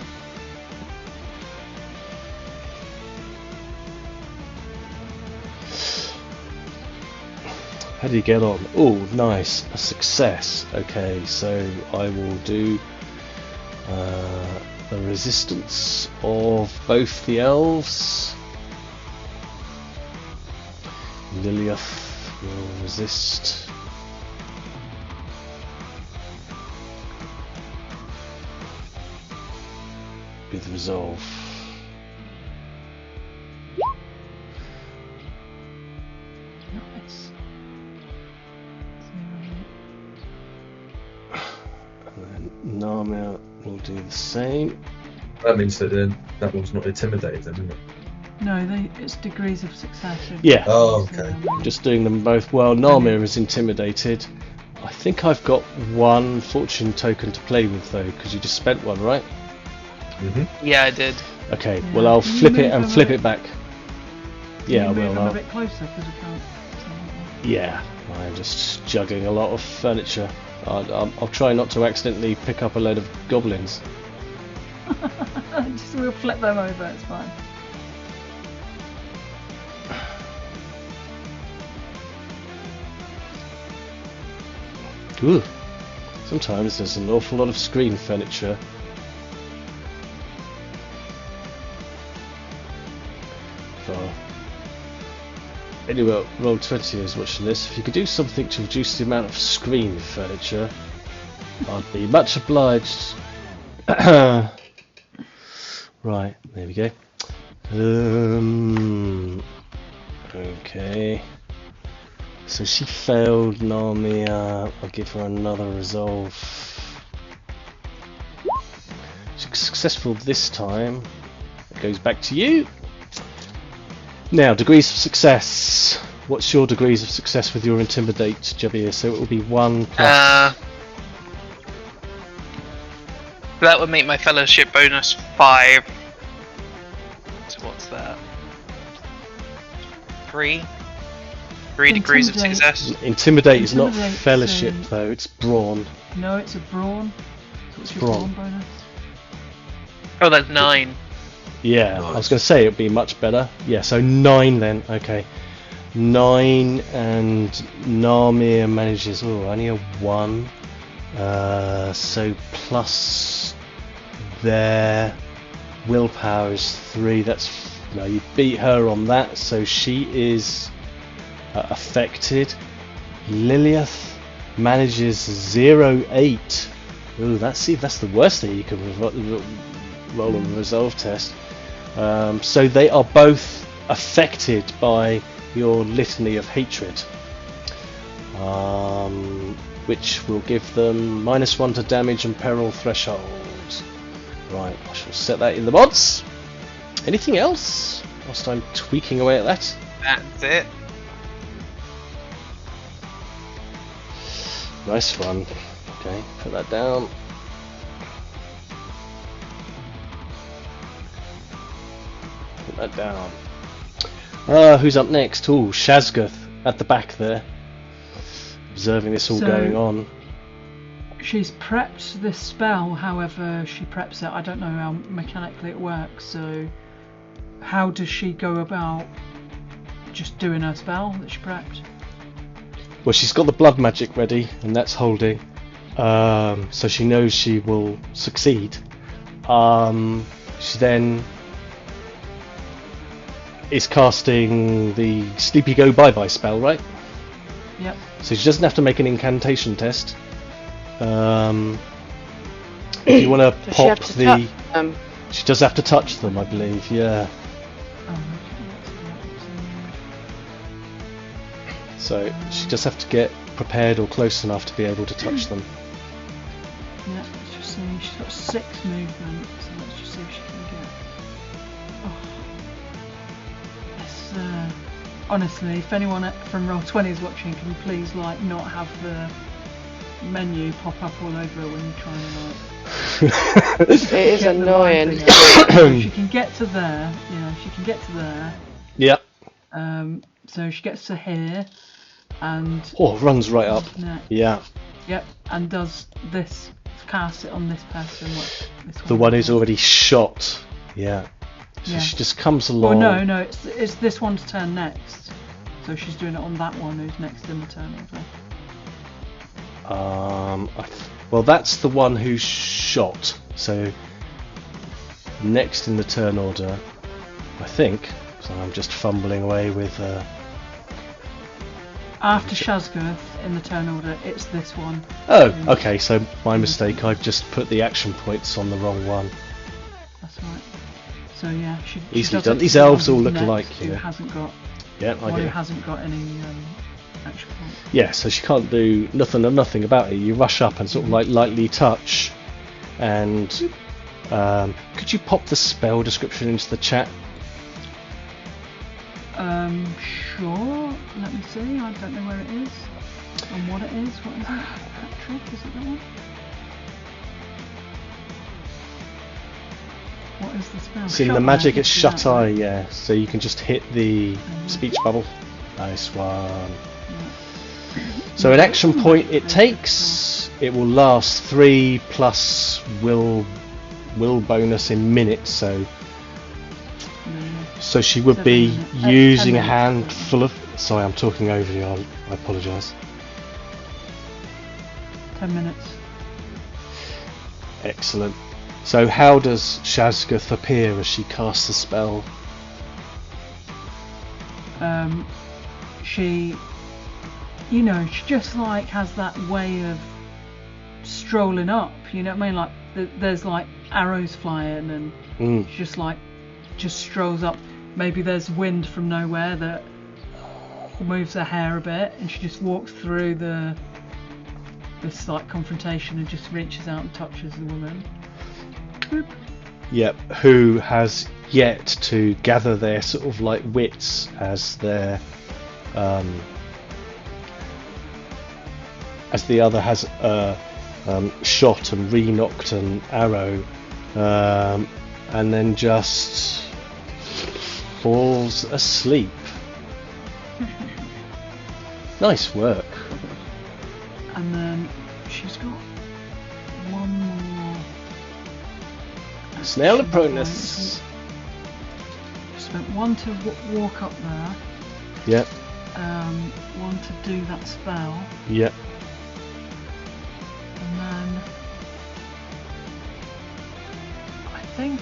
How do you get on? Oh, nice. A success. Okay, so I will do the resistance of both the elves. Lilith will resist. With resolve. Nice. And then Narmia will do the same. That means that that one's not intimidated then, isn't it? No, it's degrees of success. Yeah. Oh, okay. Just doing them both well. Narmia is intimidated. I think I've got 1 fortune token to play with though, because you just spent 1, right? yeah, I did. Okay, Yeah. well I'll Can you flip it move and them flip a- it back. Yeah, I Move will. them a I'll, bit closer because we can't. yeah, I'm just juggling a lot of furniture. I'll try not to accidentally pick up a load of goblins. Just we'll flip them over. It's fine. Ooh. Sometimes there's an awful lot of screen furniture. For anyway, Roll20 is watching this. If you could do something to reduce the amount of screen furniture, I'd be much obliged. Right, there we go. Okay. So she failed Narmia. I'll give her another resolve. She's successful this time. It goes back to you. Now, degrees of success. What's your degrees of success with your intimidate, Jabir? So it will be 1 plus. That would make my fellowship bonus 5. So What's that? 3 degrees of Intimidate. success. Intimidate is not Intimidate's, fellowship though, it's brawn. No, it's a brawn. So it's your Brawn. brawn bonus. Oh, that's 9. Yeah, I Nice. was going to say it'd be much better. Yeah, so 9 then. Okay, 9, and Narmir manages. Oh, only a 1. So plus their willpower is 3. That's no, you beat her on that, so she is affected. Lilith manages 0-8. Ooh, that's the worst thing you can roll on a resolve test. So they are both affected by your litany of hatred, which will give them -1 to damage and peril thresholds. Right, I shall set that in the mods. Anything else whilst I'm tweaking away at that? That's it. Nice one. Okay, put that down. Put that down. Who's up next? Oh, Shazguth at the back there, observing this all So- going on. She's prepped this spell, however she preps it. I don't know how mechanically it works, so how does she go about just doing her spell that she prepped? Well, she's got the blood magic ready, and that's holding. So she knows she will succeed. She then is casting the Sleepy Go Bye Bye spell, right? Yep. So she doesn't have to make an incantation test. If you want to Does she have pop to the, touch them? she does have to touch them, I believe. Yeah. So she just have to get prepared or close enough to be able to touch them. Yeah, let's just see. She's got 6 movement, so let's just see if she can get. Oh. It's, honestly, if anyone from Roll20 is watching, can you please not have the menu pop up all over her when you're trying to It is get the line annoying. thing out. If she can get to there, she can get to there. Yep. So she gets to here, and Oh, runs right up. yeah, Yeah. and does this, cast it on this person. This The one who's already shot. Yeah. So Yeah. she just comes Well, along. no, it's this one's turn next. So she's doing it on that one who's next in the turn order. Well, that's the one who's shot. So next in the turn order, I think. So I'm just fumbling away with. After Shazguth in the turn order, it's this one. Oh, okay. So my mistake. I've just put the action points on the wrong one. That's right. So yeah, she Easily does done. it These to the elves one all who's look next, alike, Who yeah. hasn't got? Yeah, I One who get it. hasn't got any action points. Yeah, so she can't do nothing about it. You rush up and sort of lightly touch, and could you pop the spell description into the chat? Sure. Let me see. I don't know where it is and what it is. What is it? Patrick, is it that one? What is the spell? It's in the Shut magic. Eye, It's let's do shut that eye. one. Yeah, so you can just hit the speech bubble. Nice one. So an action point it takes. It will last 3 plus will bonus in minutes. So she would be 7 minutes. using 10 a minutes. handful of. Sorry, I'm talking over you. I apologise. 10 minutes. Excellent. So how does Shazguth appear as she casts the spell? She just has that way of strolling up, you know what I mean? Like there's arrows flying, and she just strolls up. Maybe there's wind from nowhere that moves her hair a bit, and she just walks through this confrontation and just reaches out and touches the woman. Boop. Yep. Who has yet to gather their sort of wits as their as the other has shot and re-knocked an arrow, and then just falls asleep. Nice work. And then she's got one more. Snail action proneness. point. Spent one to walk up there. Yep. One to do that spell, Yep. and then I think,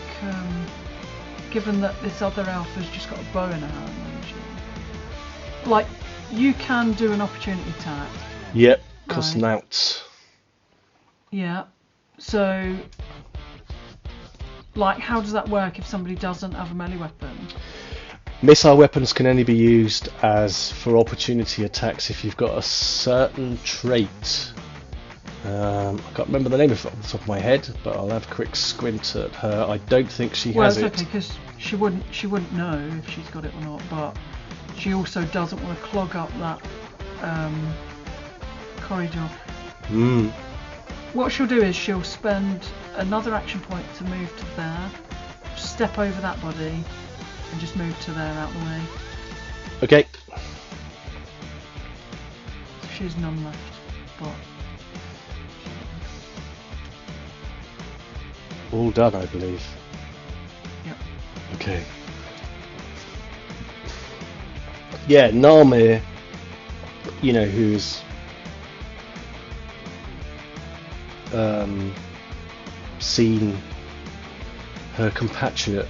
given that this other elf has just got a bow in her hand, like, you can do an opportunity attack. Yep. Cost Right. nought. Yeah. So, like, how does that work if somebody doesn't have a melee weapon? Missile weapons can only be used as for opportunity attacks if you've got a certain trait. I can't remember the name of it off the top of my head, but I'll have a quick squint at her. I don't think she Well, has it's it. okay, because she wouldn't know if she's got it or not, but she also doesn't want to clog up that corridor. Mm. What she'll do is she'll spend another action point to move to there, step over that body, and just move to there out the way. Okay. She's none left, but All done, I believe. yep. Okay. Yeah, Narmir, who's seen her compatriot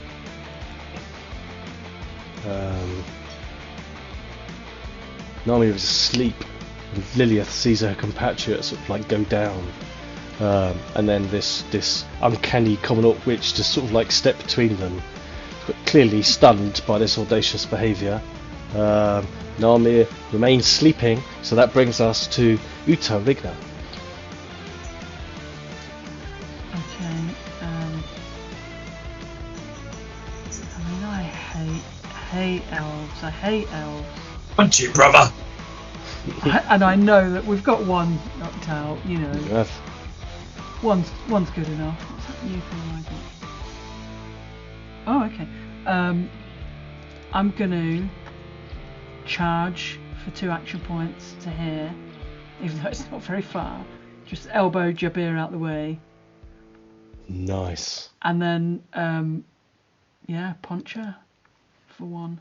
Narmir is asleep, and Lilith sees her compatriot sort of like go down, and then this uncanny Commandant Witch just sort of like step between them, but clearly stunned by this audacious behaviour. Narmir remains sleeping, so that brings us to Utteringer. Okay. I mean, I hate elves. I hate elves. Punch you, brother! And I know that we've got one knocked out. Yes. One's good enough. What's that new thing I got? Oh, okay. I'm gonna charge for 2 action points to here, even though it's not very far. Just elbow Jabir out the way, Nice. and then punch her for 1.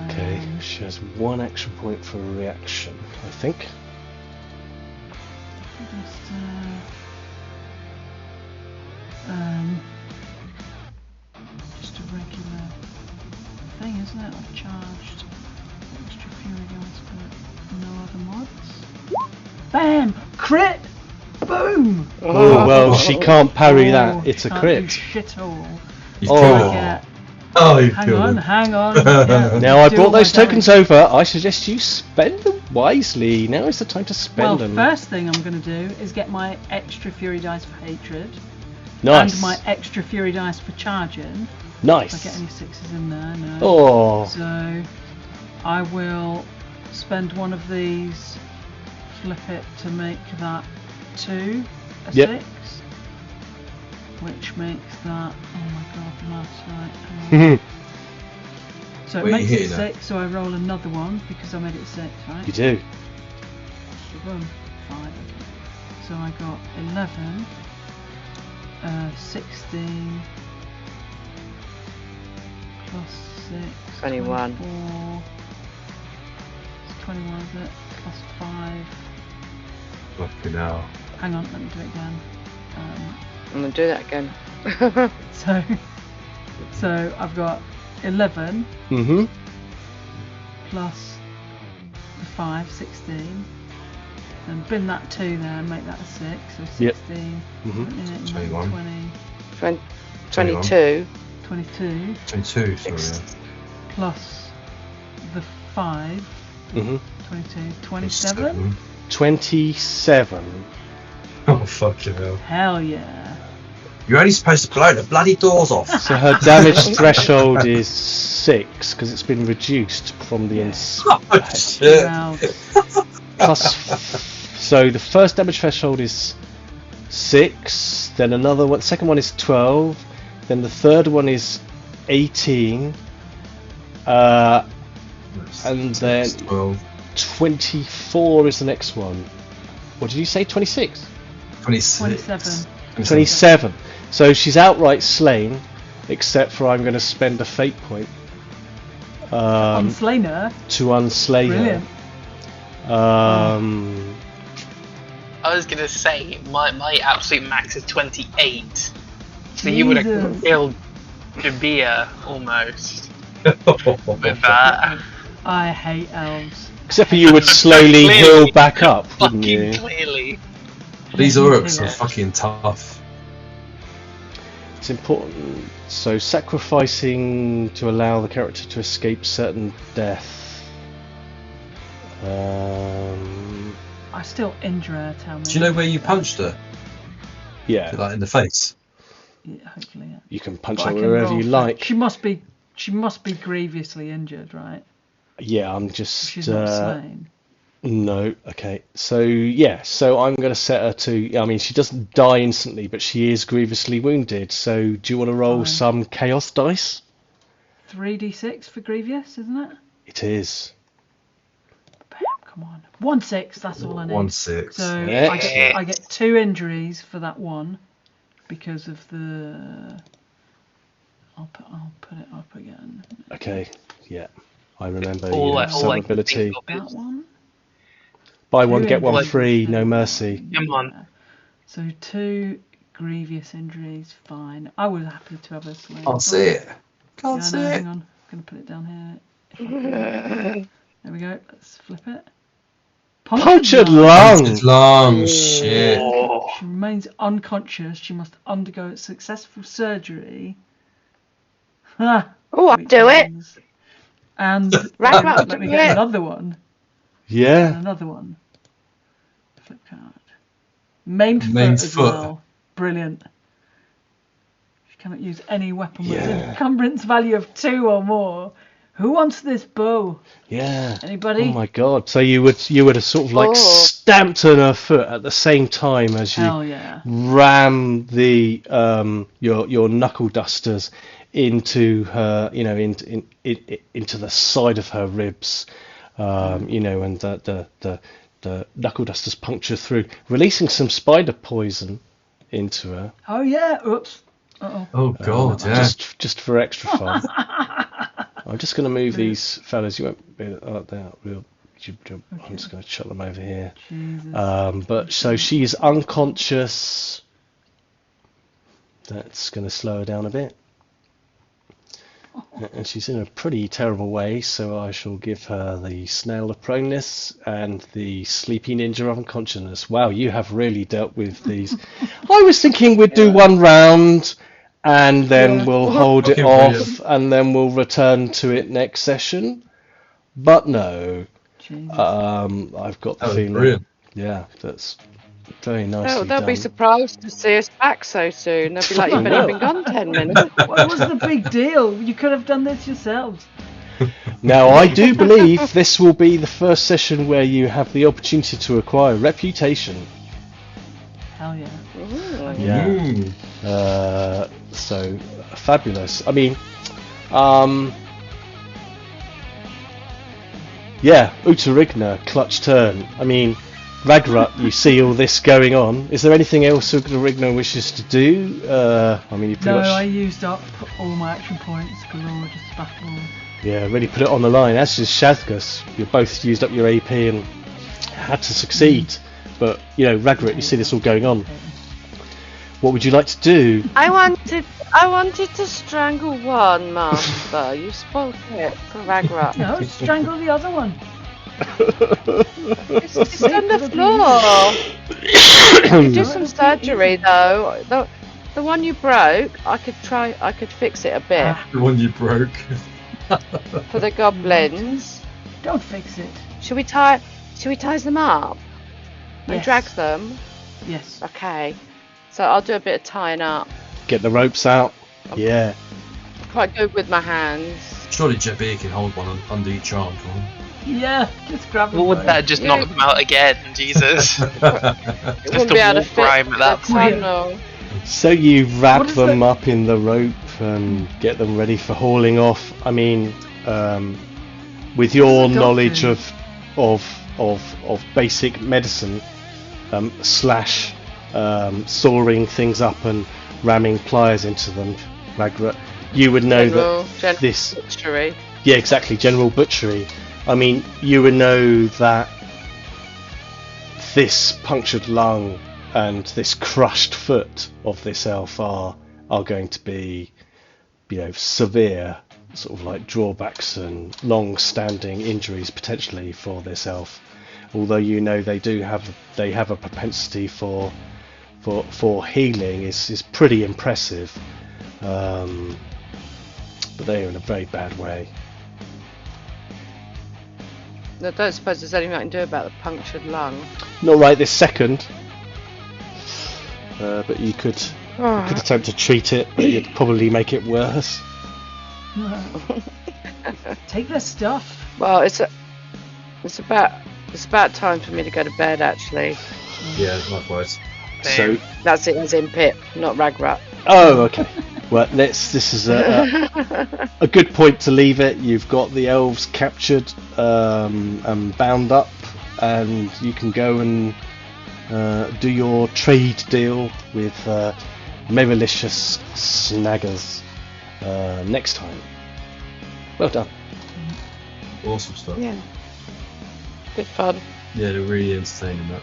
Okay, she has 1 action point for a reaction, I think. Just a regular thing, isn't it? I've charged extra fury dice but no other mods. Bam! Crit! Boom! Oh, well, she can't parry Oh, that. It's a can't crit. do shit all. You Oh. killed Yeah. her. Oh, you Hang killed on, her. hang on. Yeah, Now I do brought all my those tokens damage. over. I suggest you spend them wisely. Now is the time to Well, spend them. first thing I'm going to do is get my extra fury dice for hatred. Nice. And my extra fury dice for charging. Nice. If I get any 6s in there, no. Oh. So I will spend one of these, flip it to make that 2, a Yep. 6. Which makes that, oh my god, the math's right. Hang on. So it What are you makes it hitting at? 6, so I roll another one because I made it 6, right? You do. Boom, 5, okay. So I got 11, 16, plus 6, 21. 24, it's 21 is it? Plus 5, Fucking hell. hang on, let me do it again. I'm gonna do that again. So I've got 11 Mm-hmm. plus the 5, 16, and bin that 2 there and make that a 6, so 16, Yep. Mhm. 21. 20, 22. 22, 22, sorry. Yeah. plus the 5, Mm-hmm. 22, 27? 27. Oh, fucking hell. Hell yeah. You're only supposed to blow the bloody doors off. So her damage threshold is 6 because it's been reduced from the Oh, shit. Round. plus. So the first damage threshold is 6. Then another one. Second one is 12. Then the third one is 18. And then 12. 24 is the next one. What did you say? 26? 26. 27. 27. So she's outright slain, except for I'm going to spend a fate point Unslain her. to unslay Brilliant. her. I was gonna say my absolute max is 28, so you would have Jesus. killed Jabir almost with that. I hate elves. Except for you would slowly Clearly. heal back up, wouldn't Fucking you? clearly. These orcs are Yeah. fucking tough. It's important. So sacrificing to allow the character to escape certain death. I still injure her, tell me. Do you know where you punched her? Yeah, Like in the face? Yeah, hopefully, yeah. you can punch But I her can wherever roll you for- like. She must be grievously injured, right? Yeah, I'm just. She's not slain. No, okay. So yeah, so I'm going to set her to. I mean, she doesn't die instantly, but she is grievously wounded. So do you want to roll Fine. some chaos dice? 3d6 for grievous, isn't it? It is. Bam, come on. 1-6, that's all I need. 1-6. So Yeah. I get 2 injuries for that one because of the. I'll put it up again. Okay. Yeah, I remember. All You I- have all some I can ability. think of That is- one. Buy one, Two get one injuries. free. No mercy. Come on. So 2 grievous injuries, fine. I was happy to have a slain. Can't see it. Can't Yeah, see no, it. hang on. I'm going to put it down here. If I can. There we go. Let's flip it. Punctured lung. lung. It's long shit. Oh, She remains unconscious. She must undergo successful surgery. Ha! Oh, I'll Which do it. means- And Ragrutt, let me do get it. another one. And Yeah. another one. Flip card. Maimed foot Maimed as foot. well. Brilliant. She cannot use any weapon with an Yeah. encumbrance value of 2 or more. Who wants this bow? Yeah. Anybody? Oh my god. So you would have sort of like Oh. stamped on her foot at the same time as you Hell yeah. ram the your knuckle dusters into her, you know, into the side of her ribs, you know, and the knuckle dusters puncture through, releasing some spider poison into her. Oh yeah. Oops. Uh-oh. Oh god, yeah. Just for extra fun. I'm just going to move these fellas. You won't be there. Real. I'm just going to chuck them over here. Jesus. But so she's unconscious. That's going to slow her down a bit. And she's in a pretty terrible way, so I shall give her the snail of proneness and the sleepy ninja of unconsciousness. Wow, you have really dealt with these. I was thinking we'd do one round and then we'll hold it Fucking off brilliant. and then we'll return to it next session. But no, Jesus. I've got the That was feeling. brilliant. Yeah, that's very nicely Oh, they'll done. be surprised to see us back so soon. They'll be like, you've only been gone 10 minutes. What was the big deal? You could have done this yourselves. Now, I do believe this will be the first session where you have the opportunity to acquire reputation. Hell yeah. Yeah. Mm. So fabulous. I mean, yeah, Utteringer, clutch turn. I mean, Ragrutt, you see all this going on. Is there anything else Utteringer wishes to do? I mean, you pretty No, much, I used up all my action points galore, just battle. yeah, really put it on the line. As is Shazguth, you both used up your AP and had to succeed. But you know, Ragrutt, you see this all going on. What would you like to do? I wanted to strangle one, Master. You spoilt it for Ragrutt. No, strangle the other one. It's on the floor. You could do some surgery though. The one you broke, I could fix it a bit The one you broke. for the goblins. Don't fix it. Should we tie them up and Yes. drag them? Yes. Okay. So I'll do a bit of tying up. Get the ropes out. Yeah. Quite good with my hands. Surely Jabir can hold one under each arm, can't Yeah, just grab them. What would that just knock them out again? Jesus. It Just wouldn't a be able to warp rhyme fit at that the point. tunnel. So you wrap What is them that? up in the rope and get them ready for hauling off. I mean, with your What does the knowledge doctor- of basic medicine, slash sawing things up and ramming pliers into them, Ragrutt, you would know General that this. butchery. Yeah, exactly. General butchery. I mean, you would know that this punctured lung and this crushed foot of this elf are going to be, severe sort of like drawbacks and long-standing injuries potentially for this elf. Although you know they have a propensity for healing is pretty impressive. But they are in a very bad way. I don't suppose there's anything I can do about the punctured lung. Not right this second. But you could attempt to treat it, but you'd probably make it worse. Take their stuff. Well, it's about time for me to go to bed. Actually, Yeah, likewise. So, that's it. As in Pip, not Ragrutt. oh, okay. Well, this is a good point to leave it. You've got the elves captured and bound up, and you can go and do your trade deal with Merilicious Snaggers next time. Well done. Awesome stuff. Yeah, good fun. Yeah, they're really entertaining that.